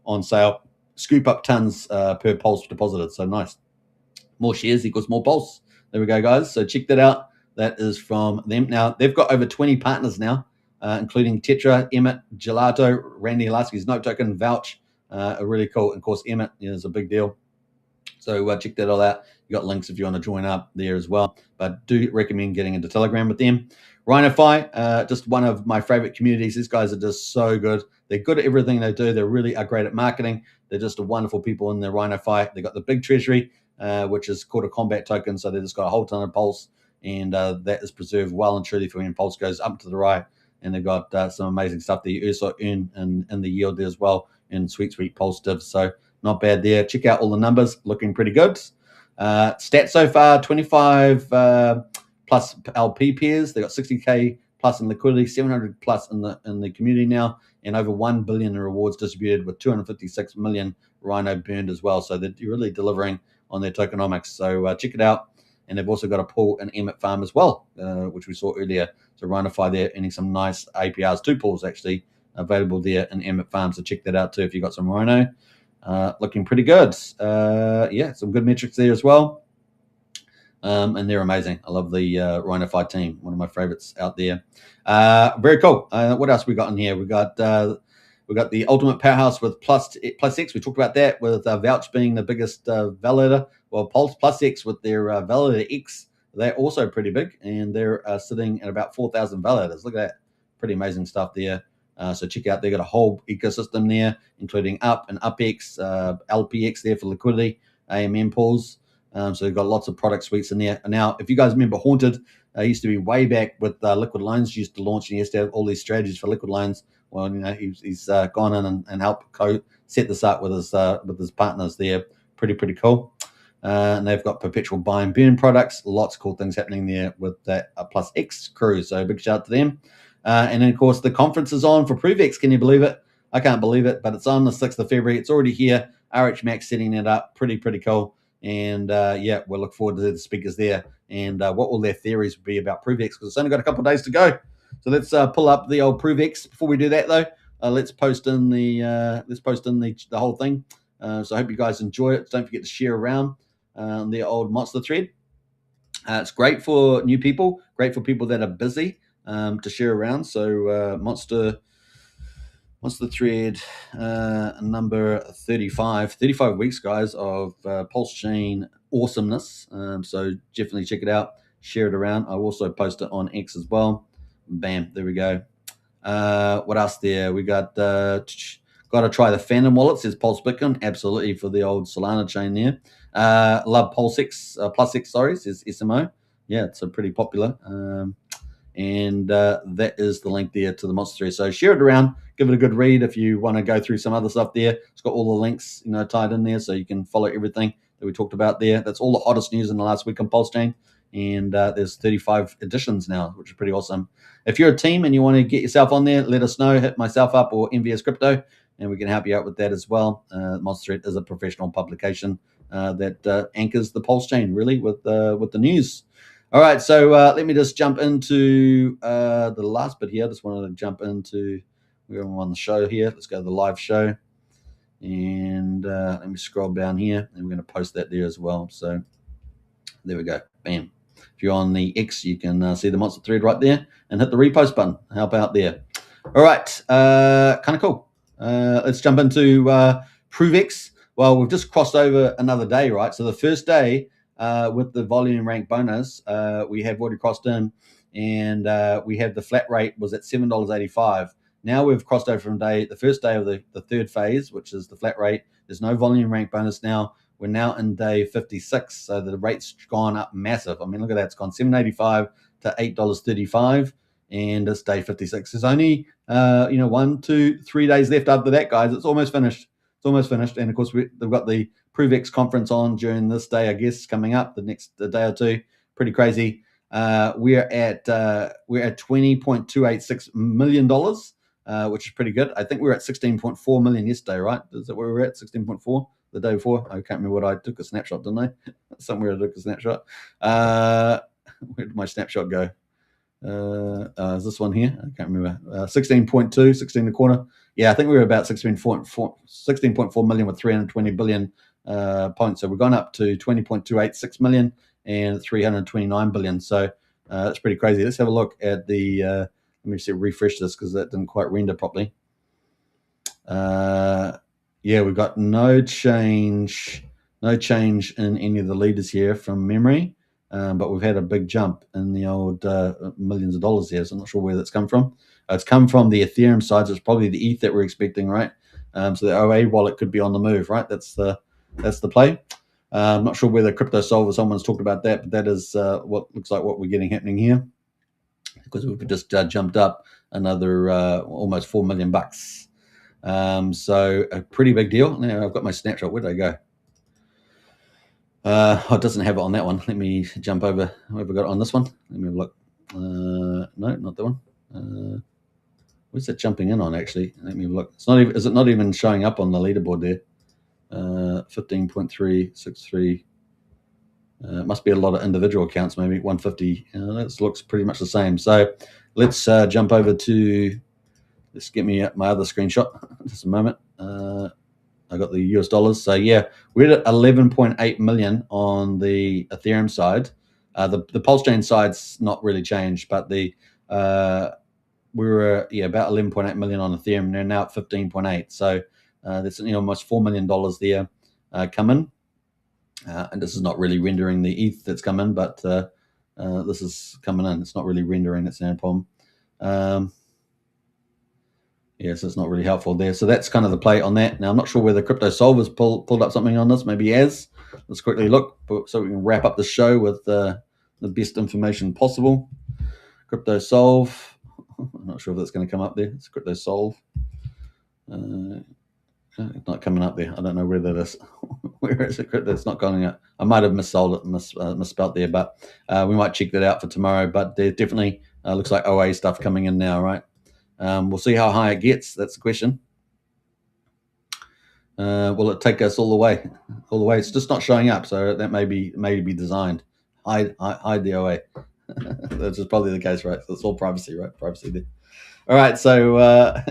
Speaker 2: on sale. Scoop up tons per pulse deposited. So nice. More shares equals more pulse. There we go, guys. So check that out. That is from them. Now, they've got over 20 partners now, including Tetra, Emmet, Gelato, Randy Lasky's Note Token, Vouch. Are really cool. And of course, Emmet is a big deal. So check that all out. You got links if you want to join up there as well. But do recommend getting into Telegram with them. RhinoFi, just one of my favorite communities. These guys are just so good. They're good at everything they do. They really are great at marketing. They're just a wonderful people in their RhinoFi. They got the big treasury, which is called a combat token. So they just got a whole ton of pulse, and that is preserved well and truly for when pulse goes up to the right. And they've got some amazing stuff that you also earn in the yield there as well, and sweet pulse divs. So not bad there. Check out all the numbers, looking pretty good. Stats so far: 25 plus LP pairs. They got 60K plus in liquidity, 700 plus in the community now, and over 1 billion in rewards distributed, with 256 million Rhino burned as well. So they're really delivering on their tokenomics. So check it out. And they've also got a pool in Emmet Farm as well, which we saw earlier. So RhinoFi there, earning some nice APRs. 2 pools actually available there in Emmet Farm. So check that out too if you got some Rhino. Looking pretty good. Yeah, some good metrics there as well. And they're amazing. I love the RhinoFi team. One of my favorites out there. Very cool. What else we got in here? We got the ultimate powerhouse with plus X. We talked about that with Vouch being the biggest validator. Well, Pulse plus X with their validator X, they're also pretty big, and they're sitting at about 4,000 validators. Look at that. Pretty amazing stuff there. So check out, they've got a whole ecosystem there, including Up and UpX, LPX there for liquidity. AMM pools. So they've got lots of product suites in there. And now, if you guys remember Haunted, used to be way back with Liquid Loans used to launch, and he used to have all these strategies for Liquid Loans. Well, he's gone in and helped set this up with his partners there. Pretty cool. And they've got perpetual buy and burn products. Lots of cool things happening there with that plus X crew. So big shout out to them. And then, of course, the conference is on for ProveX. Can you believe it? I can't believe it, but it's on the 6th of February. It's already here. RH Max setting it up. Pretty cool. And we'll look forward to the speakers there. And what will their theories be about ProveX? Because it's only got a couple of days to go. So let's pull up the old ProveX. Before we do that, though, let's post in the whole thing. So I hope you guys enjoy it. Don't forget to share around the old Monster thread. It's great for new people. Great for people that are busy to share around. So Monster thread number 35 weeks, guys, of Pulse Chain awesomeness. So definitely check it out, share it around. I'll also post it on X as well. Bam, there we go. What else there? We got to try the Phantom wallet, says Pulse Bitcoin. Absolutely, for the old Solana chain there. Love Pulse X, Plus X, sorry, says SMO. Yeah, it's a pretty popular. And that is the link there to the Monster thread. So share it around, give it a good read if you want to go through some other stuff there. It's got all the links, tied in there, so you can follow everything that we talked about there. That's all the hottest news in the last week on Pulse Chain. And there's 35 editions now, which is pretty awesome. If you're a team and you want to get yourself on there, let us know. Hit myself up or MVS Crypto, and we can help you out with that as well. Monster thread is a professional publication that anchors the Pulse Chain, really, with the news. All right, so let me just jump into the last bit here. I just wanted to jump into, we're on the show here. Let's go to the live show. And let me scroll down here, and we're going to post that there as well. So there we go. Bam. If you're on the X, you can see the Monster thread right there, and hit the repost button. Help out there. All right, kind of cool. Let's jump into ProveX. Well, we've just crossed over another day, right? So the first day, with the volume rank bonus, we have already crossed in, and we have the flat rate was at $7.85. Now we've crossed over from the first day of the third phase, which is the flat rate. There's no volume rank bonus now. We're now in day 56, so the rate's gone up massive. I mean, look at that. It's gone $7.85 to $8.35, and it's day 56. There's only 1, 2, 3 days left after that, guys. It's almost finished. And of course, they've got the ProveX conference on during this day, I guess, coming up the next day or two. Pretty crazy. We're at $20.286 million, which is pretty good. I think we were at 16.4 million yesterday, right? Is that where we were at? 16.4 the day before? I can't remember what I took a snapshot, didn't I? Somewhere I took a snapshot. Where did my snapshot go? Is this one here? I can't remember. 16.2, 16 and a quarter. Yeah, I think we were about 16.4 million with 320 billion points. So we've gone up to 20.286 million and 329 billion. So that's pretty crazy. Let's have a look at the, let me see, refresh this because that didn't quite render properly. Yeah, we've got no change in any of the leaders here from memory. But we've had a big jump in the old millions of dollars here, so I'm not sure where that's come from. It's come from the Ethereum side, so it's probably the ETH that we're expecting, right? So the OA wallet could be on the move, right? That's the play. I'm not sure whether Crypto Solver, someone's talked about that, but that is what looks like what we're getting happening here, because we've just jumped up another almost $4 million. So a pretty big deal. Now I've got my snapshot. Where did I go? It doesn't have it on that one. Let me jump over. Have I got it on this one? Let me have a look. No, not that one. Where's that jumping in on, actually? Let me have a look. It's not even. Is it not even showing up on the leaderboard there? 15.363. Must be a lot of individual accounts, maybe 150. That looks pretty much the same. So let's jump over to. Let's get me my other screenshot. Just a moment. I got the US dollars. So yeah, we're at 11.8 million on the Ethereum side. The Pulse Chain side's not really changed, but we were about 11.8 million on Ethereum. They're now at 15.8. So there's almost $4 million there coming. And this is not really rendering the ETH that's come in, but this is coming in. It's not really rendering. It's no problem. Yeah, so it's not really helpful there. So that's kind of the play on that. Now, I'm not sure whether Crypto Solver's pulled up something on this. Maybe he has. let's quickly look so we can wrap up the show with the best information possible. Crypto Solve. I'm not sure if that's going to come up there. It's Crypto Solve. It's not coming up there. I don't know where that is. Where is it? It's not going up. I might have misspelt there, but we might check that out for tomorrow. But there definitely looks like OA stuff coming in now, right? We'll see how high it gets. That's the question. Will it take us all the way? All the way. It's just not showing up, so that may be designed. Hide the OA. That's just probably the case, right? So it's all privacy, right? Privacy there. All right, so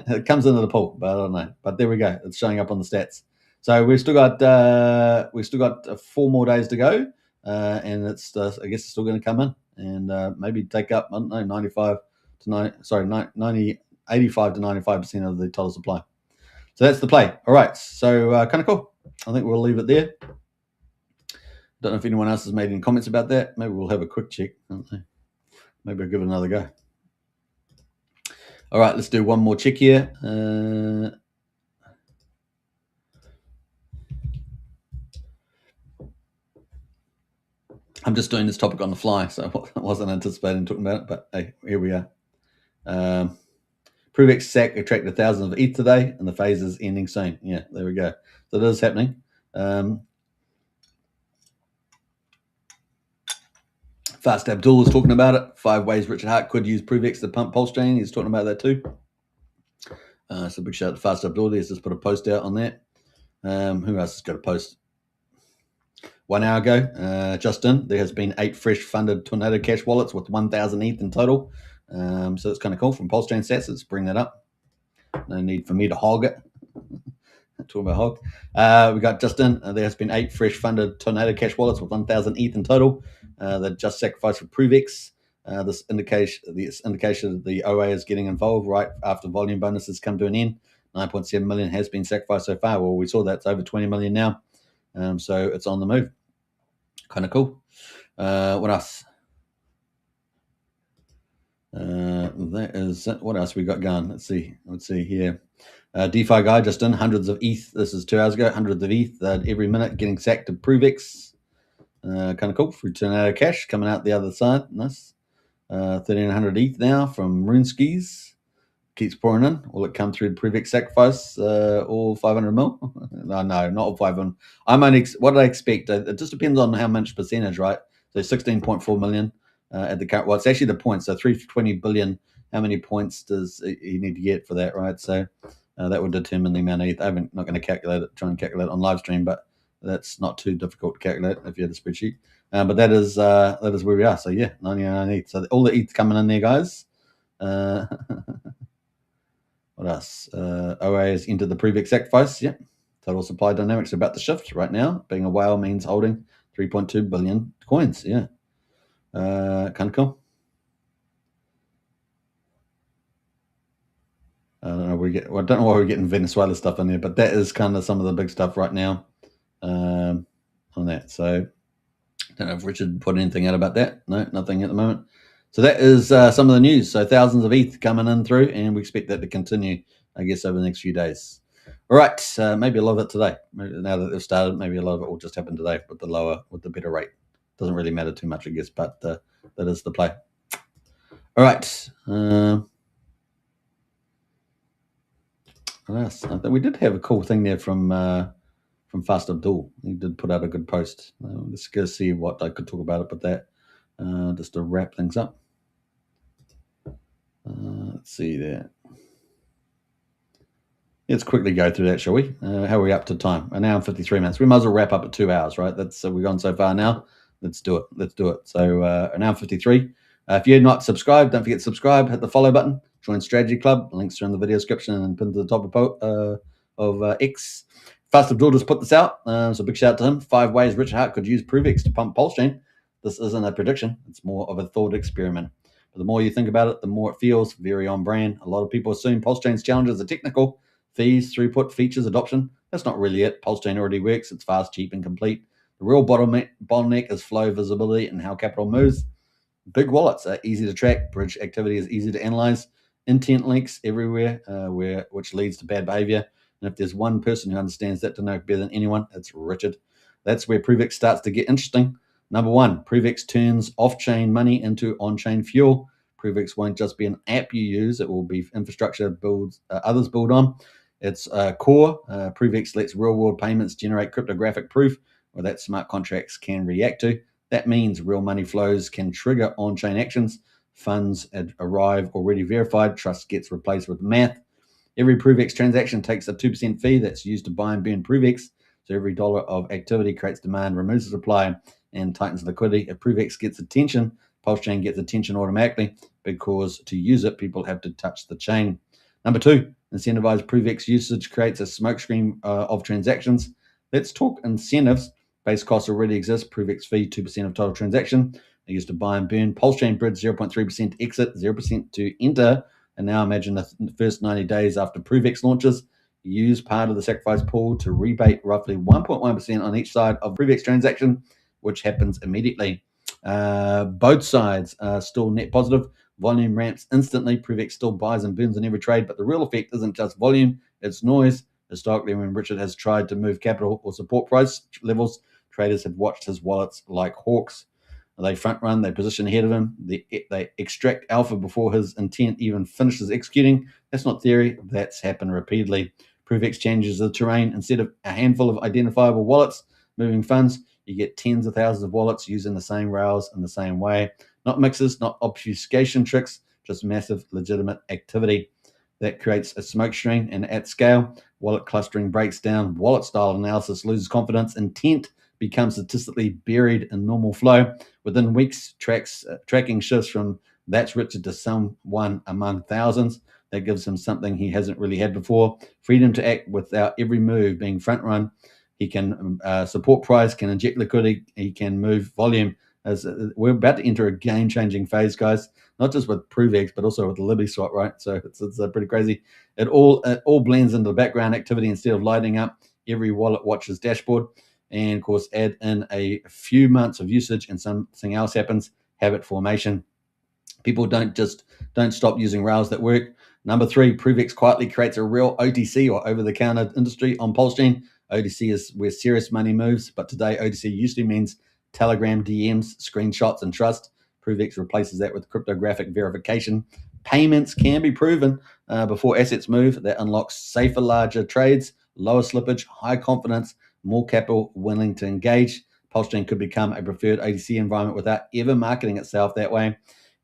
Speaker 2: it comes into the pool, but I don't know. But there we go. It's showing up on the stats. So we've still got 4 more days to go, and it's I guess it's still going to come in and maybe take up, I don't know, 85 to 95% of the total supply. So that's the play. All right, so kind of cool. I think we'll leave it there. Don't know if anyone else has made any comments about that. Maybe we'll have a quick check. I don't know. Maybe I'll give it another go. All right, let's do one more check here. I'm just doing this topic on the fly, so I wasn't anticipating talking about it, but hey, here we are. ProoxX SAC attracted thousands of ETH today, and the phase is ending soon. Yeah, there we go. So it is happening. Fast Abdul was talking about it. 5 ways Richard Hart could use ProoxX to pump Pulse Chain. He's talking about that too. So big shout out to Fast Abdul. He's just put a post out on that. Who else has got a post? 1 hour ago, Justin, there has been 8 fresh funded Tornado Cash wallets with 1,000 ETH in total. So it's kind of cool from Pulse Chain Stats. Let's bring that up. No need for me to hog it. Talking about hog. We got Justin. There has been 8 fresh funded Tornado Cash wallets with 1,000 ETH in total. That just sacrificed for ProoxX. This indication that the OA is getting involved right after volume bonuses come to an end. 9.7 million has been sacrificed so far. Well, we saw that's over 20 million now. So it's on the move. Kind of cool. What else? That is what else we got going. Let's see here. DeFi guy just in hundreds of ETH. This is 2 hours ago. Hundreds of ETH every minute getting sacked to ProoxX. Kind of cool. Free Tornado Cash coming out the other side. Nice. 1,300 ETH now from RuneSkis. Keeps pouring in. Will it come through ProoxX sacrifice? All 500 mil? No, not all 500. What did I expect? It just depends on how much percentage, right? So 16.4 million at the current. Well, it's actually the points. So 320 billion. How many points does he need to get for that, right? So that would determine the amount of ETH. I'm not going to calculate it. Try and calculate it on live stream, but that's not too difficult to calculate if you had a spreadsheet. But that is where we are. So yeah, 99 ETH. So all the ETH coming in there, guys. What else? OA has entered the ProoxX sacrifice. Yeah. Total supply dynamics are about to shift right now. Being a whale means holding 3.2 billion coins. Yeah. Kind of cool. I don't know why we're getting Venezuela stuff in there, but that is kind of some of the big stuff right now on that. So I don't know if Richard put anything out about that. No, nothing at the moment. So that is some of the news. So thousands of ETH coming in through, and we expect that to continue, I guess, over the next few days. All right, maybe a lot of it today. Maybe now that they've started, maybe a lot of it will just happen today with the better rate. Doesn't really matter too much, I guess, but that is the play. All right. What else? I think we did have a cool thing there from Fast Abdul. He did put out a good post. Let's go see what I could talk about it, but that just to wrap things up. Let's see there. Let's quickly go through that, shall we? How are we up to time? An hour and 53 minutes. We might as well wrap up at 2 hours, right? That's we've gone so far now. Let's do it. So an hour and 53. If you're not subscribed, don't forget to subscribe. Hit the follow button. Join Strategy Club. Links are in the video description and pinned to the top of X. Fast Abdul just put this out, so big shout out to him. 5 ways Richard Hart could use ProoxX to pump Pulse Chain. This isn't a prediction. It's more of a thought experiment. But the more you think about it, the more it feels very on brand. A lot of people assume Pulse Chain's challenges are technical. Fees, throughput, features, adoption. That's not really it. Pulse Chain already works. It's fast, cheap, and complete. The real bottleneck is flow visibility and how capital moves. Big wallets are easy to track. Bridge activity is easy to analyze. Intent links everywhere, which leads to bad behavior. And if there's one person who understands that to know better than anyone, it's Richard. That's where ProofX starts to get interesting. Number one, ProofX turns off-chain money into on-chain fuel. ProofX won't just be an app you use; it will be infrastructure others build on. It's core. ProofX lets real-world payments generate cryptographic proof, or that smart contracts can react to. That means real money flows can trigger on-chain actions. Funds arrive already verified. Trust gets replaced with math. Every ProofX transaction takes a 2% fee that's used to buy and burn ProofX. So every dollar of activity creates demand, removes the supply, and tightens liquidity. If ProofX gets attention, PulseChain gets attention automatically, because to use it, people have to touch the chain. Number two, incentivize ProofX usage creates a smokescreen of transactions. Let's talk incentives. Base costs already exist. ProofX fee 2% of total transaction. They used to buy and burn. PulseChain bridge 0.3% to exit, 0% to enter. And now imagine the first 90 days after ProofX launches, use part of the sacrifice pool to rebate roughly 1.1% on each side of ProofX transaction, which happens immediately. Both sides are still net positive. Volume ramps instantly. ProofX still buys and burns in every trade, but the real effect isn't just volume, it's noise. Historically, when Richard has tried to move capital or support price levels, traders have watched his wallets like hawks. They front run, they position ahead of him, they extract alpha before his intent even finishes executing. That's not theory, that's happened repeatedly. ProofX changes the terrain. Instead of a handful of identifiable wallets moving funds, you get tens of thousands of wallets using the same rails in the same way. Not mixes, not obfuscation tricks, just massive legitimate activity. That creates a smoke screen, and at scale, wallet clustering breaks down, wallet style analysis loses confidence, intent becomes statistically buried in normal flow. Within weeks, tracking shifts from that's Richard to someone among thousands. That gives him something he hasn't really had before: freedom to act without every move being front run. He can support price, can inject liquidity, he can move volume. As we're about to enter a game-changing phase, guys. Not just with ProofX, but also with the LibertySwap, right? So it's pretty crazy. It all blends into the background activity instead of lighting up every wallet watcher's dashboard. And of course, add in a few months of usage and something else happens: habit formation. People don't stop using rails that work. Number three, ProofX quietly creates a real OTC, or over-the-counter industry, on PulseChain. OTC is where serious money moves, but today OTC usually means Telegram DMs, screenshots, and trust. ProofX replaces that with cryptographic verification. Payments can be proven before assets move. That unlocks safer, larger trades, lower slippage, high confidence, more capital willing to engage. PulseChain could become a preferred OTC environment without ever marketing itself that way.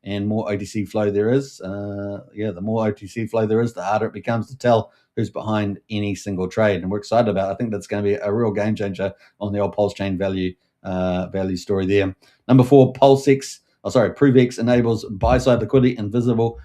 Speaker 2: And more OTC flow there is, the more OTC flow there is, the harder it becomes to tell who's behind any single trade. And we're excited about it. I think that's going to be a real game changer on the old PulseChain value story there. Number four, ProofX enables buy-side liquidity, invisible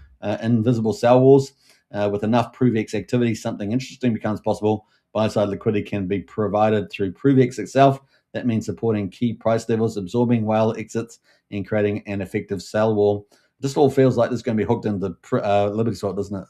Speaker 2: sell walls. With enough ProofX activity, something interesting becomes possible. Buy-side liquidity can be provided through ProofX itself. That means supporting key price levels, absorbing whale exits, and creating an effective sell wall. This all feels like this is going to be hooked into LibertySwap, doesn't it?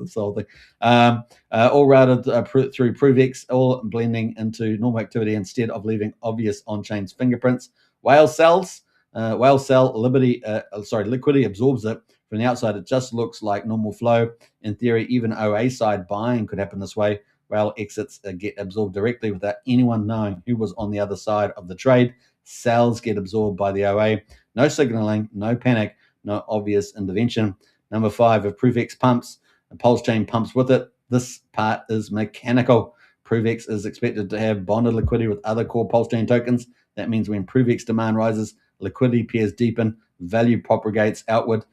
Speaker 2: This whole thing. All routed through ProofX, all blending into normal activity instead of leaving obvious on-chain fingerprints. Whale sell, liquidity absorbs it. From the outside, it just looks like normal flow. In theory, even OA side buying could happen this way. Whale exits get absorbed directly without anyone knowing who was on the other side of the trade. Sells get absorbed by the OA. No signaling, no panic, no obvious intervention. Number five, if ProofX pumps, and PulseChain pumps with it, this part is mechanical. ProofX is expected to have bonded liquidity with other core PulseChain tokens. That means when ProofX demand rises, liquidity pairs deepen, value propagates outward,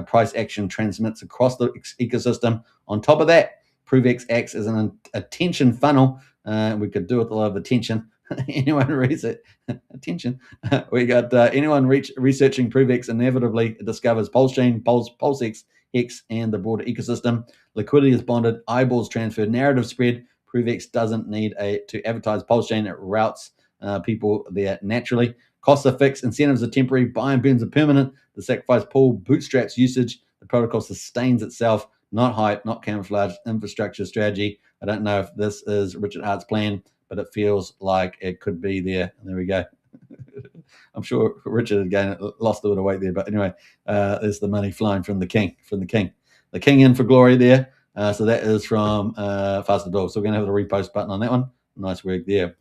Speaker 2: price action transmits across the ecosystem. On top of that, ProofX acts as an attention funnel. We could do with a lot of attention. Anyone reads it? Attention. We got anyone researching ProofX inevitably discovers PulseChain, PulseX, HEX, and the broader ecosystem. Liquidity is bonded, eyeballs transferred, narrative spread. ProofX doesn't need to advertise PulseChain. It routes people there naturally. Costs are fixed, incentives are temporary, buy and burns are permanent. The sacrifice pool bootstraps usage. The protocol sustains itself, not hype, not camouflage, infrastructure strategy. I don't know if this is Richard Hart's plan, but it feels like it could be there. And there we go. I'm sure Richard again lost a little weight there, but anyway, there's the money flying from the king. The king in for glory there. So that is from Faster Dog. So we're going to have the repost button on that one. Nice work there.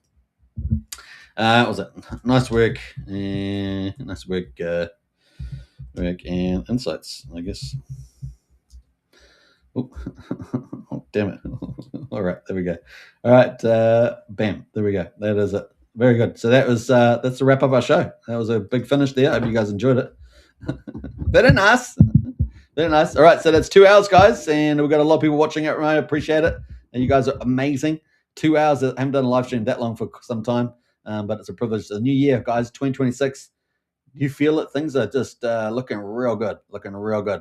Speaker 2: Was it nice work? Nice work, work and insights, I guess. Oh, oh damn it! All right, there we go. All right, bam, there we go. That is it. Very good. So that's the wrap up our show. That was a big finish there. I hope you guys enjoyed it. Very nice. Very nice. All right, so that's 2 hours, guys, and we've got a lot of people watching it. I appreciate it, and you guys are amazing. 2 hours. I haven't done a live stream that long for some time, but it's a privilege. The new year, guys, 2026. You feel it. Things are just looking real good.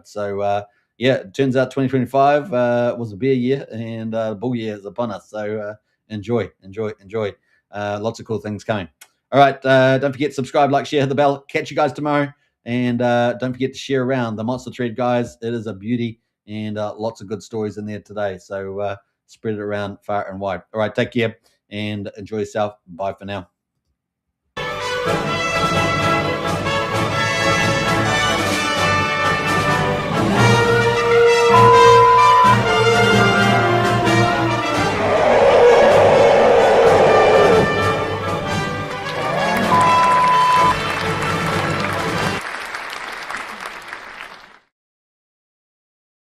Speaker 2: So yeah, it turns out 2025 was a bear year, and bull year is upon us. So enjoy. Lots of cool things coming. All right, don't forget to subscribe, like, share, hit the bell. Catch you guys tomorrow. And don't forget to share around the Monster Thread, guys. It is a beauty, and lots of good stories in there today. So spread it around far and wide. All right, take care and enjoy yourself. Bye for now.